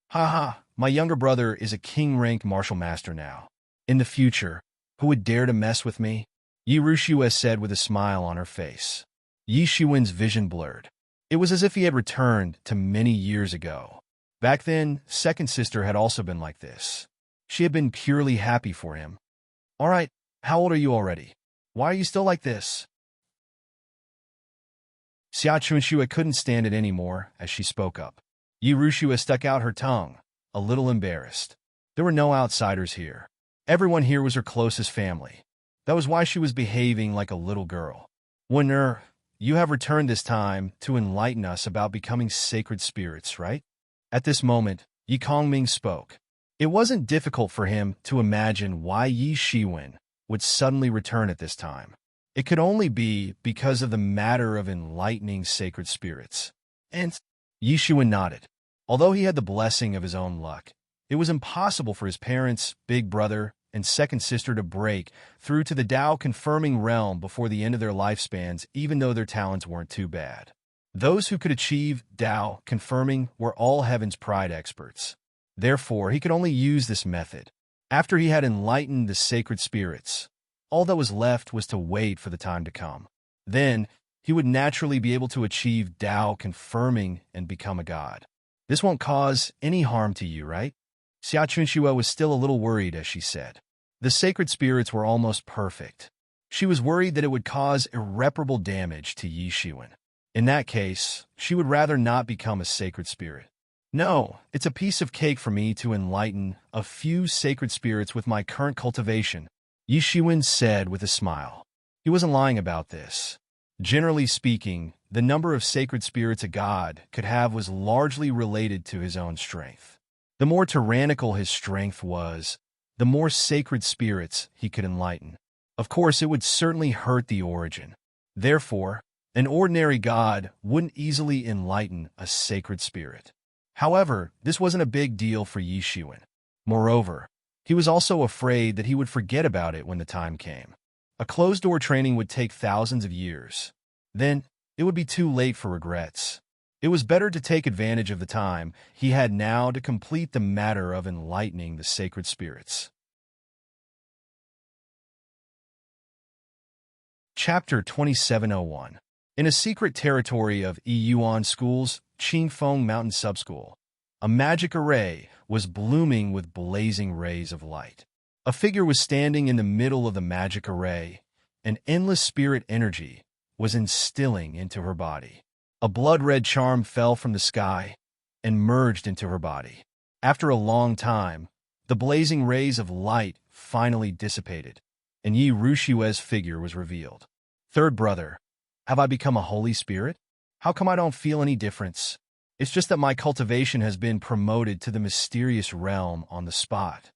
Ha ha, my younger brother is a king-ranked martial master now. In the future, who would dare to mess with me? Yi Rushua said with a smile on her face. Yi Shiwen's vision blurred. It was as if he had returned to many years ago. Back then, second sister had also been like this. She had been purely happy for him. All right, how old are you already? Why are you still like this? Xia Chunshua couldn't stand it anymore as she spoke up. Yi Rushua stuck out her tongue, a little embarrassed. There were no outsiders here. Everyone here was her closest family. That was why she was behaving like a little girl. Winner, you have returned this time to enlighten us about becoming sacred spirits, right? At this moment, Yi Kongming spoke. It wasn't difficult for him to imagine why Yi Shiwen would suddenly return at this time. It could only be because of the matter of enlightening sacred spirits. And Yi Shiwen nodded. Although he had the blessing of his own luck, it was impossible for his parents, big brother, and second sister to break through to the Tao-confirming realm before the end of their lifespans, even though their talents weren't too bad. Those who could achieve Tao-confirming were all Heaven's Pride experts. Therefore, he could only use this method. After he had enlightened the sacred spirits, all that was left was to wait for the time to come. Then, he would naturally be able to achieve Tao-confirming and become a god. This won't cause any harm to you, right? Xia Chunxue was still a little worried as she said. The sacred spirits were almost perfect. She was worried that it would cause irreparable damage to Yi Shiwen. In that case, she would rather not become a sacred spirit. No, it's a piece of cake for me to enlighten a few sacred spirits with my current cultivation, Yi Shiwen said with a smile. He wasn't lying about this. Generally speaking, the number of sacred spirits a god could have was largely related to his own strength. The more tyrannical his strength was, the more sacred spirits he could enlighten. Of course, it would certainly hurt the origin. Therefore, an ordinary god wouldn't easily enlighten a sacred spirit. However, this wasn't a big deal for Yi Shiwen. Moreover, he was also afraid that he would forget about it when the time came. A closed-door training would take thousands of years. Then, it would be too late for regrets. It was better to take advantage of the time he had now to complete the matter of enlightening the sacred spirits. Chapter 2701. In a secret territory of Yuan School's Qingfeng Mountain Subschool, a magic array was blooming with blazing rays of light. A figure was standing in the middle of the magic array, and endless spirit energy was instilling into her body. A blood-red charm fell from the sky and merged into her body. After a long time, the blazing rays of light finally dissipated, and Yi Rushue's figure was revealed. Third brother, have I become a holy spirit? How come I don't feel any difference? It's just that my cultivation has been promoted to the mysterious realm on the spot.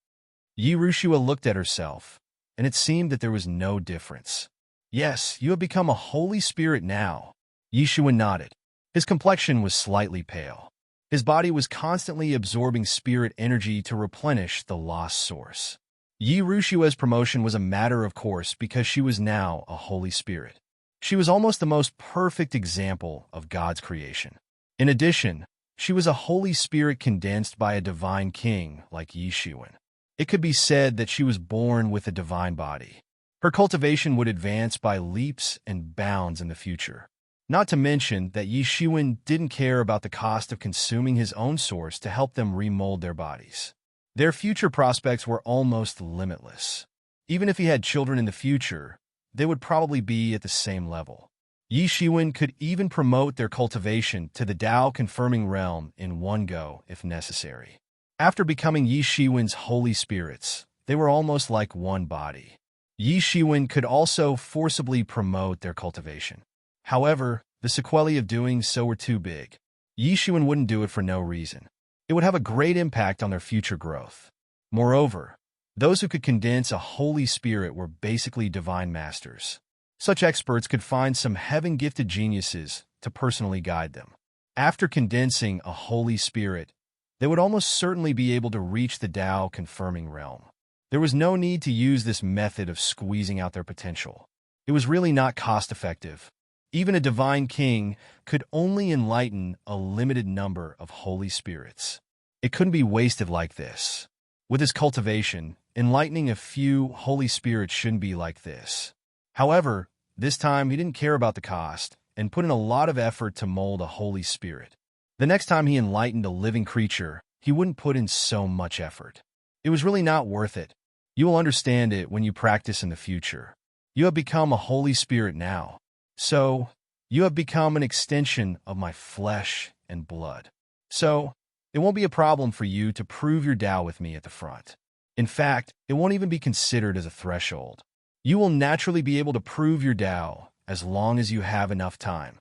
Yi Rushua looked at herself, and it seemed that there was no difference. Yes, you have become a holy spirit now. Yi Shiwen nodded. His complexion was slightly pale. His body was constantly absorbing spirit energy to replenish the lost source. Yi Rushua's promotion was a matter of course because she was now a holy spirit. She was almost the most perfect example of God's creation. In addition, she was a holy spirit condensed by a divine king like Yi Shiwen. It could be said that she was born with a divine body. Her cultivation would advance by leaps and bounds in the future. Not to mention that Yi Shiwen didn't care about the cost of consuming his own source to help them remold their bodies. Their future prospects were almost limitless. Even if he had children in the future, they would probably be at the same level. Yi Shiwen could even promote their cultivation to the Tao-confirming realm in one go if necessary. After becoming Yi Shiwen's holy spirits, they were almost like one body. Yi Shiwen could also forcibly promote their cultivation. However, the sequelae of doing so were too big. Yi Shiwen wouldn't do it for no reason. It would have a great impact on their future growth. Moreover, those who could condense a holy spirit were basically divine masters. Such experts could find some heaven-gifted geniuses to personally guide them. After condensing a holy spirit, they would almost certainly be able to reach the Tao-confirming realm. There was no need to use this method of squeezing out their potential. It was really not cost-effective. Even a divine king could only enlighten a limited number of holy spirits. It couldn't be wasted like this. With his cultivation, enlightening a few holy spirits shouldn't be like this. However, this time he didn't care about the cost and put in a lot of effort to mold a holy spirit. The next time he enlightened a living creature, he wouldn't put in so much effort. It was really not worth it. You will understand it when you practice in the future. You have become a holy spirit now. So, you have become an extension of my flesh and blood. So, it won't be a problem for you to prove your Tao with me at the front. In fact, it won't even be considered as a threshold. You will naturally be able to prove your Tao as long as you have enough time.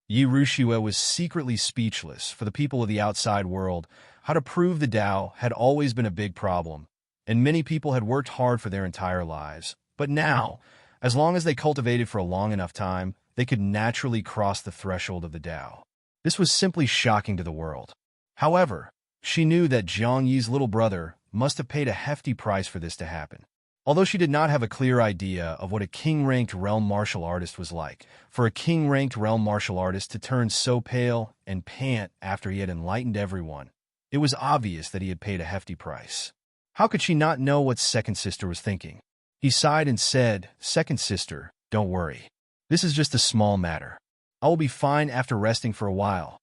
Yi Rushua was secretly speechless. For the people of the outside world, how to prove the Tao had always been a big problem, and many people had worked hard for their entire lives. But now, as long as they cultivated for a long enough time, they could naturally cross the threshold of the Tao. This was simply shocking to the world. However, she knew that Jiang Yi's little brother must have paid a hefty price for this to happen. Although she did not have a clear idea of what a king-ranked realm martial artist was like, for a king-ranked realm martial artist to turn so pale and pant after he had enlightened everyone, it was obvious that he had paid a hefty price. How could she not know what Second Sister was thinking? He sighed and said, "Second Sister, don't worry. This is just a small matter. I will be fine after resting for a while."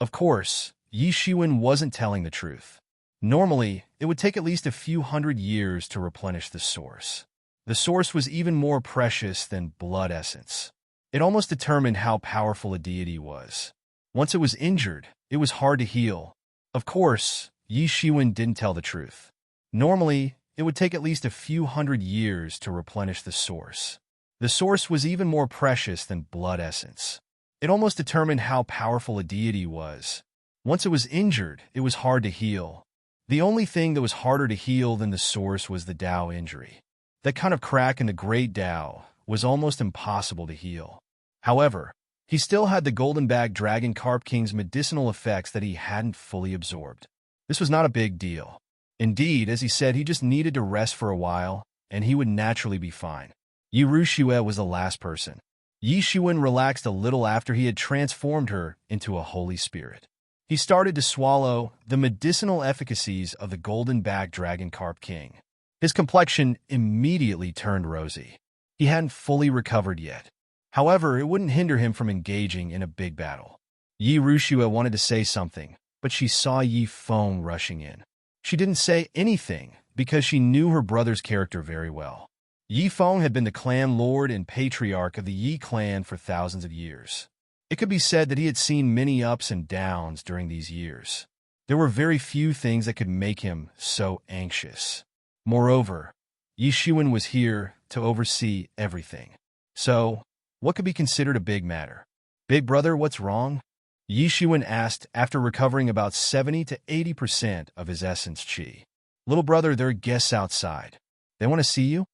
Of course, Yi Shiwen wasn't telling the truth. Normally, it would take at least a few hundred years to replenish the source. The source was even more precious than blood essence. It almost determined how powerful a deity was. Once it was injured, it was hard to heal. Of course, Yi Shiwen didn't tell the truth. Normally, it would take at least a few hundred years to replenish the source. The source was even more precious than blood essence. It almost determined how powerful a deity was. Once it was injured, it was hard to heal. The only thing that was harder to heal than the source was the Tao injury. That kind of crack in the great Tao was almost impossible to heal. However, he still had the golden-bagged dragon carp king's medicinal effects that he hadn't fully absorbed. This was not a big deal. Indeed, as he said, he just needed to rest for a while, and he would naturally be fine. Yi Ruxue was the last person. Yi Shiwen relaxed a little after he had transformed her into a holy spirit. He started to swallow the medicinal efficacies of the golden-backed dragon carp king. His complexion immediately turned rosy. He hadn't fully recovered yet. However, it wouldn't hinder him from engaging in a big battle. Yi Ruxue wanted to say something, but she saw Yi Feng rushing in. She didn't say anything because she knew her brother's character very well. Yi Feng had been the clan lord and patriarch of the Yi clan for thousands of years. It could be said that he had seen many ups and downs during these years. There were very few things that could make him so anxious. Moreover, Yi Shiwen was here to oversee everything. So, what could be considered a big matter? "Big brother, what's wrong?" Yi Shiwen asked after recovering about 70 to 80% of his essence qi. "Little brother, there are guests outside. They want to see you?"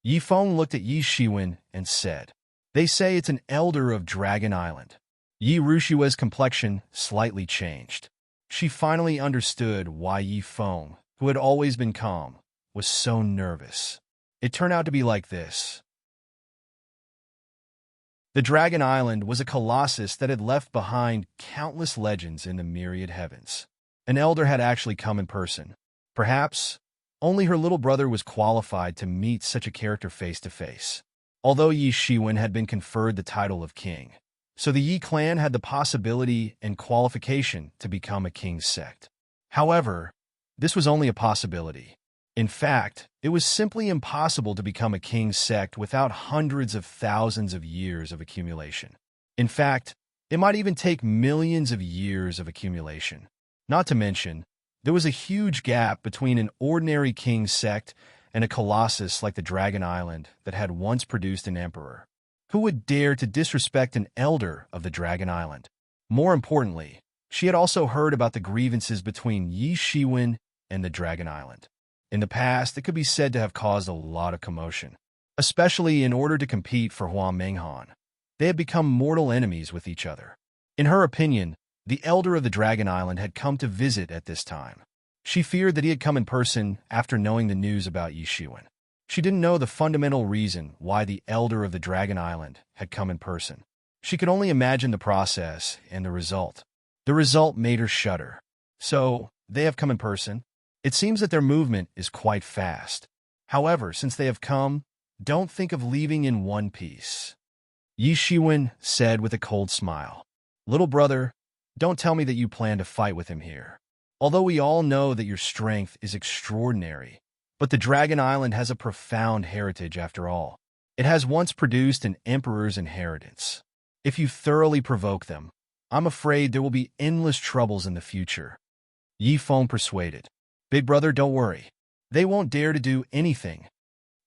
Yi Feng looked at Yi Shiwen and said, "They say it's an elder of Dragon Island." Yi Ruxue's complexion slightly changed. She finally understood why Yi Feng, who had always been calm, was so nervous. It turned out to be like this. The Dragon Island was a colossus that had left behind countless legends in the myriad heavens. An elder had actually come in person. Perhaps only her little brother was qualified to meet such a character face to face. Although Yi Shiwen had been conferred the title of king, so the Yi clan had the possibility and qualification to become a king's sect. However, this was only a possibility. In fact, it was simply impossible to become a king's sect without hundreds of thousands of years of accumulation. In fact, it might even take millions of years of accumulation. Not to mention, there was a huge gap between an ordinary king's sect and a colossus like the Dragon Island that had once produced an emperor. Who would dare to disrespect an elder of the Dragon Island? More importantly, she had also heard about the grievances between Yi Shiwen and the Dragon Island. In the past, it could be said to have caused a lot of commotion, especially in order to compete for Hua Menghan. They had become mortal enemies with each other. In her opinion, the elder of the Dragon Island had come to visit at this time. She feared that he had come in person after knowing the news about Yi Shiwen. She didn't know the fundamental reason why the elder of the Dragon Island had come in person. She could only imagine the process and the result. The result made her shudder. So, they have come in person. It seems that their movement is quite fast. However, since they have come, don't think of leaving in one piece. Yi Shiwen said with a cold smile. "Little brother, don't tell me that you plan to fight with him here. Although we all know that your strength is extraordinary, but the Dragon Island has a profound heritage after all. It has once produced an emperor's inheritance. If you thoroughly provoke them, I'm afraid there will be endless troubles in the future." Yi Feng persuaded. "Big brother, don't worry. They won't dare to do anything."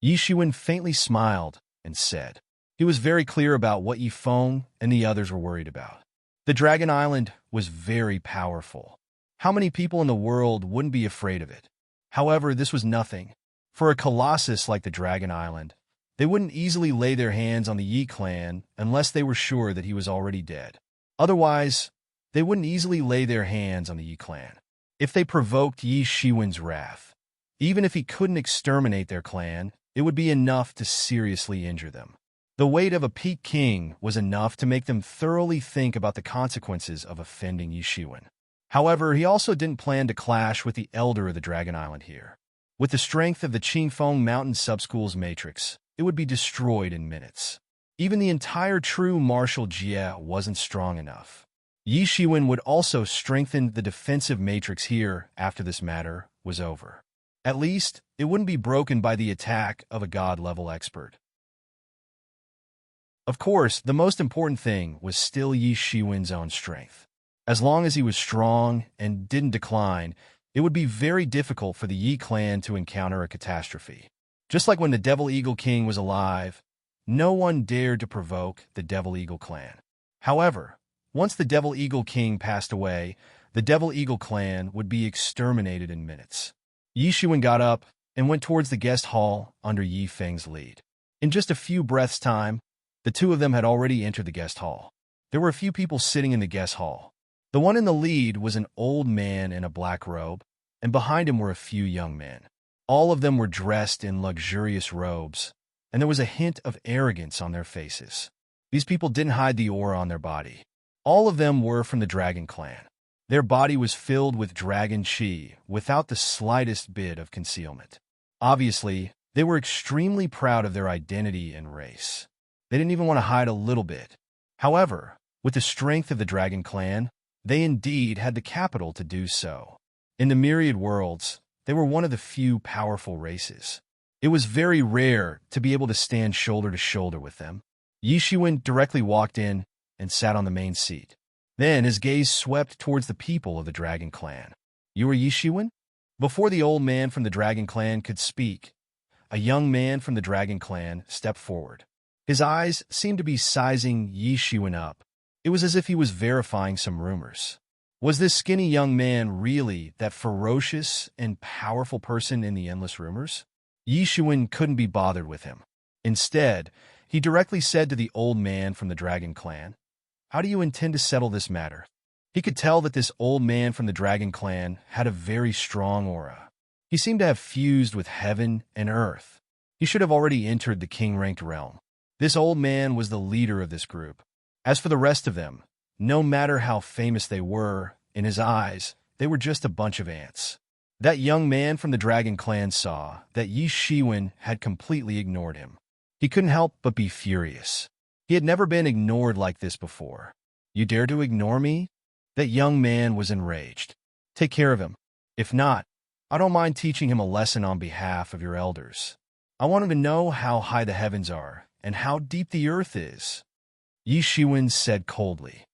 Yi Shiwen faintly smiled and said. He was very clear about what Yi Feng and the others were worried about. The Dragon Island was very powerful. How many people in the world wouldn't be afraid of it? However, this was nothing. For a colossus like the Dragon Island, they wouldn't easily lay their hands on the Yi clan unless they were sure that he was already dead. Otherwise, they wouldn't easily lay their hands on the Yi clan. If they provoked Yi Shiwen's wrath, Even if he couldn't exterminate their clan, it would be enough to seriously injure them. The weight of a peak king was enough to make them thoroughly think about the consequences of offending Yishiwen. However, he also didn't plan to clash with the elder of the Dragon Island here. With the strength of the Qingfeng Mountain Subschool's matrix, it would be destroyed in minutes. Even the entire true martial Jie wasn't strong enough. Yishiwen would also strengthen the defensive matrix here after this matter was over. At least, it wouldn't be broken by the attack of a god-level expert. Of course, the most important thing was still Yishiwen's own strength. As long as he was strong and didn't decline, it would be very difficult for the Yi clan to encounter a catastrophe. Just like when the Devil Eagle King was alive, no one dared to provoke the Devil Eagle clan. However, once the Devil Eagle King passed away, the Devil Eagle clan would be exterminated in minutes. Yishiwen got up and went towards the guest hall under Yi Feng's lead. In just a few breaths' time, the two of them had already entered the guest hall. There were a few people sitting in the guest hall. The one in the lead was an old man in a black robe, and behind him were a few young men. All of them were dressed in luxurious robes, and there was a hint of arrogance on their faces. These people didn't hide the aura on their body. All of them were from the Dragon Clan. Their body was filled with dragon chi, without the slightest bit of concealment. Obviously, they were extremely proud of their identity and race. They didn't even want to hide a little bit. However, with the strength of the Dragon Clan, they indeed had the capital to do so. In the myriad worlds, they were one of the few powerful races. It was very rare to be able to stand shoulder to shoulder with them. Yishiwen directly walked in and sat on the main seat. Then his gaze swept towards the people of the Dragon Clan. "You are Yishiwen?" Before the old man from the Dragon Clan could speak, a young man from the Dragon Clan stepped forward. His eyes seemed to be sizing Yishiwen up. It was as if he was verifying some rumors. Was this skinny young man really that ferocious and powerful person in the endless rumors? Yishiwen couldn't be bothered with him. Instead, he directly said to the old man from the Dragon Clan, "How do you intend to settle this matter?" He could tell that this old man from the Dragon Clan had a very strong aura. He seemed to have fused with heaven and earth. He should have already entered the king-ranked realm. This old man was the leader of this group. As for the rest of them, no matter how famous they were, in his eyes, they were just a bunch of ants. That young man from the Dragon Clan saw that Yishiwen had completely ignored him. He couldn't help but be furious. He had never been ignored like this before. "You dare to ignore me?" That young man was enraged. "Take care of him. If not, I don't mind teaching him a lesson on behalf of your elders. I want him to know how high the heavens are and how deep the earth is," Yishiwen said coldly.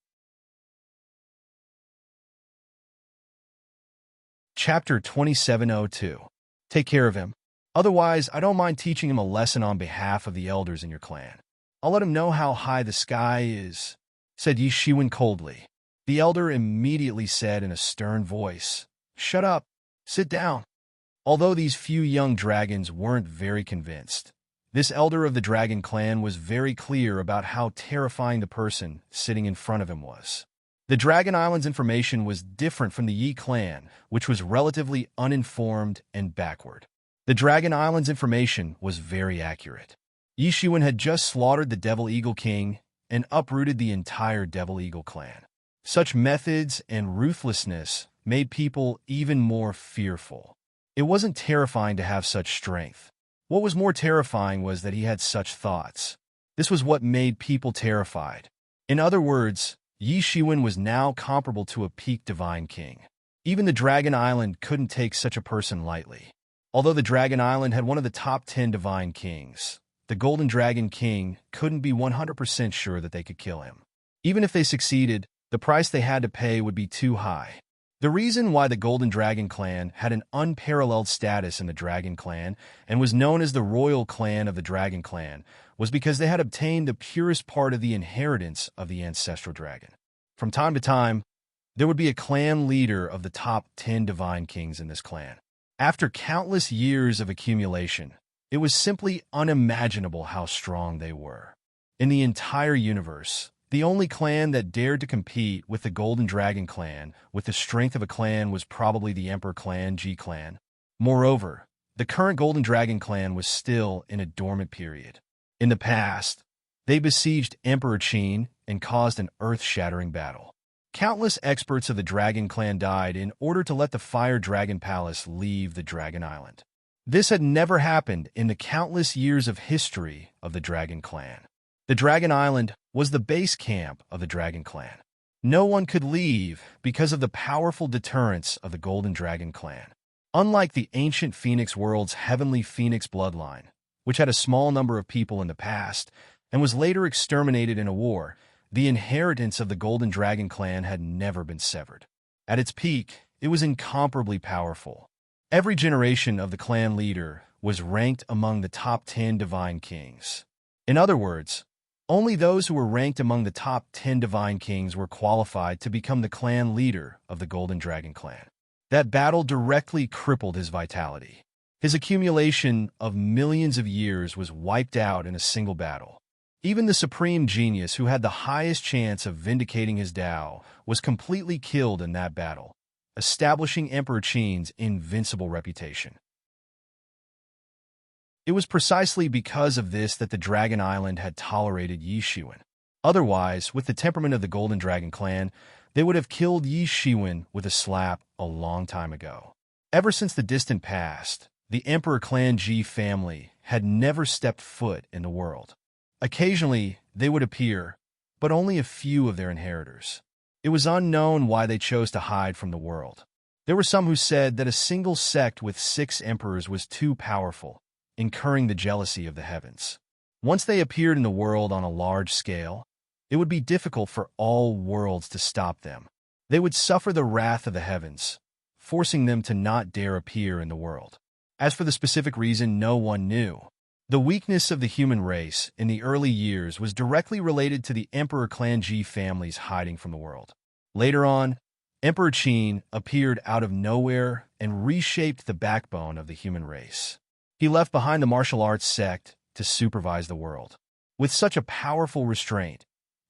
Chapter 2702. Take care of him. Otherwise, I don't mind teaching him a lesson on behalf of the elders in your clan. I'll let him know how high the sky is, said Yishiwen coldly. The elder immediately said in a stern voice, "Shut up. Sit down." Although these few young dragons weren't very convinced, this elder of the Dragon Clan was very clear about how terrifying the person sitting in front of him was. The Dragon Island's information was different from the Yi clan, which was relatively uninformed and backward. The Dragon Island's information was very accurate. Yishiwen had just slaughtered the Devil Eagle King and uprooted the entire Devil Eagle clan. Such methods and ruthlessness made people even more fearful. It wasn't terrifying to have such strength. What was more terrifying was that he had such thoughts. This was what made people terrified. In other words, Yishiwen was now comparable to a peak divine king. Even the Dragon Island couldn't take such a person lightly. Although the Dragon Island had one of the top 10 divine kings, the Golden Dragon King couldn't be 100% sure that they could kill him. Even if they succeeded, the price they had to pay would be too high. The reason why the Golden Dragon Clan had an unparalleled status in the Dragon Clan and was known as the Royal Clan of the Dragon Clan was because they had obtained the purest part of the inheritance of the ancestral dragon. From time to time, there would be a clan leader of the top 10 divine kings in this clan. After countless years of accumulation, it was simply unimaginable how strong they were. In the entire universe, the only clan that dared to compete with the Golden Dragon Clan with the strength of a clan was probably the Emperor Clan, G Clan. Moreover, the current Golden Dragon clan was still in a dormant period. In the past, they besieged Emperor Qin and caused an earth-shattering battle. Countless experts of the Dragon Clan died in order to let the Fire Dragon Palace leave the Dragon Island. This had never happened in the countless years of history of the Dragon Clan. The Dragon Island was the base camp of the Dragon Clan. No one could leave because of the powerful deterrence of the Golden Dragon Clan. Unlike the ancient Phoenix world's heavenly Phoenix bloodline, which had a small number of people in the past and was later exterminated in a war, the inheritance of the Golden Dragon clan had never been severed. At its peak, it was incomparably powerful. Every generation of the clan leader was ranked among the top 10 divine kings. In other words, only those who were ranked among the top 10 divine kings were qualified to become the clan leader of the Golden Dragon clan. That battle directly crippled his vitality. His accumulation of millions of years was wiped out in a single battle. Even the supreme genius who had the highest chance of vindicating his Tao was completely killed in that battle, establishing Emperor Qin's invincible reputation. It was precisely because of this that the Dragon Island had tolerated Yi Shiwen. Otherwise, with the temperament of the Golden Dragon clan, they would have killed Yi Shiwen with a slap a long time ago. Ever since the distant past, the Emperor Clan Ji family had never stepped foot in the world. Occasionally, they would appear, but only a few of their inheritors. It was unknown why they chose to hide from the world. There were some who said that a single sect with 6 emperors was too powerful, incurring the jealousy of the heavens. Once they appeared in the world on a large scale, it would be difficult for all worlds to stop them. They would suffer the wrath of the heavens, forcing them to not dare appear in the world. As for the specific reason, no one knew. The weakness of the human race in the early years was directly related to the Emperor Clan Ji family's hiding from the world. Later on, Emperor Qin appeared out of nowhere and reshaped the backbone of the human race. He left behind the martial arts sect to supervise the world. With such a powerful restraint,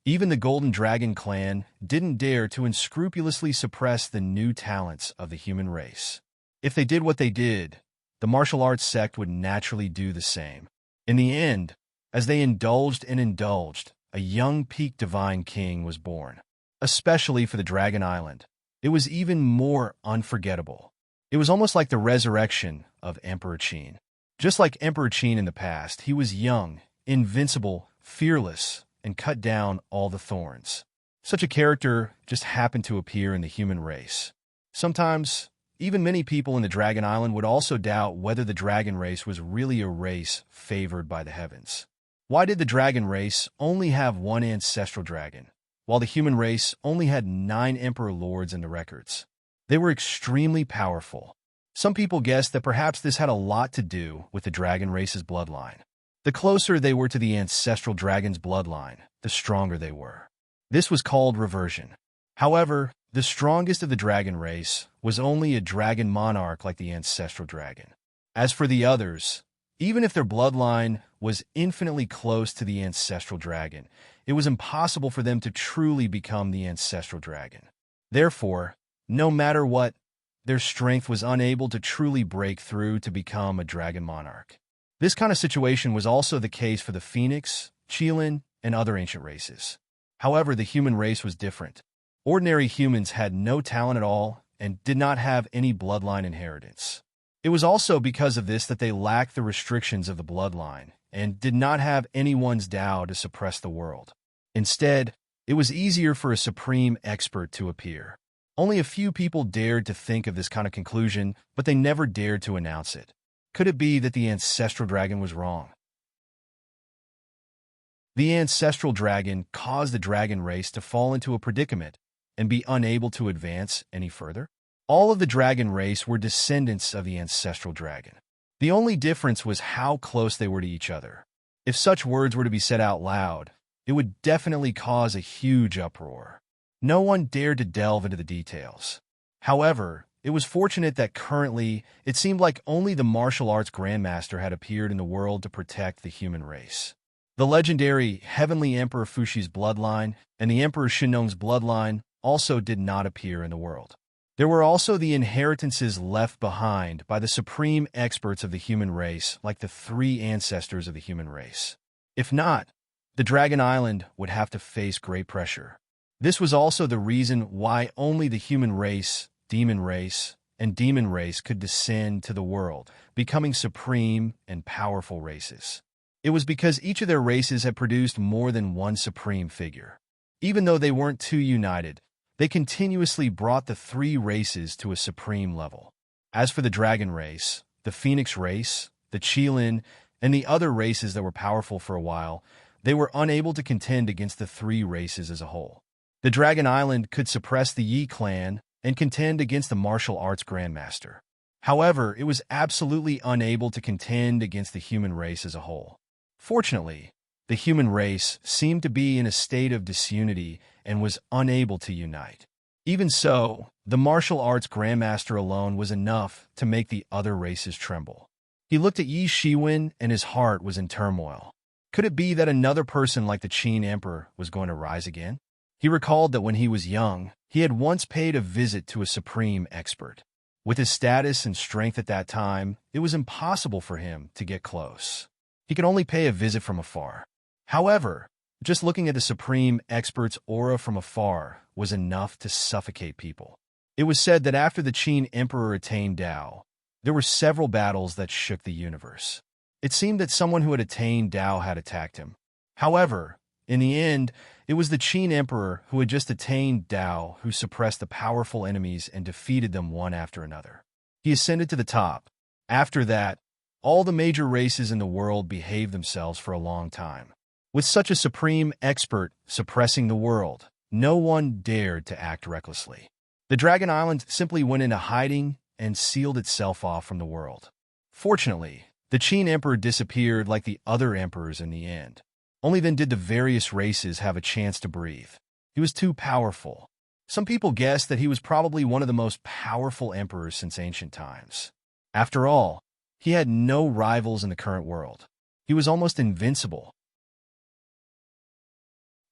even the Golden Dragon clan didn't dare to unscrupulously suppress the new talents of the human race. If they did what they did, the martial arts sect would naturally do the same. In the end, as they indulged and indulged, a young peak divine king was born. Especially for the Dragon Island, it was even more unforgettable. It was almost like the resurrection of Emperor Qin. Just like Emperor Qin in the past, he was young, invincible, fearless, and cut down all the thorns. Such a character just happened to appear in the human race. Sometimes, even many people in the Dragon Island would also doubt whether the dragon race was really a race favored by the heavens. Why did the dragon race only have one ancestral dragon, while the human race only had 9 emperor lords in the records? They were extremely powerful. Some people guessed that perhaps this had a lot to do with the dragon race's bloodline. The closer they were to the ancestral dragon's bloodline, the stronger they were. This was called reversion. However, the strongest of the dragon race was only a dragon monarch like the ancestral dragon. As for the others, even if their bloodline was infinitely close to the ancestral dragon, it was impossible for them to truly become the ancestral dragon. Therefore, no matter what, their strength was unable to truly break through to become a dragon monarch. This kind of situation was also the case for the Phoenix, Qilin, and other ancient races. However, the human race was different. Ordinary humans had no talent at all and did not have any bloodline inheritance. It was also because of this that they lacked the restrictions of the bloodline and did not have anyone's Tao to suppress the world. Instead, it was easier for a supreme expert to appear. Only a few people dared to think of this kind of conclusion, but they never dared to announce it. Could it be that the ancestral dragon was wrong? The ancestral dragon caused the dragon race to fall into a predicament and be unable to advance any further? All of the dragon race were descendants of the ancestral dragon. The only difference was how close they were to each other. If such words were to be said out loud, it would definitely cause a huge uproar. No one dared to delve into the details. However, it was fortunate that currently, it seemed like only the martial arts grandmaster had appeared in the world to protect the human race. The legendary Heavenly Emperor Fushi's bloodline and the Emperor Shinong's bloodline also did not appear in the world. There were also the inheritances left behind by the supreme experts of the human race, like the three ancestors of the human race. If not, the Dragon Island would have to face great pressure. This was also the reason why only the human race, and demon race could descend to the world, becoming supreme and powerful races. It was because each of their races had produced more than one supreme figure. Even though they weren't too united, they continuously brought the three races to a supreme level. As for the dragon race, the phoenix race, the Qilin, and the other races that were powerful for a while, they were unable to contend against the three races as a whole. The Dragon Island could suppress the Yi clan and contend against the martial arts grandmaster. However, it was absolutely unable to contend against the human race as a whole. Fortunately, the human race seemed to be in a state of disunity and was unable to unite. Even so, the martial arts grandmaster alone was enough to make the other races tremble. He looked at Yi Shiwen and his heart was in turmoil. Could it be that another person like the Qin Emperor was going to rise again? He recalled that when he was young, he had once paid a visit to a supreme expert. With his status and strength at that time, it was impossible for him to get close. He could only pay a visit from afar. However, just looking at the supreme expert's aura from afar was enough to suffocate people. It was said that after the Qin Emperor attained Tao, there were several battles that shook the universe. It seemed that someone who had attained Tao had attacked him. However, in the end, it was the Qin Emperor who had just attained Tao who suppressed the powerful enemies and defeated them one after another. He ascended to the top. After that, all the major races in the world behaved themselves for a long time. With such a supreme expert suppressing the world, no one dared to act recklessly. The Dragon Island simply went into hiding and sealed itself off from the world. Fortunately, the Qin Emperor disappeared like the other emperors in the end. Only then did the various races have a chance to breathe. He was too powerful. Some people guessed that he was probably one of the most powerful emperors since ancient times. After all, he had no rivals in the current world. He was almost invincible.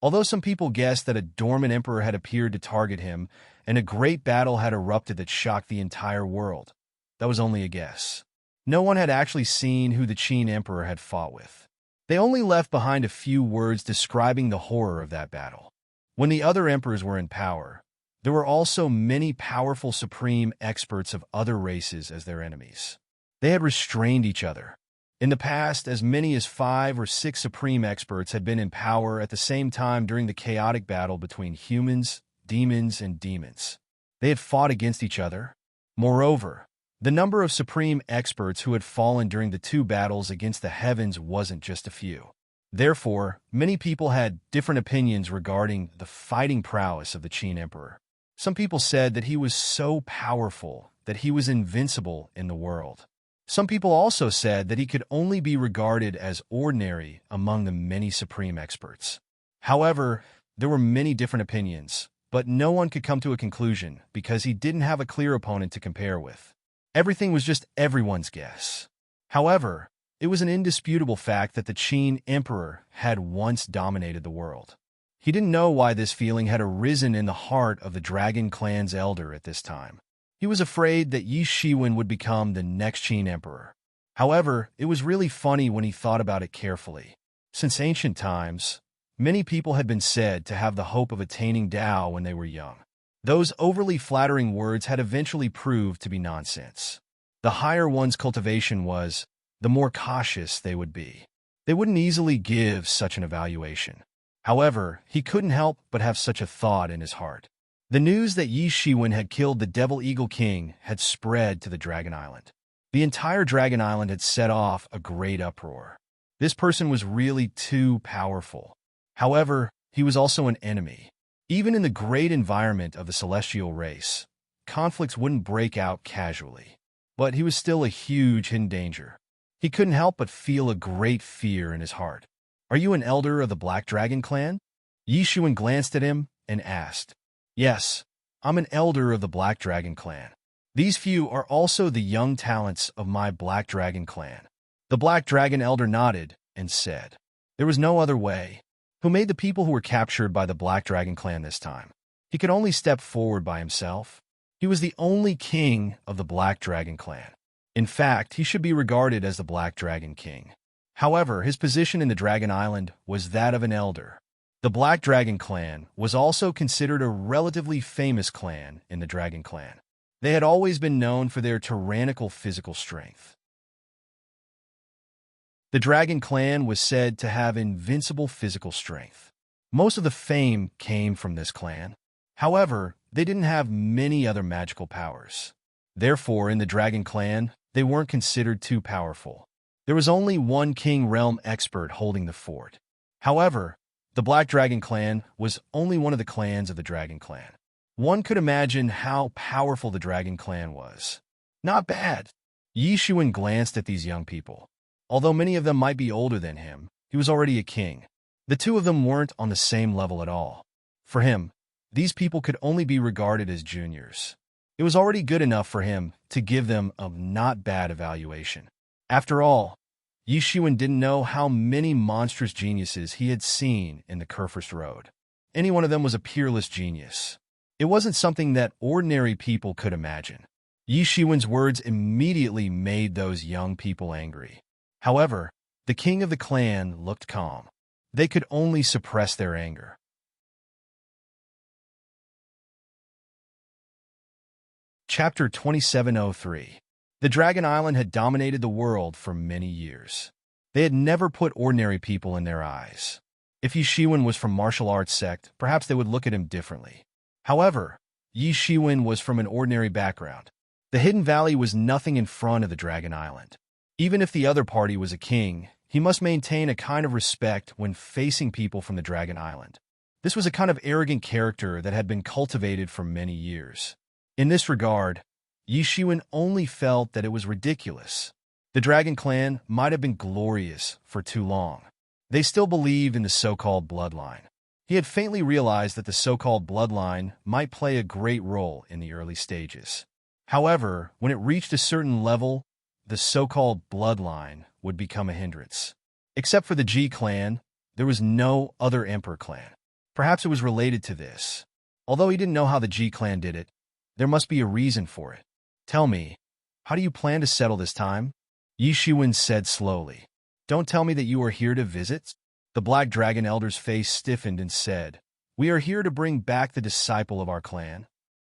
Although some people guessed that a dormant emperor had appeared to target him, and a great battle had erupted that shocked the entire world, that was only a guess. No one had actually seen who the Qin Emperor had fought with. They only left behind a few words describing the horror of that battle. When the other emperors were in power, there were also many powerful supreme experts of other races as their enemies. They had restrained each other. In the past, as many as 5 or 6 supreme experts had been in power at the same time during the chaotic battle between humans, demons, and demons. They had fought against each other. Moreover, the number of supreme experts who had fallen during the 2 battles against the heavens wasn't just a few. Therefore, many people had different opinions regarding the fighting prowess of the Qin Emperor. Some people said that he was so powerful that he was invincible in the world. Some people also said that he could only be regarded as ordinary among the many supreme experts. However, there were many different opinions, but no one could come to a conclusion because he didn't have a clear opponent to compare with. Everything was just everyone's guess. However, it was an indisputable fact that the Qin Emperor had once dominated the world. He didn't know why this feeling had arisen in the heart of the Dragon Clan's elder at this time. He was afraid that Yi Shiwen would become the next Qin Emperor. However, it was really funny when he thought about it carefully. Since ancient times, many people had been said to have the hope of attaining Tao when they were young. Those overly flattering words had eventually proved to be nonsense. The higher one's cultivation was, the more cautious they would be. They wouldn't easily give such an evaluation. However, he couldn't help but have such a thought in his heart. The news that Yi Shiwen had killed the Devil Eagle King had spread to the Dragon Island. The entire Dragon Island had set off a great uproar. This person was really too powerful. However, he was also an enemy. Even in the great environment of the celestial race, conflicts wouldn't break out casually. But he was still a huge hidden danger. He couldn't help but feel a great fear in his heart. "Are you an elder of the Black Dragon clan?" Yi Shiwen glanced at him and asked. "Yes, I'm an elder of the Black Dragon clan. These few are also the young talents of my Black Dragon clan." The Black Dragon elder nodded and said, "There was no other way." Who made the people who were captured by the Black Dragon clan this time? He could only step forward by himself. He was the only king of the Black Dragon clan. In fact, he should be regarded as the Black Dragon King. However, his position in the Dragon Island was that of an elder. The Black Dragon clan was also considered a relatively famous clan in the Dragon Clan. They had always been known for their tyrannical physical strength. The Dragon Clan was said to have invincible physical strength. Most of the fame came from this clan. However, they didn't have many other magical powers. Therefore, in the Dragon Clan, they weren't considered too powerful. There was only one King Realm expert holding the fort. However, the Black Dragon Clan was only one of the clans of the Dragon Clan. One could imagine how powerful the Dragon Clan was. Not bad. Yi Xuan glanced at these young people. Although many of them might be older than him, he was already a king. The two of them weren't on the same level at all. For him, these people could only be regarded as juniors. It was already good enough for him to give them a not bad evaluation. After all, Yi Xuan didn't know how many monstrous geniuses he had seen in the Kerfurst Road. Any one of them was a peerless genius. It wasn't something that ordinary people could imagine. Yi Xuan's words immediately made those young people angry. However, the king of the clan looked calm. They could only suppress their anger. Chapter 2703. The Dragon Island had dominated the world for many years. They had never put ordinary people in their eyes. If Yi Xuan was from martial arts sect, perhaps they would look at him differently. However, Yi Xuan was from an ordinary background. The Hidden Valley was nothing in front of the Dragon Island. Even if the other party was a king, he must maintain a kind of respect when facing people from the Dragon Island. This was a kind of arrogant character that had been cultivated for many years. In this regard, Yi Xuan only felt that it was ridiculous. The Dragon Clan might have been glorious for too long. They still believed in the so-called bloodline. He had faintly realized that the so-called bloodline might play a great role in the early stages. However, when it reached a certain level, the so-called bloodline would become a hindrance. Except for the Ji clan, there was no other emperor clan. Perhaps it was related to this. Although he didn't know how the Ji clan did it, there must be a reason for it. Tell me, how do you plan to settle this time? Yi Xuan said slowly. Don't tell me that you are here to visit? The Black Dragon Elder's face stiffened and said, We are here to bring back the disciple of our clan.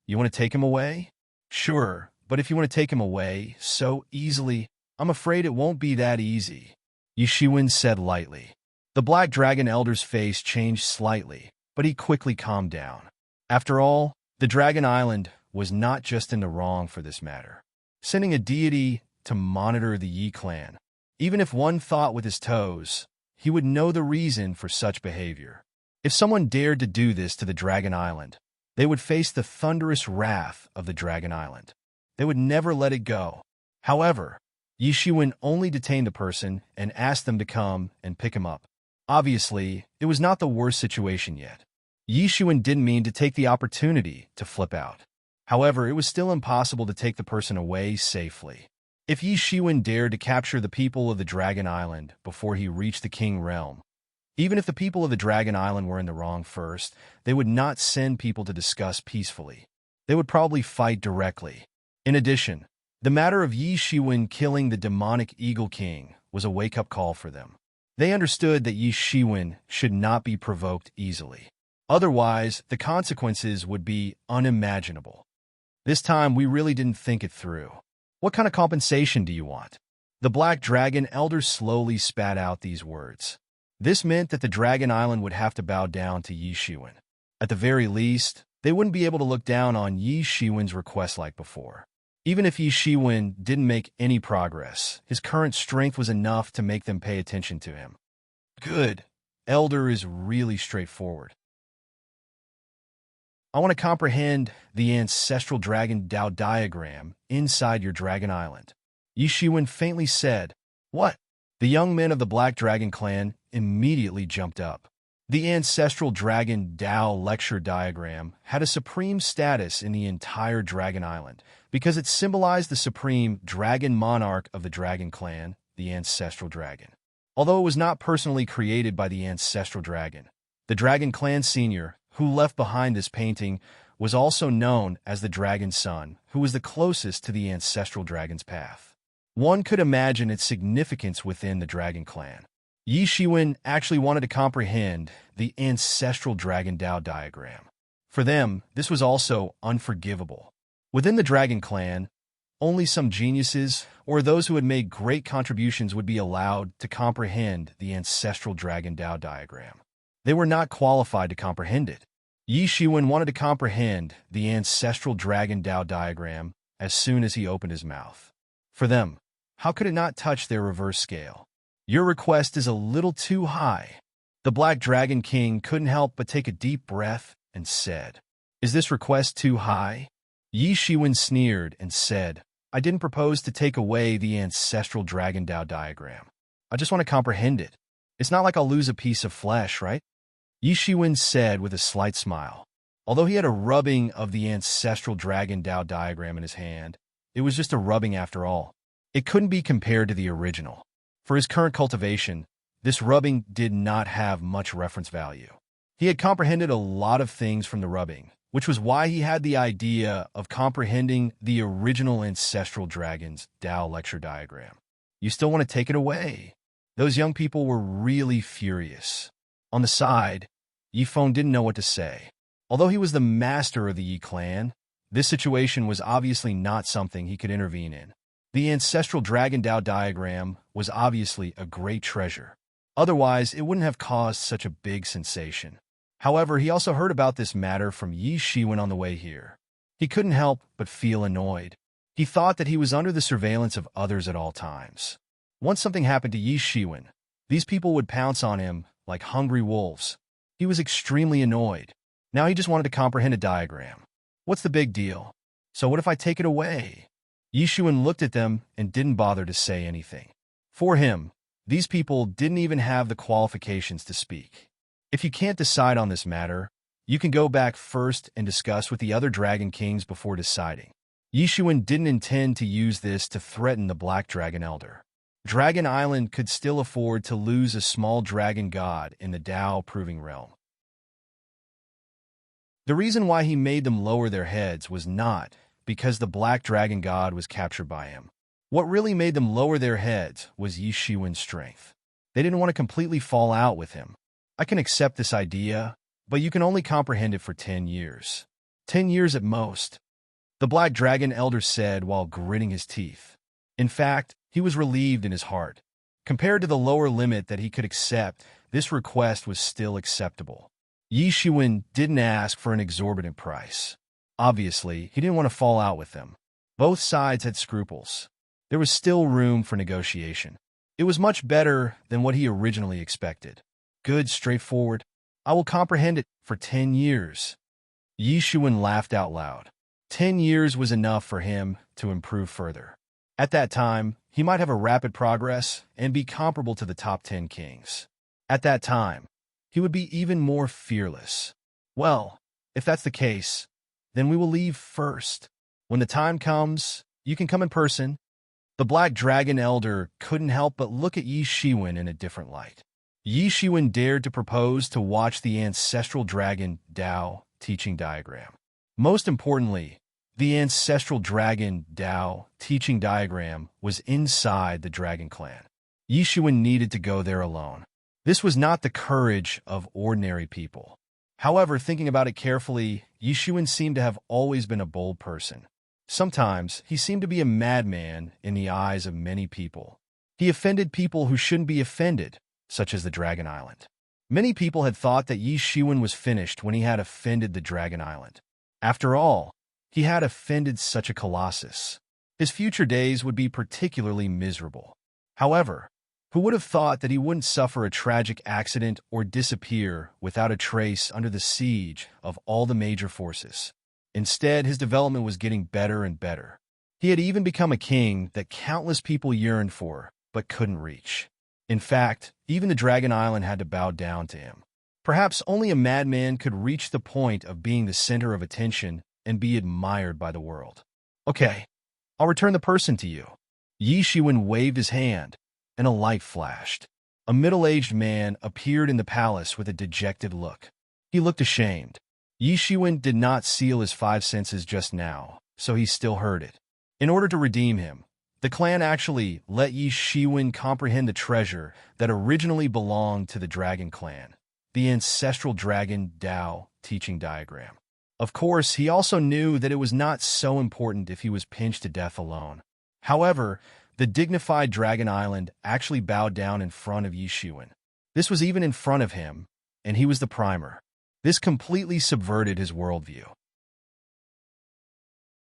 You want to take him away? Sure, but if you want to take him away so easily, I'm afraid it won't be that easy. Yi Xuan said lightly. The Black Dragon Elder's face changed slightly, but he quickly calmed down. After all, the Dragon Island was not just in the wrong for this matter. Sending a deity to monitor the Yi clan, even if one thought with his toes, he would know the reason for such behavior. If someone dared to do this to the Dragon Island, they would face the thunderous wrath of the Dragon Island. They would never let it go. However, Yi Xuan only detained the person and asked them to come and pick him up. Obviously, it was not the worst situation yet. Yi Xuan didn't mean to take the opportunity to flip out. However, it was still impossible to take the person away safely. If Yi Xuan dared to capture the people of the Dragon Island before he reached the King Realm, even if the people of the Dragon Island were in the wrong first, they would not send people to discuss peacefully. They would probably fight directly. In addition, the matter of Yi Xuan killing the demonic Eagle King was a wake-up call for them. They understood that Yi Xuan should not be provoked easily. Otherwise, the consequences would be unimaginable. This time, we really didn't think it through. What kind of compensation do you want? The Black Dragon Elder slowly spat out these words. This meant that the Dragon Island would have to bow down to Yi Xuan. At the very least, they wouldn't be able to look down on Yi Xuan's request like before. Even if Yi Xuan didn't make any progress, his current strength was enough to make them pay attention to him. Good. Elder is really straightforward. I want to comprehend the ancestral dragon Dao diagram inside your Dragon Island. Yi Xuan faintly said, What? The young men of the Black Dragon clan immediately jumped up. The ancestral dragon Dao lecture diagram had a supreme status in the entire Dragon Island because it symbolized the supreme dragon monarch of the Dragon clan, the ancestral dragon. Although it was not personally created by the ancestral dragon, the Dragon clan senior, who left behind this painting, was also known as the dragon's son, who was the closest to the ancestral dragon's path. One could imagine its significance within the dragon clan. Yi Shiwen actually wanted to comprehend the ancestral dragon Tao diagram. For them, this was also unforgivable. Within the dragon clan, only some geniuses or those who had made great contributions would be allowed to comprehend the ancestral dragon Tao diagram. They were not qualified to comprehend it. Yi Shiwen wanted to comprehend the ancestral dragon Tao diagram as soon as he opened his mouth. For them, how could it not touch their reverse scale? Your request is a little too high. The Black Dragon King couldn't help but take a deep breath and said, "Is this request too high?" Yi Shiwen sneered and said, "I didn't propose to take away the ancestral dragon Tao diagram. I just want to comprehend it. It's not like I'll lose a piece of flesh, right?" Yi Shiwen said with a slight smile. Although he had a rubbing of the ancestral dragon Tao diagram in his hand, it was just a rubbing after all. It couldn't be compared to the original. For his current cultivation, this rubbing did not have much reference value. He had comprehended a lot of things from the rubbing, which was why he had the idea of comprehending the original ancestral dragon's Tao lecture diagram. You still want to take it away? Those young people were really furious. On the side, Yi Feng didn't know what to say. Although he was the master of the Yi clan, this situation was obviously not something he could intervene in. The ancestral dragon Tao diagram was obviously a great treasure. Otherwise, it wouldn't have caused such a big sensation. However, he also heard about this matter from Yi Shiwen on the way here. He couldn't help but feel annoyed. He thought that he was under the surveillance of others at all times. Once something happened to Yi Shiwen, these people would pounce on him like hungry wolves. He was extremely annoyed. Now he just wanted to comprehend a diagram. What's the big deal? So what if I take it away? Yi Shiwen looked at them and didn't bother to say anything. For him, these people didn't even have the qualifications to speak. If you can't decide on this matter, you can go back first and discuss with the other Dragon Kings before deciding. Yi Shiwen didn't intend to use this to threaten the Black Dragon Elder. Dragon Island could still afford to lose a small dragon god in the Tao Proving Realm. The reason why he made them lower their heads was not because the Black Dragon God was captured by him. What really made them lower their heads was Yi Shiwen's strength. They didn't want to completely fall out with him. I can accept this idea, but you can only comprehend it for 10 years. 10 years at most, the Black Dragon Elder said while gritting his teeth. In fact, he was relieved in his heart. Compared to the lower limit that he could accept, this request was still acceptable. Yi Shiwen didn't ask for an exorbitant price. Obviously, he didn't want to fall out with them. Both sides had scruples. There was still room for negotiation. It was much better than what he originally expected. Good, straightforward. I will comprehend it for 10 years. Yi Shiwen laughed out loud. 10 years was enough for him to improve further. At that time, he might have a rapid progress and be comparable to the top 10 kings. At that time, he would be even more fearless. Well, if that's the case, then we will leave first. When the time comes, you can come in person. The Black Dragon Elder couldn't help but look at Yi Shiwen in a different light. Yi Shiwen dared to propose to watch the ancestral dragon Tao teaching diagram. Most importantly, the ancestral dragon Tao teaching diagram was inside the Dragon Clan. Yi Shiwen needed to go there alone. This was not the courage of ordinary people. However, thinking about it carefully, Yi Shiwen seemed to have always been a bold person. Sometimes, he seemed to be a madman in the eyes of many people. He offended people who shouldn't be offended, such as the Dragon Island. Many people had thought that Yi Shiwen was finished when he had offended the Dragon Island. After all, he had offended such a colossus. His future days would be particularly miserable. However, who would have thought that he wouldn't suffer a tragic accident or disappear without a trace under the siege of all the major forces? Instead, his development was getting better and better. He had even become a king that countless people yearned for, but couldn't reach. In fact, even the Dragon Island had to bow down to him. Perhaps only a madman could reach the point of being the center of attention and be admired by the world. Okay, I'll return the person to you. Yi Shiwen waved his hand, and a light flashed. A middle-aged man appeared in the palace with a dejected look. He looked ashamed. Yi Shiwen did not seal his five senses just now, so he still heard it. In order to redeem him, the clan actually let Yi Shiwen comprehend the treasure that originally belonged to the dragon clan, the ancestral dragon Dao teaching diagram. Of course, he also knew that it was not so important if he was pinched to death alone. However, the dignified Dragon Island actually bowed down in front of Yi Shiwen. This was even in front of him, and he was the primer. This completely subverted his worldview.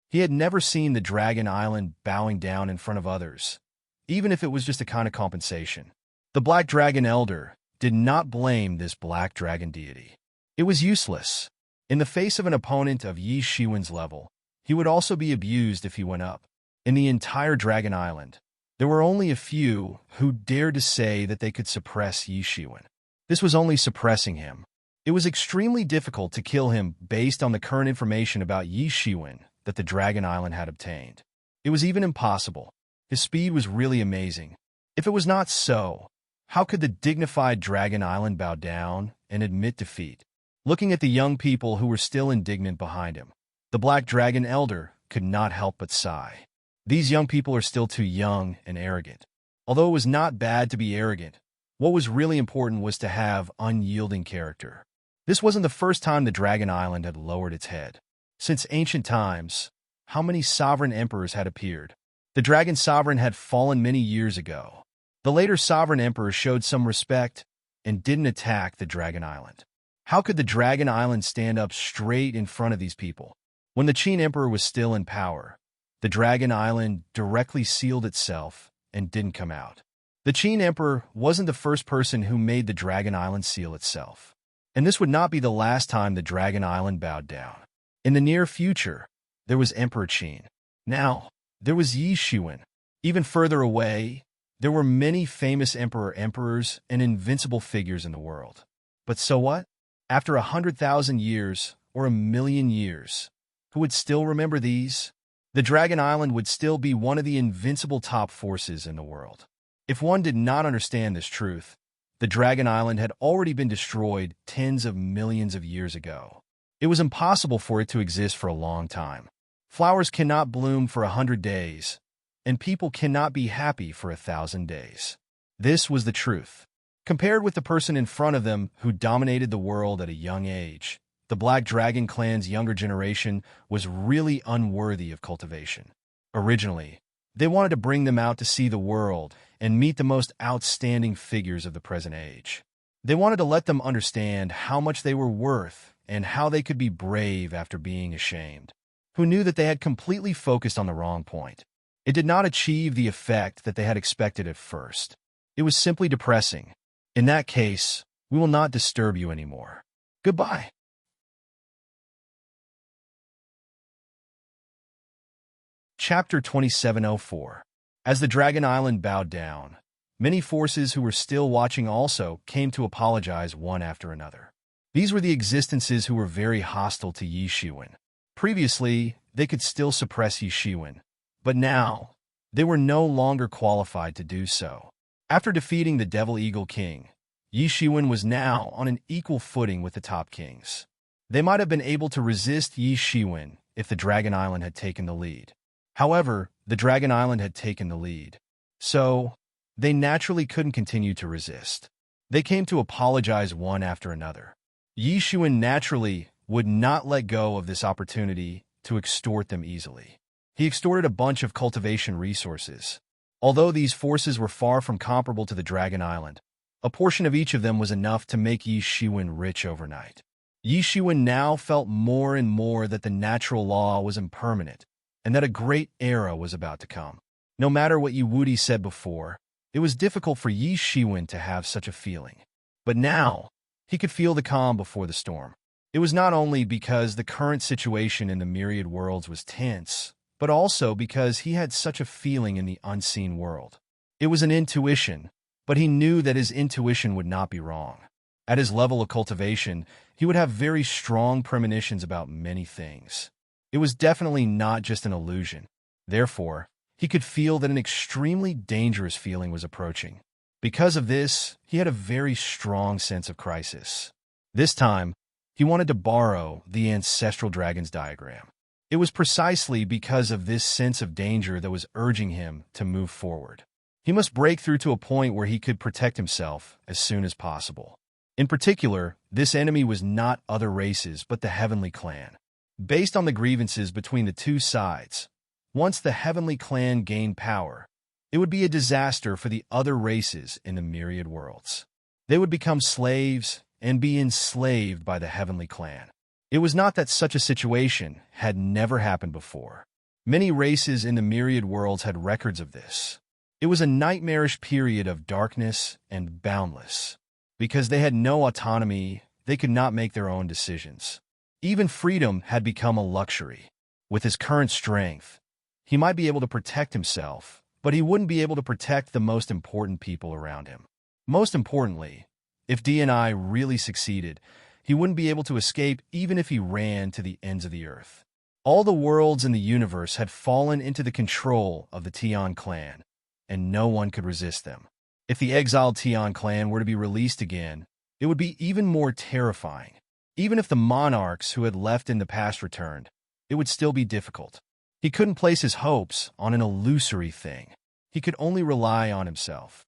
He had never seen the Dragon Island bowing down in front of others, even if it was just a kind of compensation. The Black Dragon Elder did not blame this Black Dragon deity. It was useless. In the face of an opponent of Yi Shiwen's level, he would also be abused if he went up. In the entire Dragon Island, there were only a few who dared to say that they could suppress Yi Shiwen. This was only suppressing him. It was extremely difficult to kill him based on the current information about Yi Shiwen that the Dragon Island had obtained. It was even impossible. His speed was really amazing. If it was not so, how could the dignified Dragon Island bow down and admit defeat? Looking at the young people who were still indignant behind him, the Black Dragon Elder could not help but sigh. These young people are still too young and arrogant. Although it was not bad to be arrogant, what was really important was to have unyielding character. This wasn't the first time the Dragon Island had lowered its head. Since ancient times, how many sovereign emperors had appeared? The Dragon Sovereign had fallen many years ago. The later sovereign emperor showed some respect and didn't attack the Dragon Island. How could the Dragon Island stand up straight in front of these people? When the Qin Emperor was still in power, the Dragon Island directly sealed itself and didn't come out. The Qin Emperor wasn't the first person who made the Dragon Island seal itself. And this would not be the last time the Dragon Island bowed down. In the near future, there was Emperor Qin. Now, there was Yi Shiwen. Even further away, there were many famous emperors and invincible figures in the world. But so what? After 100,000 years or 1,000,000 years, who would still remember these? The Dragon Island would still be one of the invincible top forces in the world. If one did not understand this truth, the Dragon Island had already been destroyed tens of millions of years ago. It was impossible for it to exist for a long time. Flowers cannot bloom for 100 days, and people cannot be happy for 1,000 days. This was the truth. Compared with the person in front of them who dominated the world at a young age, the Black Dragon clan's younger generation was really unworthy of cultivation. Originally, they wanted to bring them out to see the world and meet the most outstanding figures of the present age. They wanted to let them understand how much they were worth and how they could be brave after being ashamed. Who knew that they had completely focused on the wrong point? It did not achieve the effect that they had expected at first. It was simply depressing. In that case, we will not disturb you anymore. Goodbye. Chapter 2704. As the Dragon Island bowed down, many forces who were still watching also came to apologize one after another. These were the existences who were very hostile to Yi Shiwen. Previously, they could still suppress Yi Shiwen, but now, they were no longer qualified to do so. After defeating the Devil Eagle King, Yi Shiwen was now on an equal footing with the top kings. They might have been able to resist Yi Shiwen if the Dragon Island had taken the lead. However, the Dragon Island had taken the lead, so they naturally couldn't continue to resist. They came to apologize one after another. Yi Shiwen naturally would not let go of this opportunity to extort them easily. He extorted a bunch of cultivation resources. Although these forces were far from comparable to the Dragon Island, a portion of each of them was enough to make Yi Shiwen rich overnight. Yi Shiwen now felt more and more that the natural law was impermanent, and that a great era was about to come. No matter what Yi Wudi said before, it was difficult for Yi Shiwen to have such a feeling. But now, he could feel the calm before the storm. It was not only because the current situation in the myriad worlds was tense, but also because he had such a feeling in the unseen world. It was an intuition, but he knew that his intuition would not be wrong. At his level of cultivation, he would have very strong premonitions about many things. It was definitely not just an illusion. Therefore, he could feel that an extremely dangerous feeling was approaching. Because of this, he had a very strong sense of crisis. This time, He wanted to borrow the ancestral dragon's diagram. It was precisely because of this sense of danger that was urging him to move forward. He must break through to a point where he could protect himself as soon as possible. In particular, this enemy was not other races but the Heavenly Clan. Based on the grievances between the two sides, once the Heavenly Clan gained power, it would be a disaster for the other races in the myriad worlds. They would become slaves and be enslaved by the Heavenly Clan. It was not that such a situation had never happened before. Many races in the myriad worlds had records of this. It was a nightmarish period of darkness and boundless. Because they had no autonomy, they could not make their own decisions. Even freedom had become a luxury. With his current strength, he might be able to protect himself, but he wouldn't be able to protect the most important people around him. Most importantly, if D&I really succeeded, he wouldn't be able to escape even if he ran to the ends of the earth. All the worlds in the universe had fallen into the control of the Tian clan, and no one could resist them. If the exiled Tian clan were to be released again, it would be even more terrifying. Even if the monarchs who had left in the past returned, it would still be difficult. He couldn't place his hopes on an illusory thing. He could only rely on himself.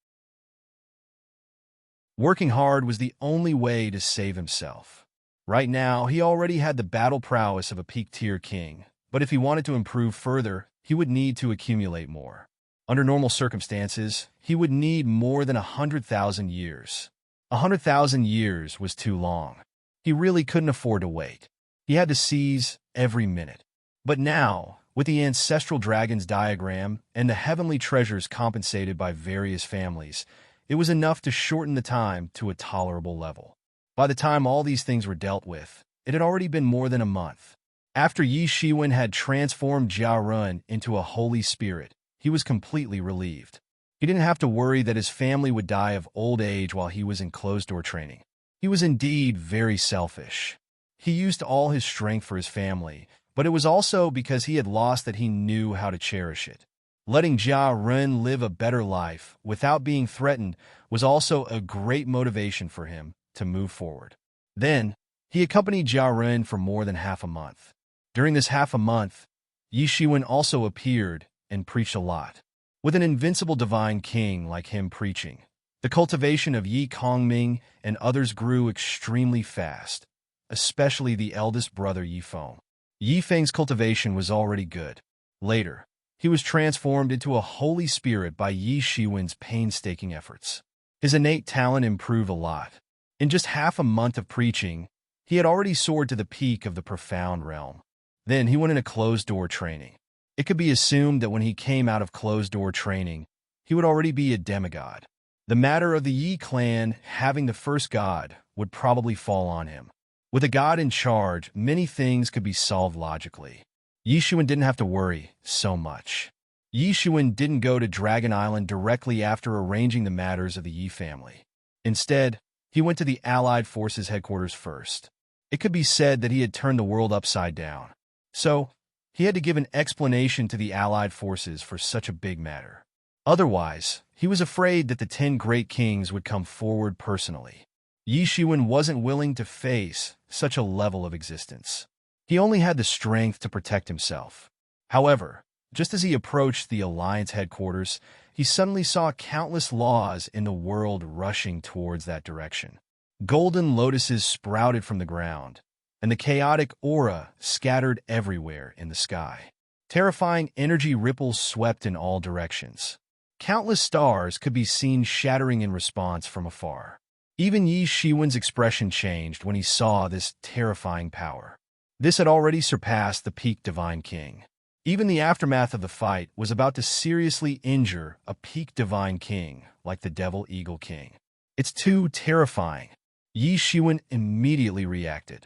Working hard was the only way to save himself. Right now, he already had the battle prowess of a peak-tier king, but if he wanted to improve further, he would need to accumulate more. Under normal circumstances, he would need more than 100,000 years. 100,000 years was too long. He really couldn't afford to wait. He had to seize every minute. But now, with the ancestral dragon's diagram and the heavenly treasures compensated by various families, it was enough to shorten the time to a tolerable level. By the time all these things were dealt with, it had already been more than a month. After Yi Shiwen had transformed Jia Run into a holy spirit, he was completely relieved. He didn't have to worry that his family would die of old age while he was in closed-door training. He was indeed very selfish. He used all his strength for his family, but it was also because he had lost that he knew how to cherish it. Letting Jia Run live a better life without being threatened was also a great motivation for him to move forward. Then, he accompanied Jia Run for more than half a month. During this half a month, Yi Shiwen also appeared and preached a lot. With an invincible divine king like him preaching, the cultivation of Yi Kongming and others grew extremely fast, especially the eldest brother Yi Feng. Yi Feng's cultivation was already good. Later, he was transformed into a holy spirit by Yi Shiwen's painstaking efforts. His innate talent improved a lot. In just half a month of preaching, he had already soared to the peak of the profound realm. Then he went into closed-door training. It could be assumed that when he came out of closed-door training, he would already be a demigod. The matter of the Yi clan having the first god would probably fall on him. With a god in charge, many things could be solved logically. Yi Shiwen didn't have to worry so much. Yi Shiwen didn't go to Dragon Island directly after arranging the matters of the Yi family. Instead, he went to the Allied Forces headquarters first. It could be said that he had turned the world upside down. So, he had to give an explanation to the Allied forces for such a big matter. Otherwise, he was afraid that the 10 great kings would come forward personally. Yi Shiwen wasn't willing to face such a level of existence. He only had the strength to protect himself. However, just as he approached the Alliance headquarters, he suddenly saw countless laws in the world rushing towards that direction. Golden lotuses sprouted from the ground, and the chaotic aura scattered everywhere in the sky. Terrifying energy ripples swept in all directions. Countless stars could be seen shattering in response from afar. Even Yi Shiwen's expression changed when he saw this terrifying power. This had already surpassed the peak divine king. Even the aftermath of the fight was about to seriously injure a peak divine king like the Devil Eagle King. It's too terrifying. Yi Shiwen immediately reacted.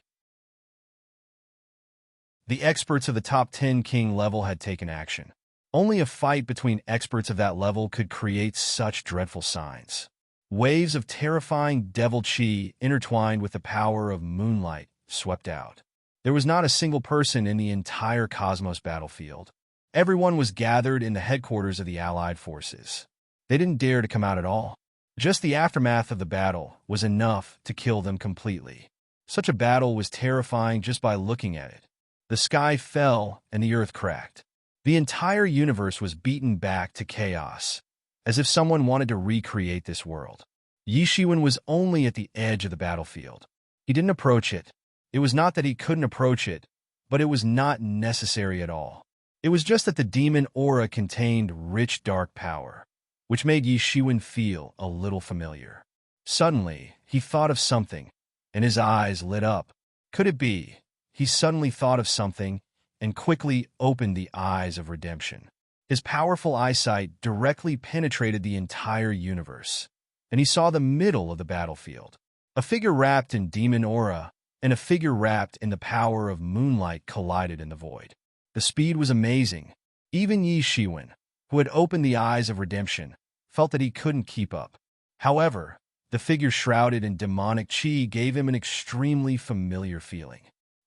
The experts of the top 10 king level had taken action. Only a fight between experts of that level could create such dreadful signs. Waves of terrifying devil chi intertwined with the power of moonlight swept out. There was not a single person in the entire cosmos battlefield. Everyone was gathered in the headquarters of the Allied forces. They didn't dare to come out at all. Just the aftermath of the battle was enough to kill them completely. Such a battle was terrifying just by looking at it. The sky fell and the earth cracked. The entire universe was beaten back to chaos, as if someone wanted to recreate this world. Yi Shiwen was only at the edge of the battlefield. He didn't approach it. It was not that he couldn't approach it, but it was not necessary at all. It was just that the demon aura contained rich dark power, which made Yi Shiwen feel a little familiar. Suddenly, he thought of something, and his eyes lit up. Could it be? He suddenly thought of something and quickly opened the eyes of redemption. His powerful eyesight directly penetrated the entire universe, and he saw the middle of the battlefield. A figure wrapped in demon aura and a figure wrapped in the power of moonlight collided in the void. The speed was amazing. Even Yi Shiwen, who had opened the eyes of redemption, felt that he couldn't keep up. However, the figure shrouded in demonic chi gave him an extremely familiar feeling.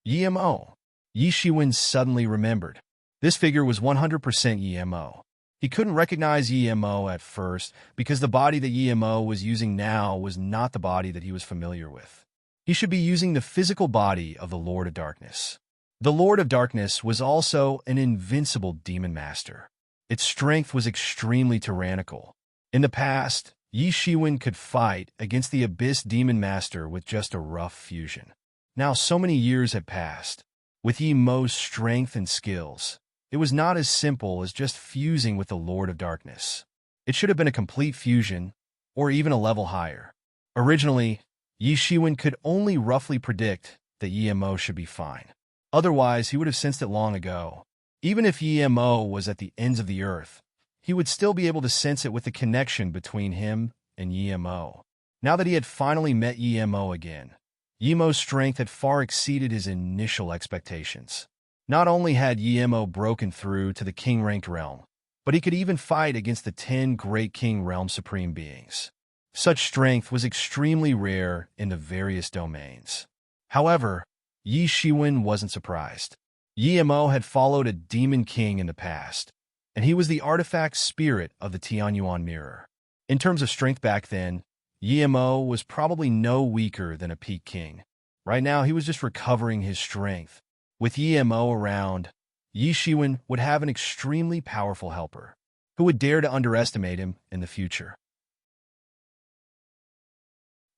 Yimo. Yi Shiwen suddenly remembered. This figure was 100% Yimo. He couldn't recognize Yimo at first because the body that Yimo was using now was not the body that he was familiar with. He should be using the physical body of the Lord of Darkness. The Lord of Darkness was also an invincible demon master. Its strength was extremely tyrannical. In the past, Yi Shiwen could fight against the Abyss Demon Master with just a rough fusion. Now so many years had passed. With Yi Mo's strength and skills, it was not as simple as just fusing with the Lord of Darkness. It should have been a complete fusion, or even a level higher. Originally, Yi Shiwen could only roughly predict that Yi Mo should be fine. Otherwise, he would have sensed it long ago. Even if Yi Mo was at the ends of the earth, he would still be able to sense it with the connection between him and Yi Mo. Now that he had finally met Yi Mo again, Yi Mo's strength had far exceeded his initial expectations. Not only had Yi Mo broken through to the king-ranked realm, but he could even fight against the 10 great king realm supreme beings. Such strength was extremely rare in the various domains. However, Yi Shiwen wasn't surprised. Yi Mo had followed a demon king in the past, and he was the artifact spirit of the Tianyuan mirror. In terms of strength back then, Yi Mo was probably no weaker than a peak king. Right now, he was just recovering his strength. With Yi Mo around, Yi Shiwen would have an extremely powerful helper, who would dare to underestimate him in the future.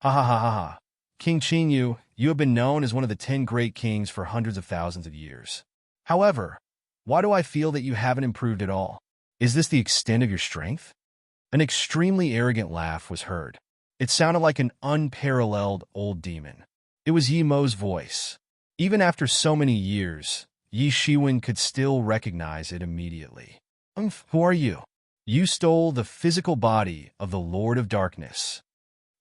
Ha ha ha ha ha. King Qingyu, you have been known as one of the 10 great kings for hundreds of thousands of years. However, why do I feel that you haven't improved at all? Is this the extent of your strength? An extremely arrogant laugh was heard. It sounded like an unparalleled old demon. It was Yi Mo's voice. Even after so many years, Yi Shiwen could still recognize it immediately. Who are you? You stole the physical body of the Lord of Darkness.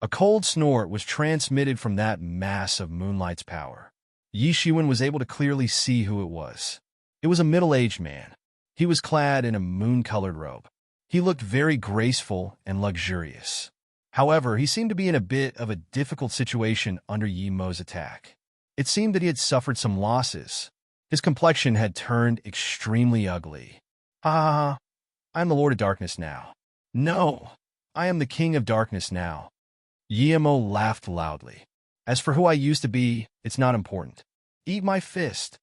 A cold snort was transmitted from that mass of moonlight's power. Yi Shiwen was able to clearly see who it was. It was a middle-aged man. He was clad in a moon-colored robe. He looked very graceful and luxurious. However, he seemed to be in a bit of a difficult situation under Yi Mo's attack. It seemed that he had suffered some losses. His complexion had turned extremely ugly. Ha ha ha, I am the Lord of Darkness now. No, I am the King of Darkness now. Yi Mo laughed loudly. As for who I used to be, it's not important. Eat my fist.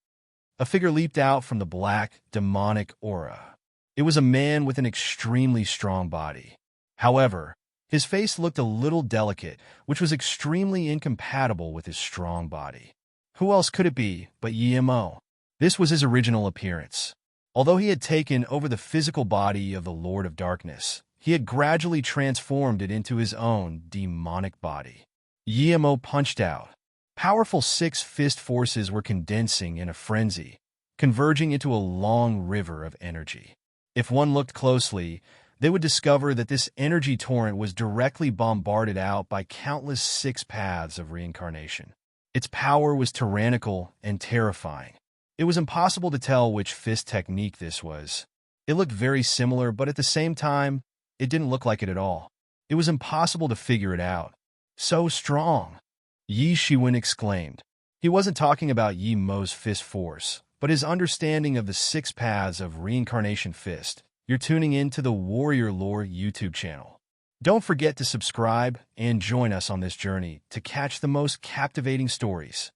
A figure leaped out from the black, demonic aura. It was a man with an extremely strong body. However, his face looked a little delicate, which was extremely incompatible with his strong body. Who else could it be but Yi Mo? This was his original appearance. Although he had taken over the physical body of the Lord of Darkness, he had gradually transformed it into his own demonic body. Yi Mo punched out. Powerful six-fist forces were condensing in a frenzy, converging into a long river of energy. If one looked closely, they would discover that this energy torrent was directly bombarded out by countless 6 paths of reincarnation. Its power was tyrannical and terrifying. It was impossible to tell which fist technique this was. It looked very similar, but at the same time, it didn't look like it at all. It was impossible to figure it out. So strong! Yi Shiwen exclaimed. He wasn't talking about Yi Mo's fist force, but his understanding of the 6 paths of reincarnation fist. You're tuning in to the Warrior Lore YouTube channel. Don't forget to subscribe and join us on this journey to catch the most captivating stories.